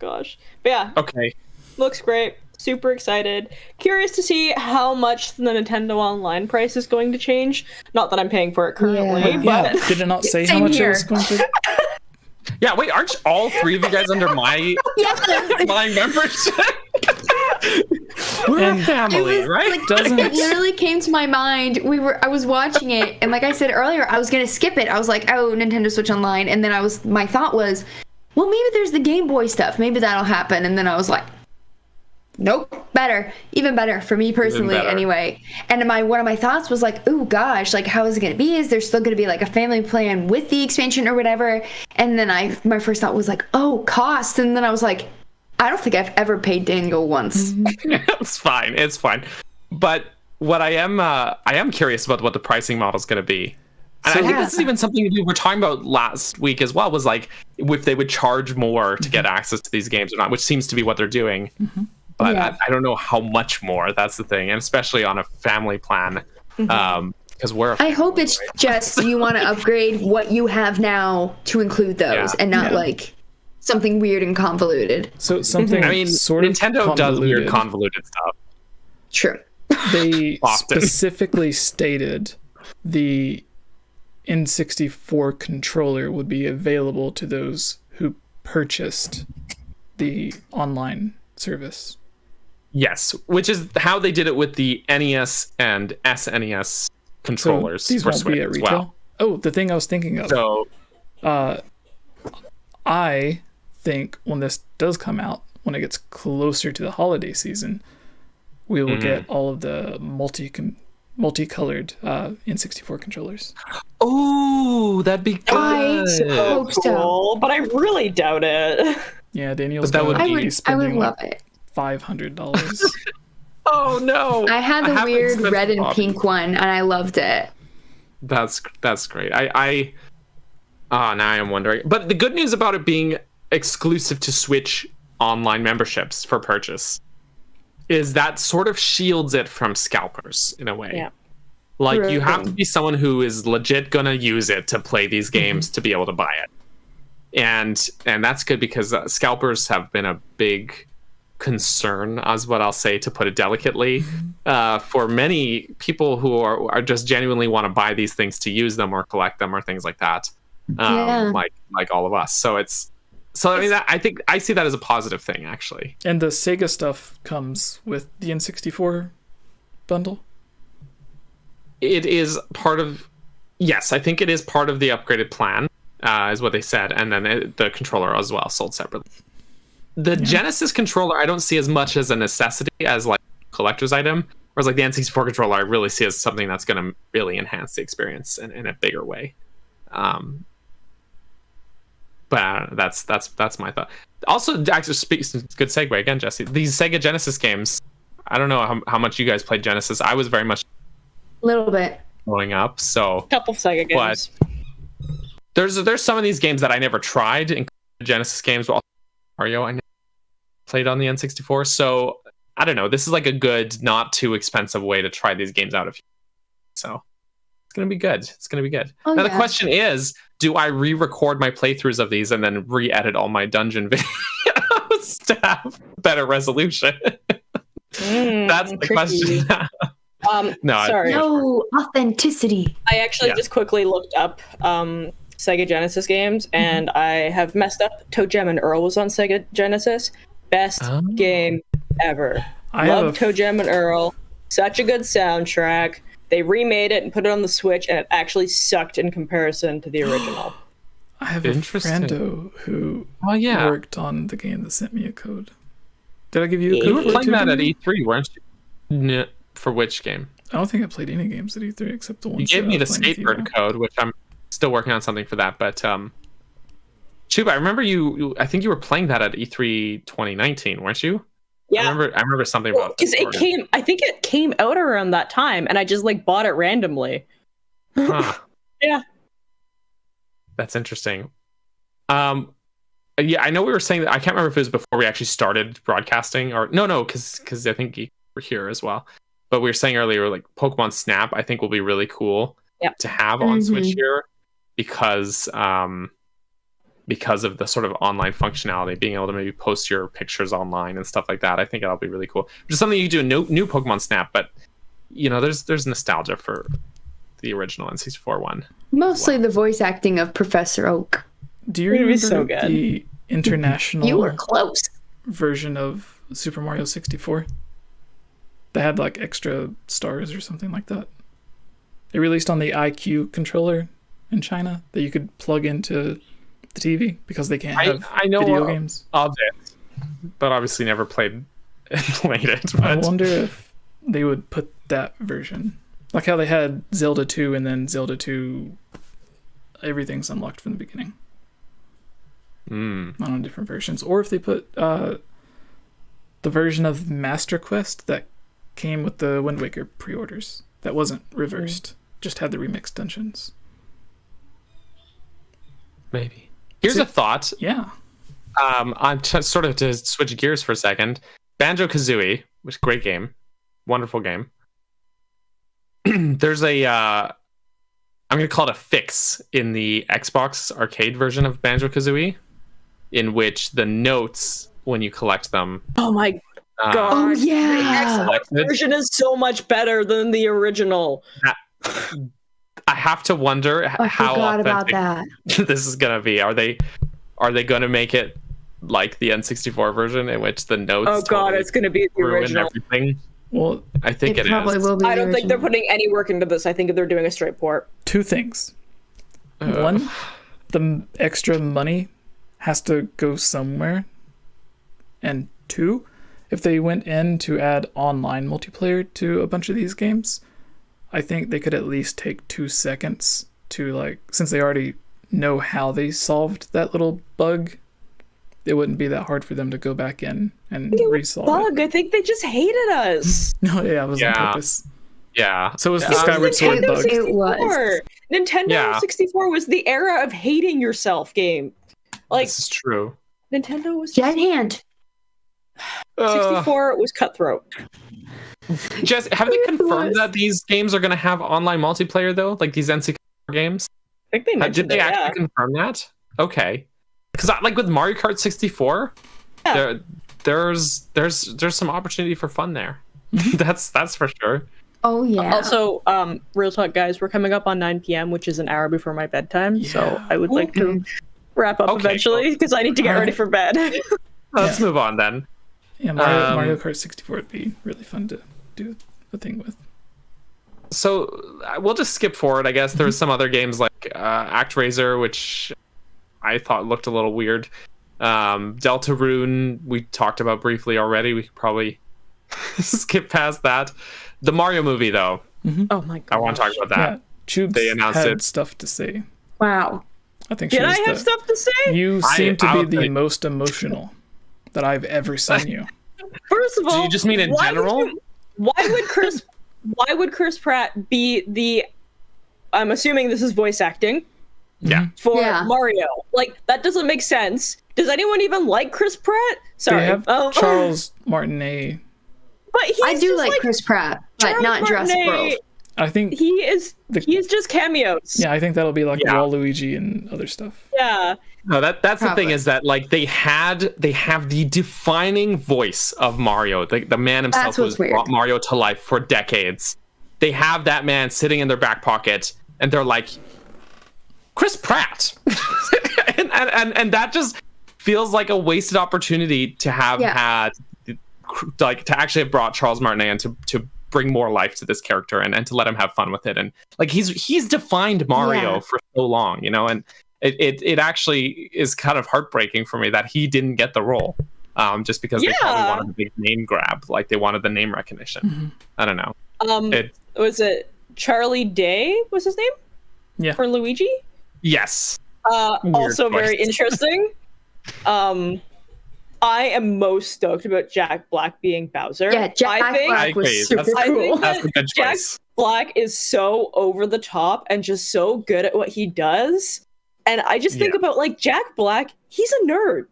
Gosh. But yeah. Okay. Looks great. Super excited. Curious to see how much the Nintendo Online price is going to change. Not that I'm paying for it currently, but... Yeah. Did it not say how much it was going to... Yeah, wait, aren't all 3 of you guys under my membership? We're a family, right? Like, it literally came to my mind. I was watching it, and like I said earlier, I was gonna skip it. I was like, oh, Nintendo Switch Online, and then my thought was, well, maybe there's the Game Boy stuff. Maybe that'll happen. And then I was like, nope, even better for me personally anyway. And one of my thoughts was like, oh gosh, like how is it gonna be? Is there still gonna be like a family plan with the expansion or whatever? And then my first thought was like, oh, cost. And then I was like, I don't think I've ever paid Daniel once. It's fine. But what I am curious about what the pricing model is gonna be. And I think this is even something we were talking about last week as well, was like if they would charge more to get access to these games or not, which seems to be what they're doing. But I don't know how much more. That's the thing, and especially on a family plan, because I hope it's just you want to upgrade what you have now to include those, and not like something weird and convoluted. So something. I mean, sort of Nintendo does weird convoluted stuff. True. They specifically stated the N64 controller would be available to those who purchased the online service. Yes, which is how they did it with the NES and SNES controllers. So these for won't Switch be at retail. Well. Oh, the thing I was thinking of. So, I think when this does come out, when it gets closer to the holiday season, we will get all of the multicolored N64 controllers. Oh, that'd be good. I hope so, but I really doubt it. Yeah, Daniel's but that would be spending love it. $500. Oh no! I had the weird red and pink one, and I loved it. That's great. Now I am wondering. But the good news about it being exclusive to Switch online memberships for purchase is that sort of shields it from scalpers in a way. Yeah. Like you have to be someone who is legit gonna use it to play these games to be able to buy it. And that's good because scalpers have been a big concern, as what I'll say, to put it delicately, for many people who are just genuinely want to buy these things to use them or collect them or things like that, like all of us. So I mean, I think I see that as a positive thing, actually. And the Sega stuff comes with the N64 bundle. It is part of, yes, I think it is part of the upgraded plan, is what they said, and then the controller as well sold separately. The Genesis controller, I don't see as much as a necessity as like a collector's item, whereas like the N64 controller, I really see as something that's going to really enhance the experience in a bigger way. But that's my thought. Also, actually, good segue again, Jesse. These Sega Genesis games, I don't know how much you guys played Genesis. I was very much a little bit growing up, so couple Sega games. But there's some of these games that I never tried, including Genesis games. Well, Mario, I never played on the N64, so I don't know. This is like a good, not too expensive way to try these games out. So it's gonna be good. It's gonna be good. Oh, now the question is, do I re-record my playthroughs of these and then re-edit all my dungeon videos to have better resolution? That's the question. No authenticity. I actually just quickly looked up Sega Genesis games, and I have messed up. 𝗏𝗏 was on Sega Genesis. Best game ever. Love 𝗏𝗏. Such a good soundtrack. They remade it and put it on the Switch, and it actually sucked in comparison to the original. I have a friendo who worked on the game that sent me a code. Did I give you a code? You were playing that at E3, weren't you? No, for which game? I don't think I played any games at E3 except the ones. You gave me the skateboard code, which I'm still working on something for that. But Chuba, I remember you. I think you were playing that at E3 2019, weren't you? Yeah, I remember something about because it came. I think it came out around that time, and I just like bought it randomly. Huh. Yeah, that's interesting. Yeah, I know we were saying that. I can't remember if it was before we actually started broadcasting, or no, because I think you were here as well. But we were saying earlier, like Pokemon Snap, I think will be really cool to have on Switch here because of the sort of online functionality, being able to maybe post your pictures online and stuff like that. I think that'll be really cool. Which is something you can do in new Pokemon Snap, but you know, there's nostalgia for the original N64 one. Mostly the voice acting of Professor Oak. Do you remember the international you were close version of Super Mario 64? That had like extra stars or something like that. They released on the iQ controller in China that you could plug into the TV because they can't have video games of it, but obviously never played it. But I wonder if they would put that version, like how they had Zelda 2 and then Zelda 2, everything's unlocked from the beginning. On different versions, or if they put the version of Master Quest that came with the Wind Waker pre-orders that wasn't reversed, just had the remixed dungeons. Maybe. Here's a thought. Yeah. I'm sort of to switch gears for a second. Banjo-Kazooie, which is a great game, wonderful game. There's a I'm going to call it a fix in the Xbox arcade version of Banjo-Kazooie. in which the notes, when you collect them, oh my god, Oh yeah. the Xbox version is so much better than the original. I have to wonder how forgot about authentic this is gonna be. Are they gonna make it like the N64 version in which the notes? Oh god, it's gonna be the original. Everything. Well, I think it probably is. will be. I don't the think they're original. putting any work into this. I think they're doing a straight port. 2 things. One, the extra money has to go somewhere. And 2, if they went in to add online multiplayer to a bunch of these games, I think they could at least take 2 seconds to, like, since they already know how they solved that little bug, it wouldn't be that hard for them to go back in and resolve Bug, it. I think they just hated us. No, yeah, it was on purpose. Yeah. So was the Skyward Sword bug. It was. Nintendo 64 was the era of hating yourself game. Like, This is true. Nintendo was Jet Hand. 64 was cutthroat. Jess, have they confirmed that these games are going to have online multiplayer though? Like these N64 games? I think they mentioned Did they it, actually confirm that? Okay. Because like with Mario Kart 64, there's some opportunity for fun there. That's for sure. Oh yeah. Also, real talk, guys, we're coming up on 9 p.m., which is an hour before my bedtime. So I would like to wrap up eventually because I need to get ready for bed. Let's move on then. Yeah, Mario Kart 64 would be really fun to do a thing with. So we'll just skip forward, I guess. There's some other games like ActRaiser, which I thought looked a little weird. Deltarune, we talked about briefly already. We could probably skip past that. The Mario movie, though. Oh my god! I want to talk about that. Yeah, Tubes They announced had it. stuff to say. Wow. I think Did I have stuff to say? You seem to be the think- most emotional that I've ever seen you. First of all, Do you just mean in general? Why would Chris Pratt be the? I'm assuming this is voice acting. Yeah. For Yeah. Mario, like that doesn't make sense. Does anyone even like Chris Pratt? Sorry, They have Charles Martinet. but he's I do just like Chris Pratt, but Charles not Jurassic Martinet. World. I think He is just cameos. yeah, I think that'll be like Yeah. Waluigi and other stuff. Yeah. No, that's the Probably. thing is that like they have the defining voice of Mario. The man himself That's what's was weird. brought Mario to life for decades. They have that man sitting in their back pocket, and they're like, Chris Pratt, and that just feels like a wasted opportunity to have had, like, to actually have brought Charles Martinet in to bring more life to this character and to let him have fun with it. And like he's defined Mario for so long, you know, and it actually is kind of heartbreaking for me that he didn't get the role. Just because they probably wanted a big name grab, like they wanted the name recognition. I don't know. Was it Charlie Day? Was his name? Yeah. For Luigi. Yes. Also choice. very interesting. I am most stoked about Jack Black being Bowser. Yeah, Jack I think, Black was super I cool. think That's a that good Jack choice. Black is so over the top and just so good at what he does. And I just think about like Jack Black, he's a nerd.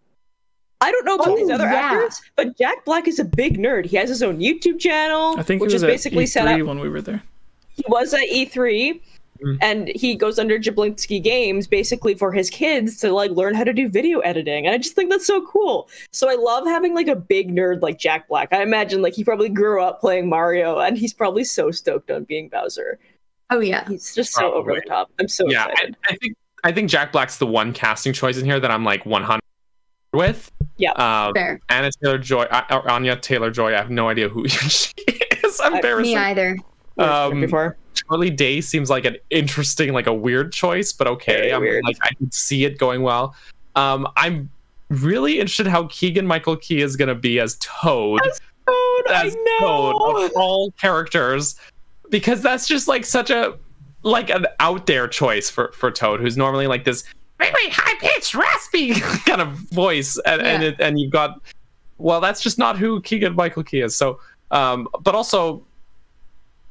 I don't know about these other actors, but Jack Black is a big nerd. He has his own YouTube channel, I think which he was is basically at E3 set up. when we were there. He was at E3, and he goes under 𝗵𝗃𝗃 Games basically for his kids to like learn how to do video editing. And I just think that's so cool. So I love having like a big nerd like Jack Black. I imagine like he probably grew up playing Mario, and he's probably so stoked on being Bowser. Oh yeah. He's just so over the top. I'm so excited. I think Jack Black's the one casting choice in here that I'm like 100 with. Yeah. Fair. Anya Taylor-Joy. I have no idea who she is. Embarrassing. Me either. Before. Charlie Day seems like an interesting, like a weird choice, but okay. Very weird. Like I can see it going well. I'm really interested how Keegan-Michael Key is going to be as Toad. As Toad of all characters, because that's just like such a like an out there choice for Toad, who's normally like this very high pitched, raspy kind of voice, and you've got, well, that's just not who Keegan-Michael Key is. So, but also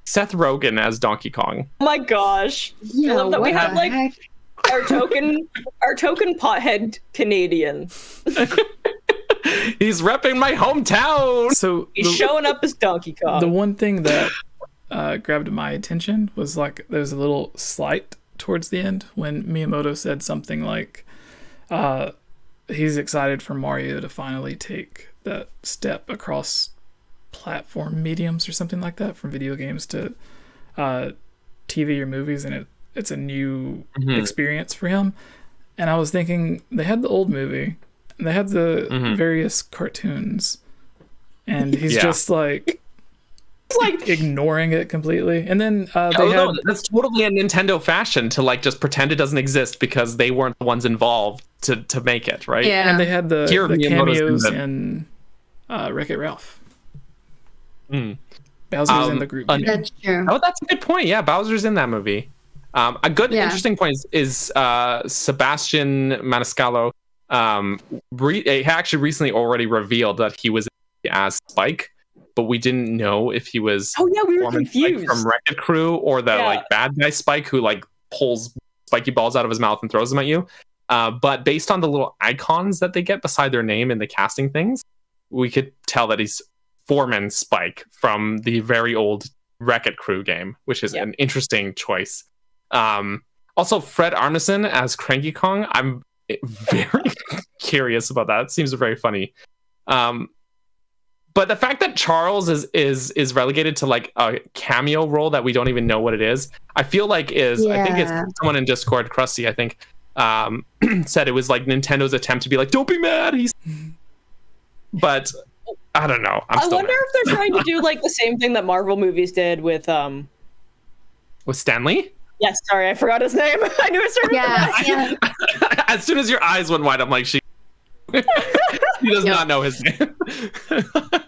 Seth Rogen as Donkey Kong. Oh my gosh. Yeah, I love that we what have the like heck? our token pothead Canadian. He's repping my hometown. So He's showing up as Donkey Kong. the one thing that grabbed my attention was like there's a little slight towards the end when Miyamoto said something like he's excited for Mario to finally take that step across platform mediums or something like that, from video games to TV or movies, and it's a new experience for him. And I was thinking, they had the old movie, and they had the various cartoons, and he's just like ignoring it completely. And then that's totally a Nintendo fashion to like just pretend it doesn't exist because they weren't the ones involved to make it, right? Yeah. And they had the cameos in Wreck-It Ralph. Bowser's in the group. That's true. Oh, that's a good point. Yeah, Bowser's in that movie. A good, interesting point is 𝗵𝗃 𝗚𝗆𝗆 he actually recently already revealed that he was as Spike, but we didn't know if he was we were confused from Wreck-It Crew or the like bad guy Spike who like pulls spiky balls out of his mouth and throws them at you. But based on the little icons that they get beside their name in the casting things, we could tell that he's Foreman Spike from the very old Wreck-It Crew game, which is an interesting choice. Also, Fred Armisen as Cranky Kong. I'm very curious about that. It seems very funny. But the fact that Charles is relegated to like a cameo role that we don't even know what it is, I feel like I think it's someone in Discord, 𝗏𝗏𝗏, I think, said it was like Nintendo's attempt to be like, don't be mad. But I don't know. I wonder if they're trying to do like the same thing that Marvel movies did with Stanley. Yes, sorry, I forgot his name. I knew it started with that. As soon as your eyes went wide, I'm like, he does not know his name.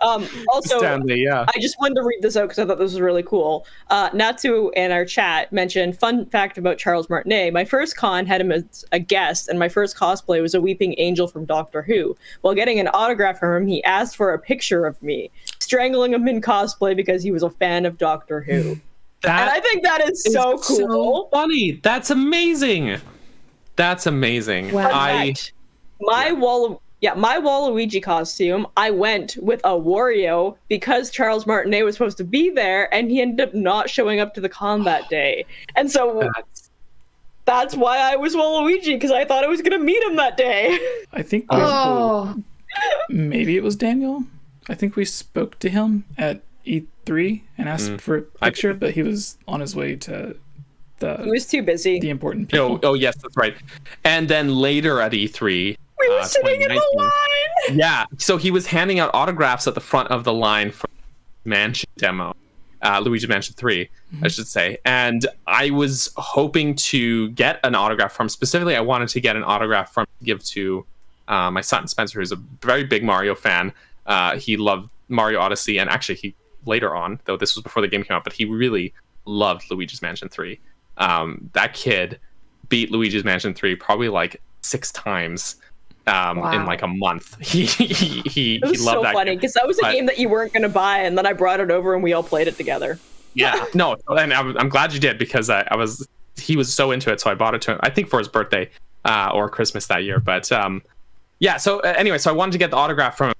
Also, Stanley, I just wanted to read this out because I thought this was really cool. Natsu in our chat mentioned, fun fact about Charles Martinet, my first con had him as a guest, and my first cosplay was a weeping angel from Doctor Who. While getting an autograph from him, he asked for a picture of me, strangling him in cosplay because he was a fan of Doctor Who. And I think that is so cool. So funny. That's amazing. That's amazing. Wow. My Waluigi costume, I went with a Wario because Charles Martinet was supposed to be there, and he ended up not showing up to the con that day. And so that's why I was Waluigi, because I thought I was going to meet him that day. I think maybe it was Daniel. I think we spoke to him at E3 and asked for a picture, but he was on his way to he was too busy. The important people. Oh yes, that's right. And then later at E3, we were sitting in the line. Yeah, so he was handing out autographs at the front of the line for Mansion demo, Luigi Mansion 3, I should say. And I was hoping to get an autograph from. Specifically, I wanted to get an autograph from to give to my son Spencer, who's a very big Mario fan. He loved Mario Odyssey, and actually he later on, though this was before the game came out, but he really loved Luigi's Mansion 3. That kid beat Luigi's Mansion 3 probably like 6 times in like a month. He loved that. So funny because that was a game that you weren't going to buy, and then I brought it over and we all played it together. Yeah, no, and I'm glad you did, because he was so into it, so I bought it to him, I think for his birthday or Christmas that year. But yeah, so anyway, so I wanted to get the autograph from him,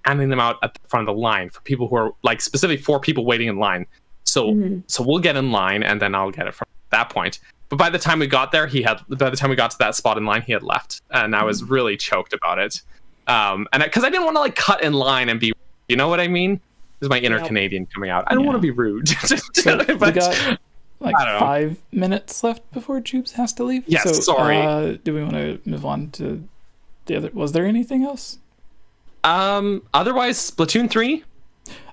handing them out at the front of the line for people who are like specifically 4 people waiting in line. So we'll get in line, and then I'll get it from that point. But by the time we got there, by the time we got to that spot in line, he had left, and I was really choked about it. And because I didn't want to like cut in line and be, you know what I mean? This is my inner Canadian coming out. I don't want to be rude. So we got like 5 minutes left before Jubes has to leave. Yes, so, sorry. Do we want to move on to the other? Was there anything else? Otherwise, Splatoon 3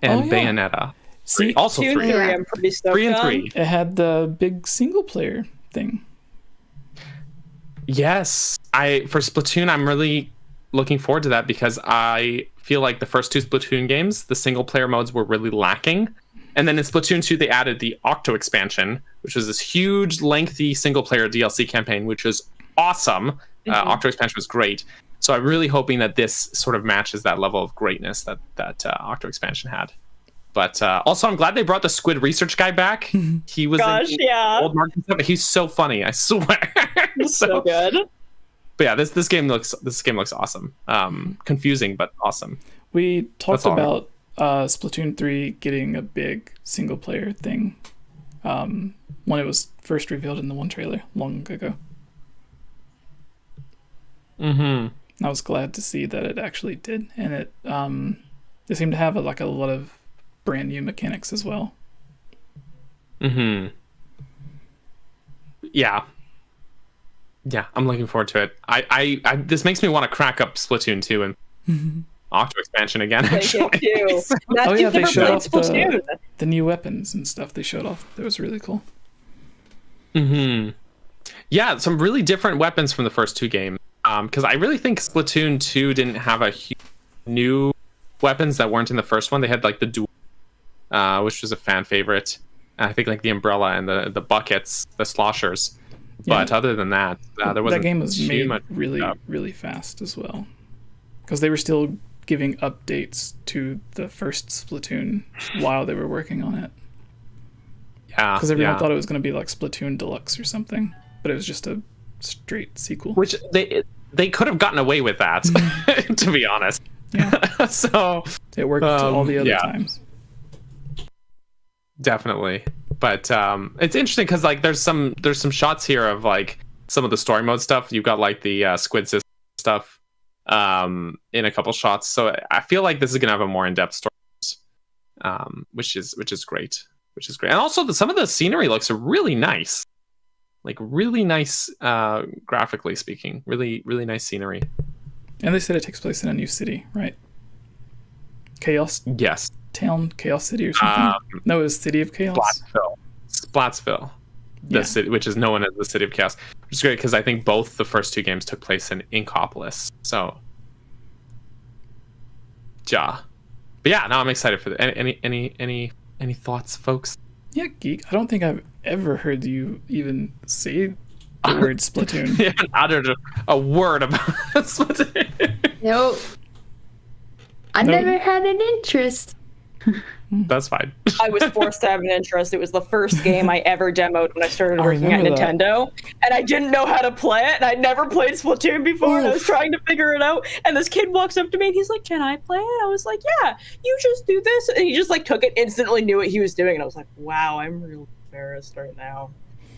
and Bayonetta. See, also 3. I'm pretty stoked 3 and 3. It had the big single player thing. Yes, for Splatoon, I'm really looking forward to that, because I feel like the first 2 Splatoon games, the single player modes were really lacking. And then in Splatoon 2, they added the Octo expansion, which was this huge, lengthy single player DLC campaign, which was awesome. Octo expansion was great. So I'm really hoping that this sort of matches that level of greatness that Octo expansion had. But also, I'm glad they brought the Squid research guy back. He was old Mark. He's so funny, I swear. so good. But yeah, this game looks awesome. Confusing but awesome. We talked about Splatoon 3 getting a big single player thing when it was first revealed in the one trailer long ago. I was glad to see that it actually did, and it seemed to have a lot of brand new mechanics as well. Mm-hmm. Yeah, I'm looking forward to it. I this makes me want to crack up Splatoon 2 and Octo expansion again. Actually. Oh yeah, they showed off the new weapons and stuff. They showed off. That was really cool. Mm-hmm. Yeah, some really different weapons from the first two games. Because I really think Splatoon 2 didn't have a huge new weapons that weren't in the first one. They had like the duel, which was a fan favorite. And I think like the umbrella and the buckets, the sloshers. But other than that, there wasn't. That game was made really fast as well, because they were still giving updates to the first Splatoon while they were working on it. Yeah, because everyone thought it was going to be like Splatoon Deluxe or something, but it was just a straight sequel. Which they could have gotten away with that, to be honest. Yeah. So it worked all the other times. Definitely. But it's interesting because like there's some shots here of like some of the story mode stuff. You've got like the squid system stuff in a couple shots. So I feel like this is gonna have a more in-depth story, which is great. Which is great. And also some of the scenery looks really nice. Like really nice graphically speaking. Really nice scenery. And they said it takes place in a new city, right? Chaos? Yes. Town, Chaos City or something? No, it was City of Chaos. Splatsville. The city, which is known as the City of Chaos. Which is great because I think both the first two games took place in Inkopolis. So But yeah, now I'm excited for any thoughts, folks? Yeah, Geek. I don't think I've ever heard you even say the word Splatoon. Yeah, uttered a word about Splatoon. Nope. I never had an interest. That's fine. I was forced to have an interest. It was the first game I ever demoed when I started working at Nintendo, and I didn't know how to play it, and I'd never played Splatoon before, and I was trying to figure it out, and this kid walks up to me, and he's like, "Can I play it?" I was like, "Yeah, you just do this," and he just like took it, instantly knew what he was doing, and I was like, "Wow, I'm really embarrassed right now."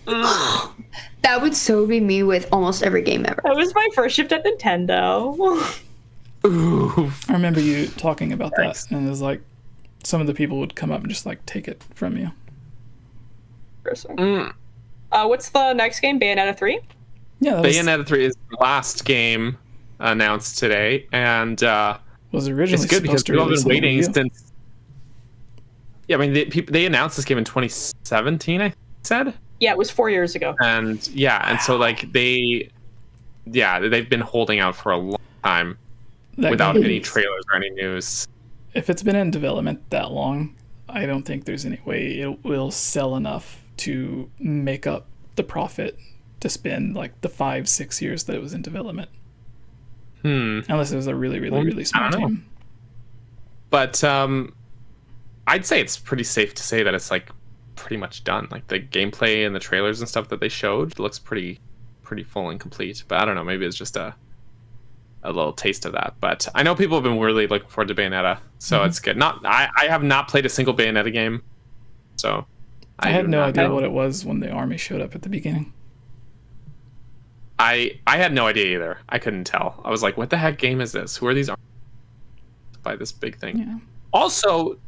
That would so be me with almost every game ever. That was my first shift at Nintendo. I remember you talking about that, and it was like, some of the people would come up and just like take it from you. What's the next game? Bayonetta 3? Yeah, Bayonetta 3 is the last game announced today, and was originally it's good because people have been waiting since. Yeah, I mean they announced this game in 2017. I said. Yeah, it was 4 years ago. And and so like they've been holding out for a long time without any trailers or any news. If it's been in development that long, I don't think there's any way it will sell enough to make up the profit to spend like the 5-6 years that it was in development. Unless it was a really small team. But I'd say it's pretty safe to say that it's like pretty much done. Like the gameplay and the trailers and stuff that they showed looks pretty full and complete. But I don't know, maybe it's just a little taste of that. But I know people have been really looking forward to Bayonetta, so it's good. I have not played a single Bayonetta game, so I had no idea what it was when the army showed up at the beginning. I had no idea either. I couldn't tell. I was like, what the heck game is this? Who are these armies by this big thing? Yeah. Also,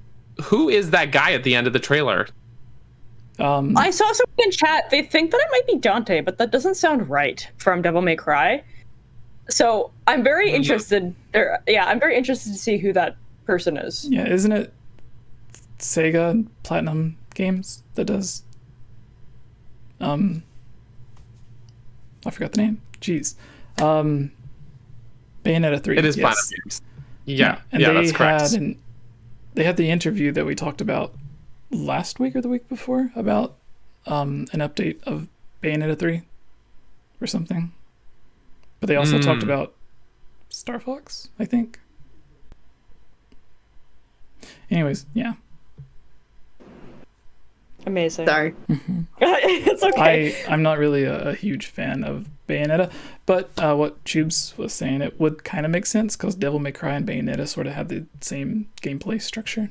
who is that guy at the end of the trailer? I saw someone in chat. They think that it might be Dante, but that doesn't sound right from Devil May Cry. So I'm very interested. I'm very interested to see who that person is. Yeah, isn't it Sega Platinum Games that does? I forgot the name. Jeez. Bayonetta 3. It is Platinum Games. Yeah, that's correct. They had the interview that we talked about last week or the week before about an update of Bayonetta 3 or something. But they also talked about Star Fox, I think. Anyways, yeah. Amazing. Sorry. It's okay. I'm not really a huge fan of Bayonetta, but what Tubes was saying, it would kind of make sense because Devil May Cry and Bayonetta sort of had the same gameplay structure.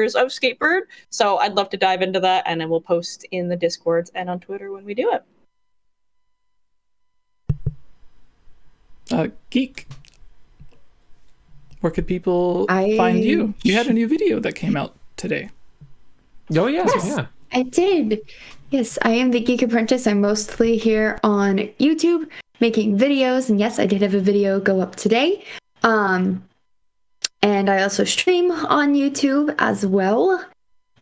makers of Skatebird. So I'd love to dive into that, and then we'll post in the Discords and on Twitter when we do it. Geek, where could people find you? You had a new video that came out today. Oh, yes, yeah. I did. Yes, I am the Geek Apprentice. I'm mostly here on YouTube making videos. And yes, I did have a video go up today. And I also stream on YouTube as well.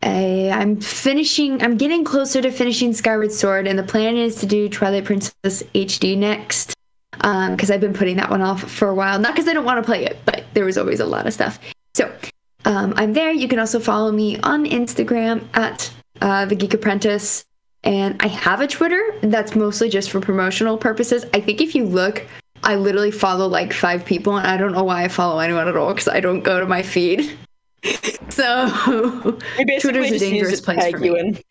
I'm getting closer to finishing Skyward Sword. And the plan is to do Twilight Princess HD next. Because I've been putting that one off for a while. Not because I don't want to play it, but there was always a lot of stuff. So I'm there. You can also follow me on Instagram at the Geek Apprentice. And I have a Twitter that's mostly just for promotional purposes. I think if you look, I literally follow like 5 people, and I don't know why I follow anyone at all because I don't go to my feed. So Twitter's a dangerous place for me.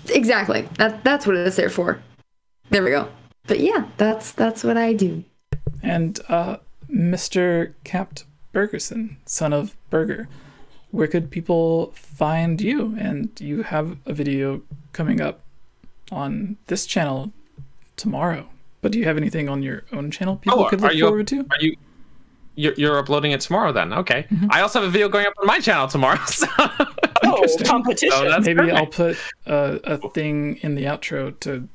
Exactly. That's what it's there for. There we go. But yeah, that's what I do. And Mr. Capt Bergerson, son of Burger, where could people find you? And you have a video coming up on this channel tomorrow. But do you have anything on your own channel people could look forward to? You're uploading it tomorrow then? Okay. Mm-hmm. I also have a video going up on my channel tomorrow. So. Competition. So maybe perfect. I'll put a thing in the outro to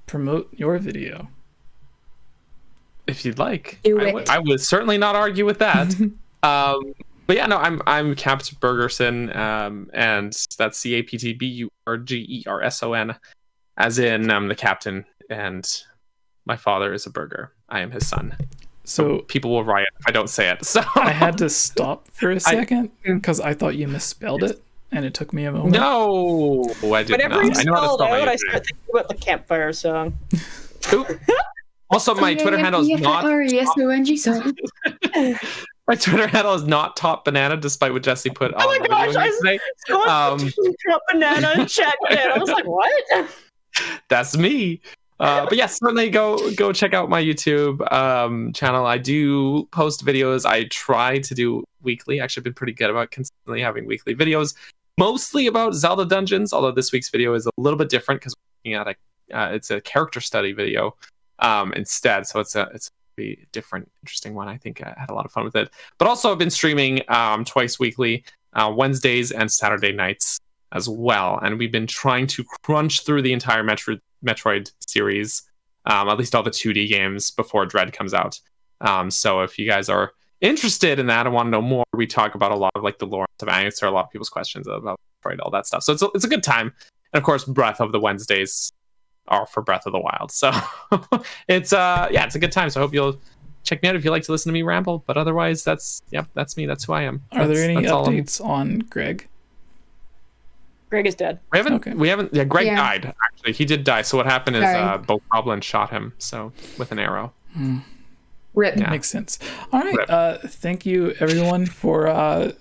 promote your video. If you'd like. I would certainly not argue with that. But yeah, no, I'm Capt Bergerson, and that's CAPTBURGERSON, as in the captain, and my father is a burger. I am his son. So people will riot if I don't say it. So I had to stop for a second because I thought you misspelled it, and it took me a moment. No, I did Whenever not. you spelled out, I start thinking about the campfire song. Also, my Twitter handle is not. My Twitter handle is not Top Banana, despite what Jesse put on. Oh my gosh! I was Top Banana and checked it. I was like, what? That's me. But yes, certainly go check out my YouTube channel. I do post videos. I try to do weekly. Actually, I've been pretty good about consistently having weekly videos, mostly about Zelda dungeons. Although this week's video is a little bit different because we're looking at it's a character study video instead. So it's a pretty different, interesting one. I think I had a lot of fun with it. But also, I've been streaming twice weekly, Wednesdays and Saturday nights as well. And we've been trying to crunch through the entire Metroid series, at least all the 2D games before Dread comes out. So if you guys are interested in that and want to know more, we talk about a lot of like the lore to answer a lot of people's questions about Metroid, all that stuff. So it's a good time. And of course, Breath of the Wednesdays are for Breath of the Wild. So it's a good time. So I hope you'll check me out if you like to listen to me ramble. But otherwise, that's me. That's who I am. Are there any updates on Greg? Greg is dead. We haven't. Yeah, Greg died. Actually, he did die. So what happened is 𝗏𝗏𝗃𝗀𝗃 shot him. So with an arrow. Rip. Yeah. Makes sense. All right. Thank you everyone for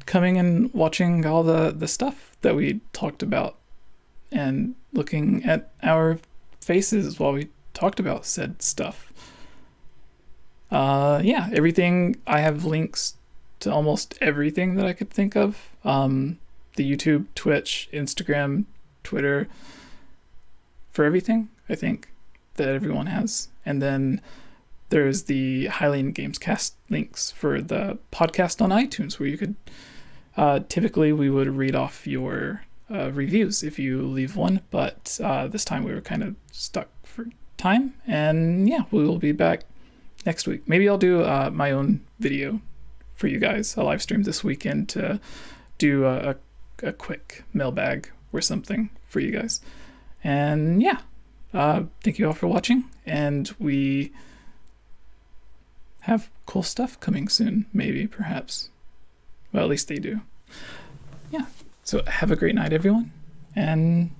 coming and watching all the stuff that we talked about and looking at our faces while we talked about said stuff. Everything. I have links to almost everything that I could think of. The YouTube, Twitch, Instagram, Twitter, for everything, I think, that everyone has. And then there's the Hylian Gamescast links for the podcast on iTunes, where you could, typically we would read off your reviews if you leave one, but this time we were kind of stuck for time. And yeah, we will be back next week. Maybe I'll do my own video for you guys, a live stream this weekend to do a quick mailbag or something for you guys. And yeah, thank you all for watching, and we have cool stuff coming soon, maybe, perhaps. Well, at least they do. Yeah, so have a great night, everyone, and